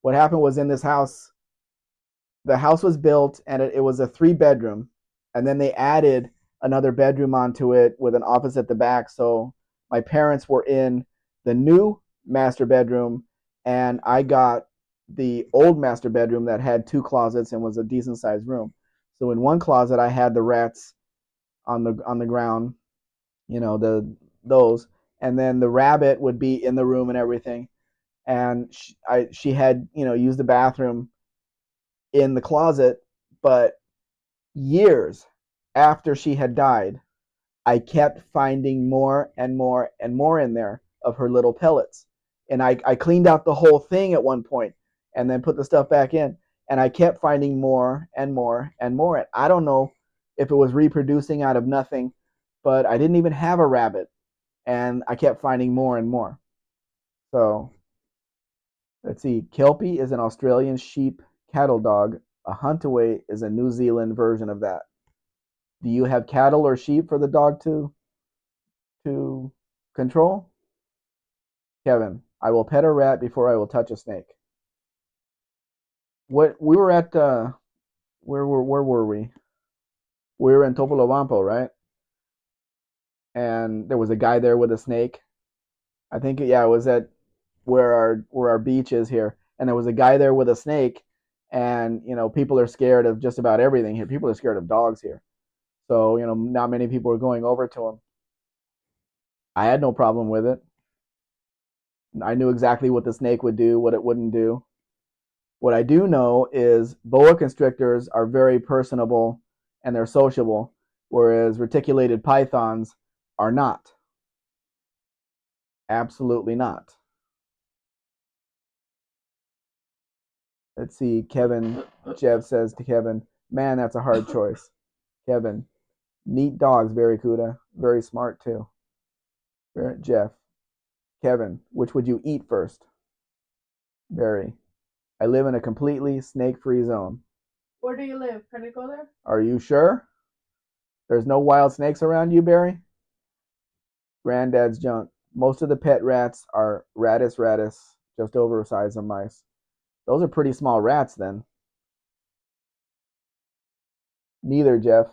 what happened was in this house, the house was built and it was a 3 bedroom, and then they added another bedroom onto it with an office at the back. So my parents were in the new master bedroom, and I got the old master bedroom that had 2 closets and was a decent sized room. So in one closet I had the rats on the ground, those, and then the rabbit would be in the room and everything. And she had used the bathroom in the closet, but years after she had died, I kept finding more and more and more in there of her little pellets. And I cleaned out the whole thing at one point and then put the stuff back in. And I kept finding more and more and more. I don't know if it was reproducing out of nothing, but I didn't even have a rabbit. And I kept finding more and more. So let's see. Kelpie is an Australian sheep cattle dog. A Huntaway is a New Zealand version of that. Do you have cattle or sheep for the dog to control? Kevin, I will pet a rat before I will touch a snake. What we were at? Where were we? We were in Topolobampo, right? And there was a guy there with a snake. I think yeah, it was at where our beach is here, and there was a guy there with a snake. And people are scared of just about everything here. People are scared of dogs here. So, not many people were going over to him. I had no problem with it. I knew exactly what the snake would do, what it wouldn't do. What I do know is boa constrictors are very personable and they're sociable, whereas reticulated pythons are not. Absolutely not. Let's see. Jeff says to Kevin, man, that's a hard choice. Kevin, neat dogs, Barracuda. Very smart, too. Jeff, Kevin, which would you eat first? Barry, I live in a completely snake free zone. Where do you live? Can I go there? Are you sure? There's no wild snakes around you, Barry? Granddad's junk. Most of the pet rats are ratus, just over the size of mice. Those are pretty small rats, then. Neither, Jeff.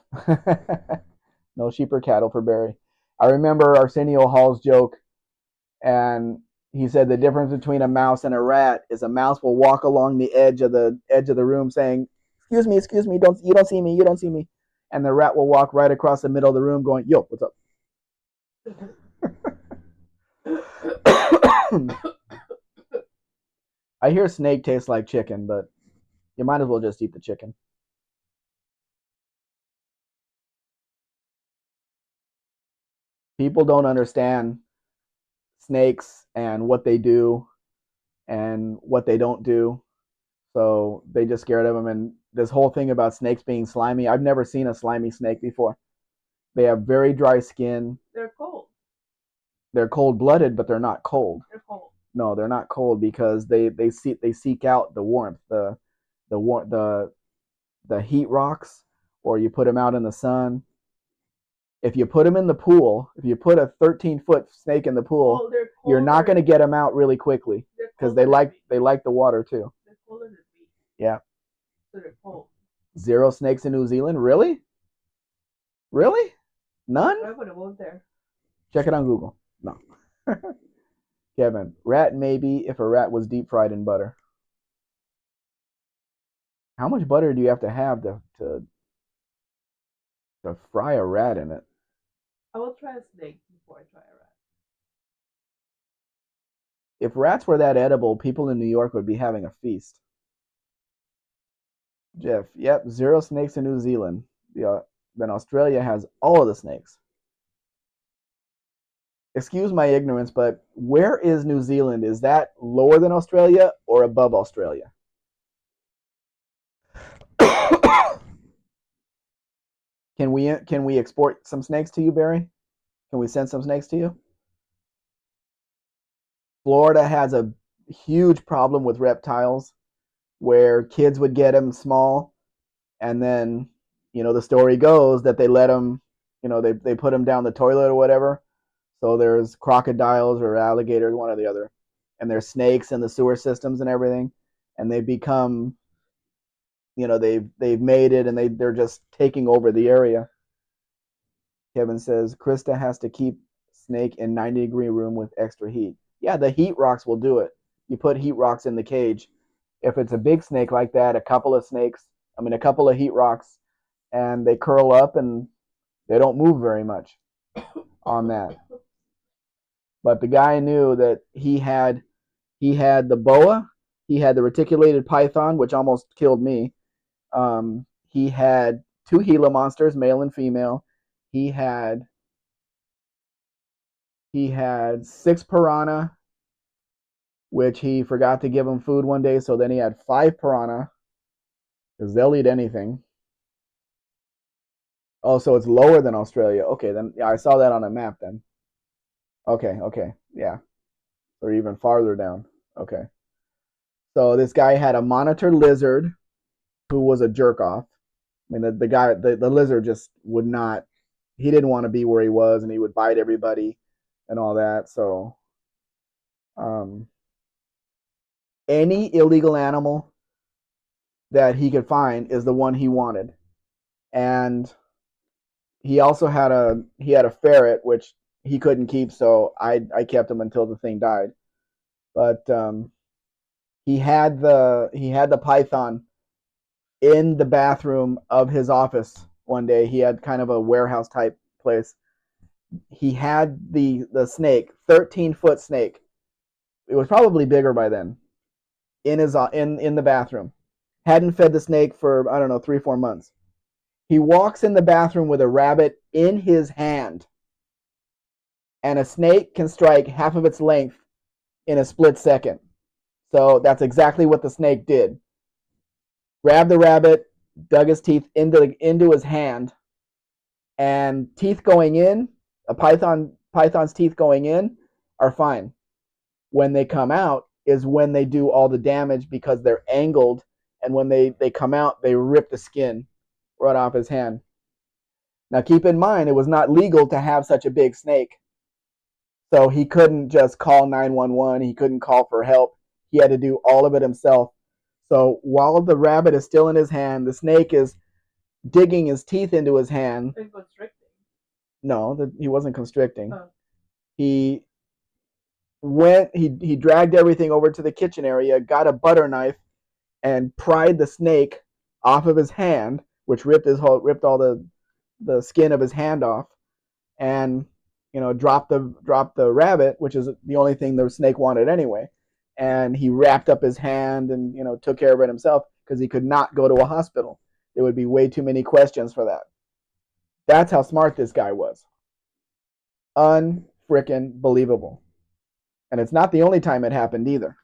No sheep or cattle for Barry. I remember Arsenio Hall's joke, and he said the difference between a mouse and a rat is a mouse will walk along the edge of the room saying, excuse me, you don't see me, you don't see me. And the rat will walk right across the middle of the room going, yo, what's up? I hear snake tastes like chicken, but you might as well just eat the chicken. People don't understand snakes and what they do and what they don't do. So they just scared of them. And this whole thing about snakes being slimy, I've never seen a slimy snake before. They have very dry skin. They're cold. They're cold blooded, but they're not cold. They're cold. No, they're not cold because they seek out the warmth, the heat rocks, or you put them out in the sun. If you put them in the pool, if you put a 13-foot snake in the pool, you're not going to get them out really quickly because they like the water too. They're colder than me. Yeah. So they're cold. 0 snakes in New Zealand? Really? Really? None? I would have moved there. Check it on Google. No. Kevin, rat maybe if a rat was deep fried in butter. How much butter do you have to fry a rat in it? I will try a snake before I try a rat. If rats were that edible, people in New York would be having a feast. Jeff, yep, 0 snakes in New Zealand. Then Australia has all of the snakes. Excuse my ignorance, but where is New Zealand? Is that lower than Australia or above Australia? Can we export some snakes to you, Barry? Can we send some snakes to you? Florida has a huge problem with reptiles where kids would get them small and then the story goes that they let them they put them down the toilet or whatever, so there's crocodiles or alligators, one or the other, and there's snakes in the sewer systems and everything, and they've become they've made it and they're just taking over the area. Kevin says Krista has to keep snake in 90-degree room with extra heat. Yeah, the heat rocks will do it. You put heat rocks in the cage. If it's a big snake like that, a couple of heat rocks, and they curl up and they don't move very much on that. But the guy knew that he had the boa, he had the reticulated python, which almost killed me. He had 2 Gila monsters, male and female. He had 6 piranha, which he forgot to give them food one day, so then he had 5 piranha, because they'll eat anything. Oh, so it's lower than Australia. Okay, then yeah, I saw that on a map then. Okay, yeah. Or even farther down. Okay. So this guy had a monitor lizard who was a jerk off. I mean, the lizard just would not, he didn't want to be where he was, and he would bite everybody and all that. So, any illegal animal that he could find is the one he wanted. And he also had a ferret, which he couldn't keep, so I kept him until the thing died. But he had the python in the bathroom of his office one day. He had kind of a warehouse type place. He had the snake, 13-foot snake. It was probably bigger by then. In the bathroom. Hadn't fed the snake for I don't know 3-4 months. He walks in the bathroom with a rabbit in his hand, and a snake can strike half of its length in a split second. So that's exactly what the snake did. Grabbed the rabbit, dug his teeth into his hand, and teeth going in, a python's teeth going in are fine. When they come out is when they do all the damage because they're angled, and when they come out, they rip the skin right off his hand. Now keep in mind, it was not legal to have such a big snake. So he couldn't just call 911. He couldn't call for help. He had to do all of it himself. So while the rabbit is still in his hand, the snake is digging his teeth into his hand. Constricting. No, he wasn't constricting. He he dragged everything over to the kitchen area, got a butter knife, and pried the snake off of his hand, which ripped all the skin of his hand off, and dropped the rabbit, which is the only thing the snake wanted anyway. And he wrapped up his hand and took care of it himself because he could not go to a hospital. There would be way too many questions for that. That's how smart this guy was. Unfrickin' believable. And it's not the only time it happened either.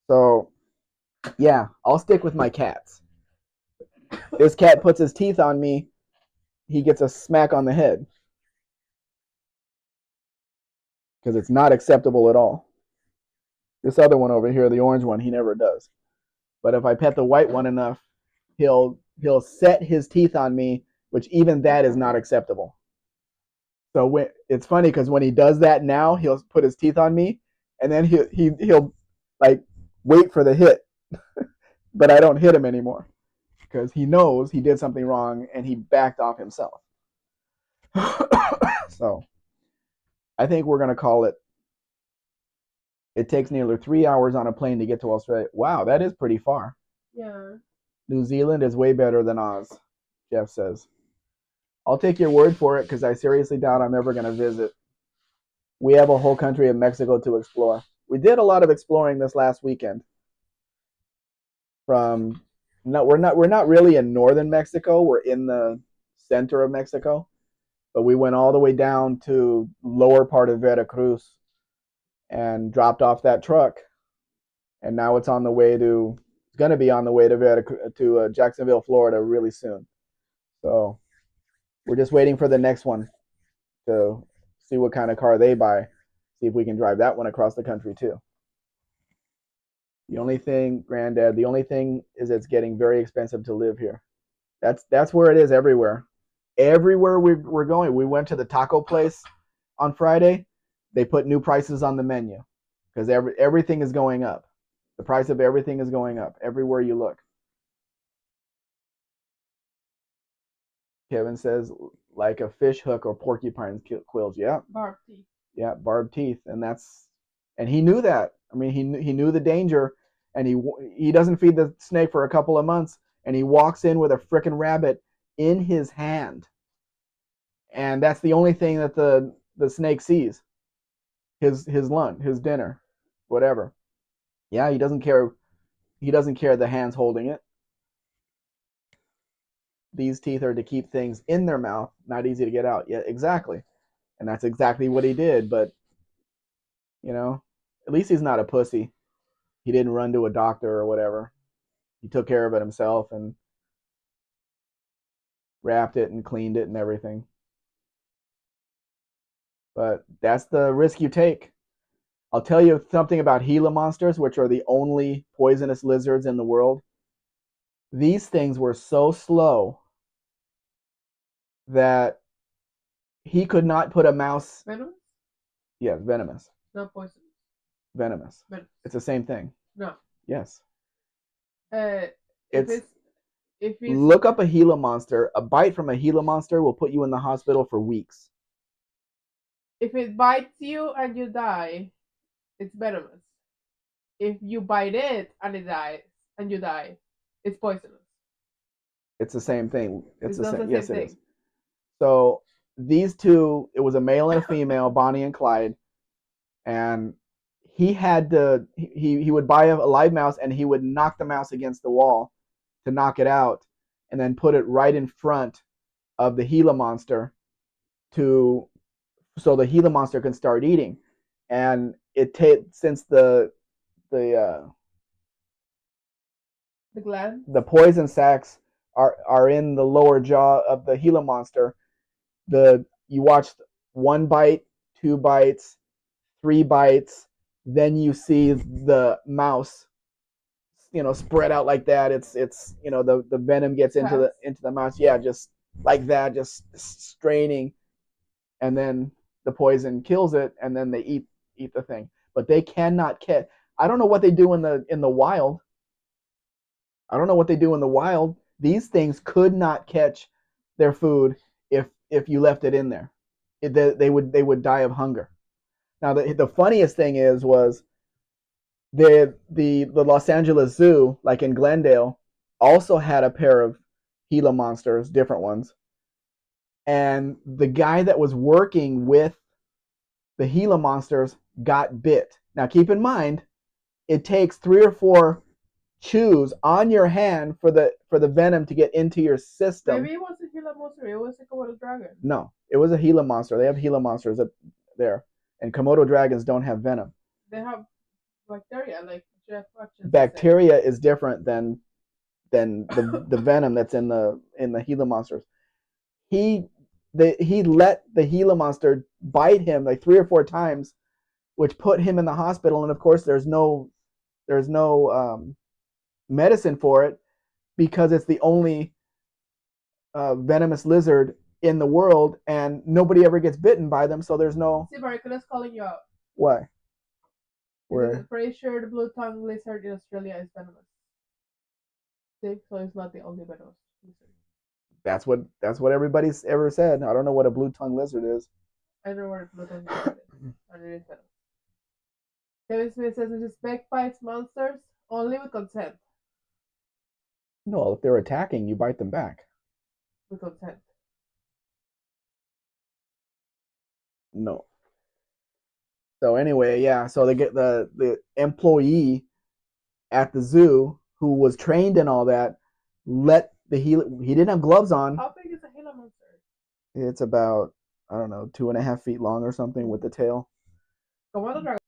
So, yeah, I'll stick with my cats. This cat puts his teeth on me, he gets a smack on the head. Because it's not acceptable at all. This other one over here, the orange one, he never does. But if I pet the white one enough, he'll set his teeth on me, which even that is not acceptable. So it's funny because when he does that now, he'll put his teeth on me, and then he'll like wait for the hit, but I don't hit him anymore because he knows he did something wrong and he backed off himself. So I think we're gonna call it. It takes nearly 3 hours on a plane to get to Australia. Wow, that is pretty far. Yeah. New Zealand is way better than Oz, Jeff says. I'll take your word for it because I seriously doubt I'm ever going to visit. We have a whole country of Mexico to explore. We did a lot of exploring this last weekend. No, we're not really in northern Mexico. We're in the center of Mexico, but we went all the way down to lower part of Veracruz and dropped off that truck, and now it's going to be on the way to Jacksonville, Florida, really soon. So we're just waiting for the next one to see what kind of car they buy. See if we can drive that one across the country too. The only thing, Granddad, is it's getting very expensive to live here. That's where it is everywhere. Everywhere we're going. We went to the taco place on Friday. They put new prices on the menu because everything is going up. The price of everything is going up everywhere you look. Kevin says, like a fish hook or porcupine's quills. Yeah. Barbed teeth. Yeah, barbed teeth, and he knew that. I mean, he knew the danger, and he doesn't feed the snake for a couple of months, and he walks in with a frickin' rabbit in his hand, and that's the only thing that the snake sees. His lunch, his dinner, whatever. Yeah, he doesn't care. He doesn't care the hand's holding it. These teeth are to keep things in their mouth, not easy to get out. Yeah, exactly. And that's exactly what he did, but at least he's not a pussy. He didn't run to a doctor or whatever. He took care of it himself and wrapped it and cleaned it and everything. But that's the risk you take. I'll tell you something about Gila monsters, which are the only poisonous lizards in the world. These things were so slow that he could not put a mouse. Venomous? Yeah, venomous. Not poisonous. Venomous. It's the same thing. No. Yes. If it's look up a Gila monster. A bite from a Gila monster will put you in the hospital for weeks. If it bites you and you die, it's venomous. If you bite it and it dies and you die, it's poisonous. It's the same thing. It's It's the not same. the same Yes, it is. thing. So these two, it was a male and a female, Bonnie and Clyde, and he would buy a live mouse and he would knock the mouse against the wall to knock it out, and then put it right in front of the Gila monster to so the Gila monster can start eating. And since the The glands. the poison sacs are in the lower jaw of the Gila monster, the you watch one bite, two bites, three bites, then you see the mouse, spread out like that. It's the venom gets into the Fast. mouse. Yeah, just like that, just straining, and then the poison kills it, and then they eat the thing. But they cannot catch. I don't know what they do in the wild. I don't know what they do in the wild. These things could not catch their food if you left it in there. They would die of hunger. Now the funniest thing was the Los Angeles Zoo, like in Glendale, also had a pair of Gila monsters, different ones, and the guy that was working with the Gila monsters got bit. Now keep in mind, it takes 3 or 4 chews on your hand for the venom to get into your system. Maybe it was a Gila monster. It was a Komodo dragon. No, it was a Gila monster. They have Gila monsters there, and Komodo dragons don't have venom. They have bacteria, like Jeff Hutchins. Bacteria is different than the venom that's in the Gila monsters. He he let the Gila monster bite him like 3 or 4 times, which put him in the hospital. And of course, there's no medicine for it because it's the only venomous lizard in the world, and nobody ever gets bitten by them. So there's no. See, Barracuda's calling you out. Why? Because I'm pretty sure the blue tongue lizard in Australia is venomous. See, so it's not the only venomous lizard. That's what everybody's ever said. I don't know what a blue tongue lizard is. I don't know what a blue tongue lizard is. And it is venomous. Kevin Smith says this Spec fights monsters only with consent. No, if they're attacking, you bite them back. With consent. No. So anyway, yeah. So they get the employee at the zoo who was trained in all that let he didn't have gloves on. How big is a Gila monster? It's about, I don't know, 2.5 feet long or something with the tail. Komodo dragon.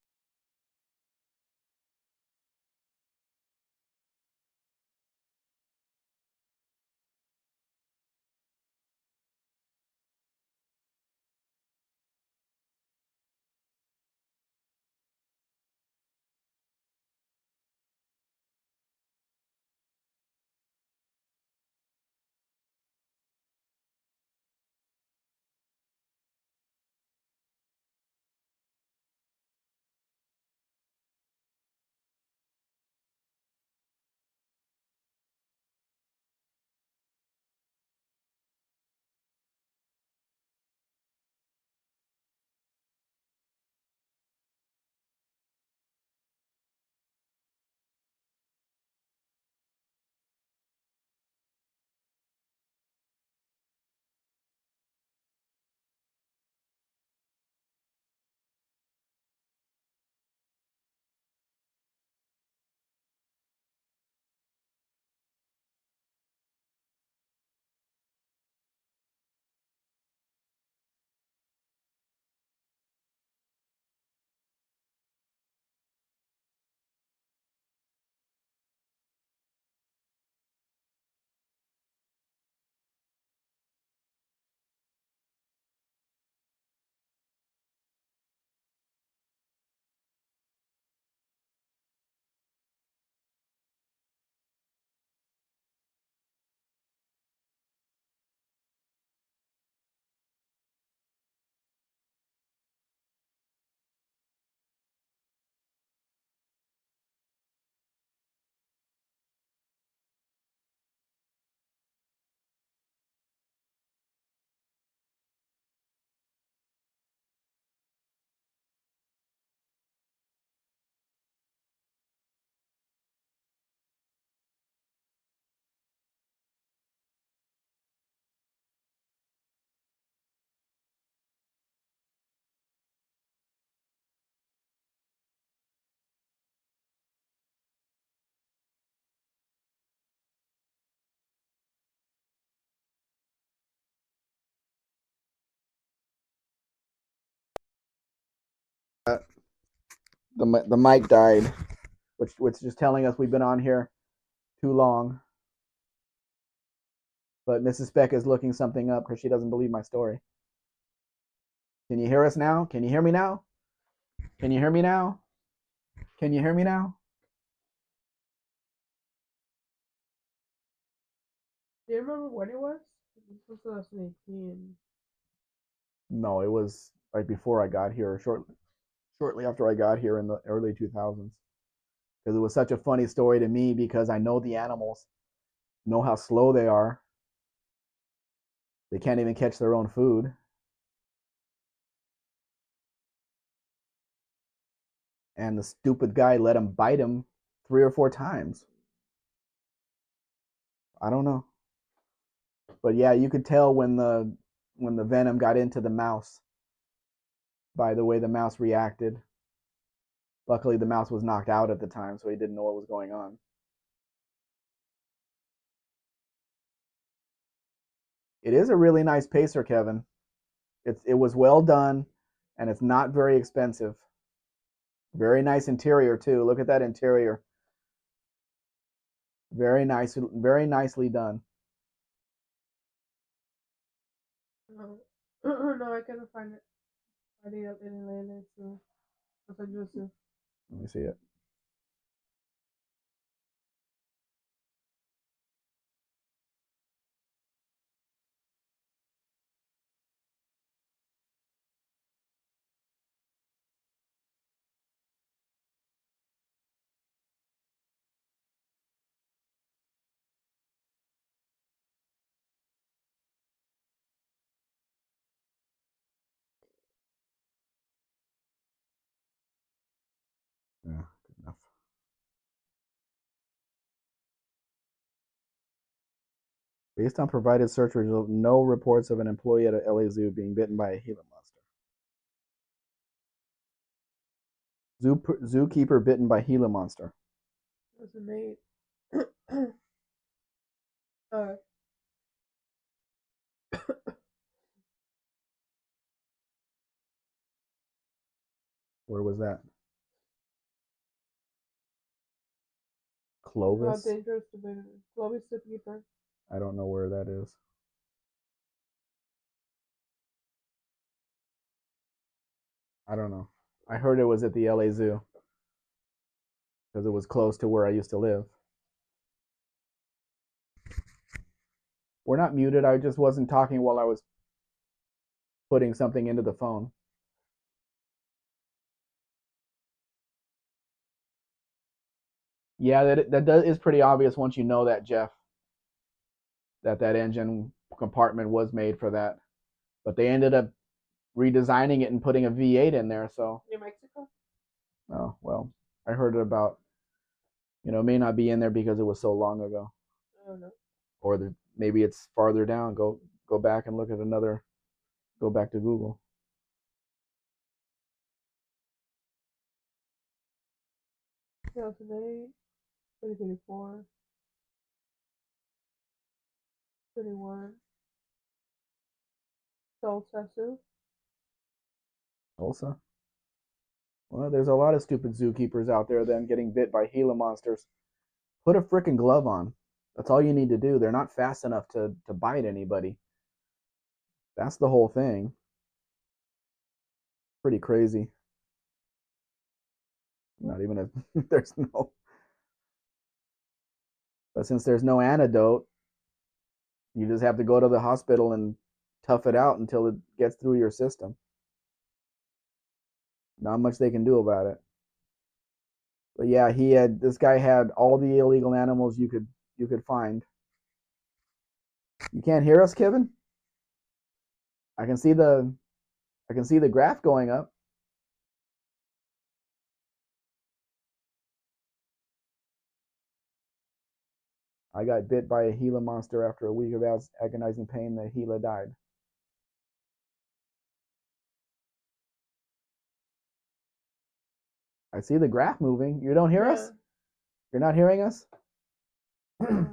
The mic died, which is telling us we've been on here too long. But Mrs. Spec is looking something up because she doesn't believe my story. Can you hear us now? Can you hear me now? Can you hear me now? Can you hear me now? Do you remember what it was? This was 2018. No, it was right before I got here, or shortly after I got here in the early 2000s. Because it was such a funny story to me because I know the animals, know how slow they are. They can't even catch their own food. And the stupid guy let him bite him 3 or 4 times. I don't know. But yeah, you could tell when the venom got into the mouse by the way the mouse reacted. Luckily, the mouse was knocked out at the time, so he didn't know what was going on. It is a really nice pacer, Kevin. It was well done, and it's not very expensive. Very nice interior too. Look at that interior. Very nice, very nicely done. No, no, I couldn't find it. I didn't land it, so I just Let me see it. Yeah, good enough. Based on provided search results, no reports of an employee at a LA zoo being bitten by a Gila monster. Zookeeper bitten by Gila monster. 2008. uh, Where was that? how Clovis? dangerous to be Chloe Zookeeper. I don't know where that is. I don't know. I heard it was at the LA Zoo because it was close to where I used to live. We're not muted. I just wasn't talking while I was putting something into the phone. Yeah, is pretty obvious once you know that, Jeff, that engine compartment was made for that. But they ended up redesigning it and putting a V8 in there. So, New Mexico? oh well, I heard it about. It may not be in there because it was so long ago, I don't know. or maybe it's farther down. Go back and look at another. Go back to Google. 2008, 2024, 21. Tulsa Zoo. Tulsa. Well, there's a lot of stupid zookeepers out there then getting bit by Gila monsters. Put a frickin' glove on. That's all you need to do. They're not fast enough to bite anybody. That's the whole thing. Pretty crazy. Not even a there's no but since there's no antidote, you just have to go to the hospital and tough it out until it gets through your system. Not much they can do about it. But yeah, this guy had all the illegal animals you could find. You can't hear us, Kevin? I can see the I can see the graph going up. I got bit by a Gila monster after a week of agonizing pain. The Gila died. I see the graph moving. You don't hear Yeah. us? You're not hearing us? Uh,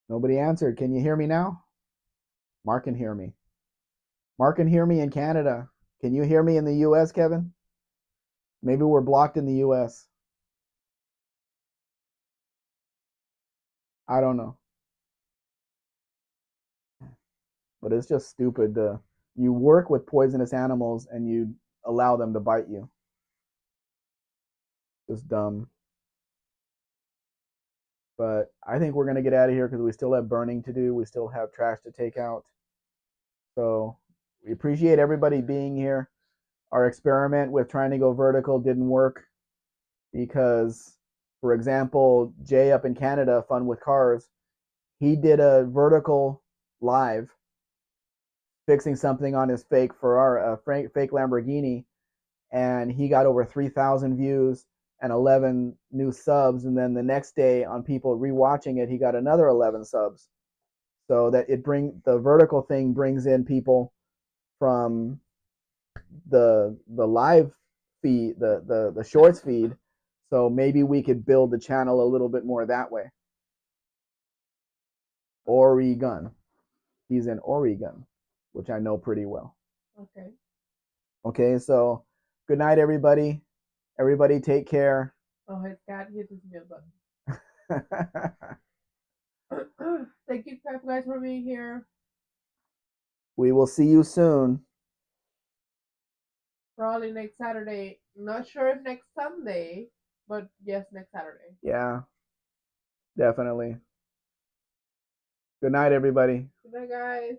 Nobody answered. Can you hear me now? Mark can hear me. Mark can hear me in Canada. Can you hear me in the US, Kevin? Maybe we're blocked in the US. I don't know. But it's just stupid to you work with poisonous animals and you allow them to bite you. Just dumb. But I think we're gonna get out of here because we still have burning to do. We still have trash to take out. So we appreciate everybody being here. Our experiment with trying to go vertical didn't work because, for example, Jay up in Canada, Fun with Cars, he did a vertical live fixing something on his fake Ferrari, fake Lamborghini, and he got over 3,000 views and 11 new subs. And then the next day, on people rewatching it, he got another 11 subs. So that the vertical thing brings in people from the live feed, the shorts feed. So maybe we could build the channel a little bit more that way. Oregon. He's in Oregon, which I know pretty well. Okay. Okay, so good night, everybody. Everybody take care. Oh, his cat hit his mute button. Thank you guys for being here. We will see you soon. Probably next Saturday. Not sure if next Sunday, but yes, next Saturday. Yeah, definitely. Good night, everybody. Good night, guys.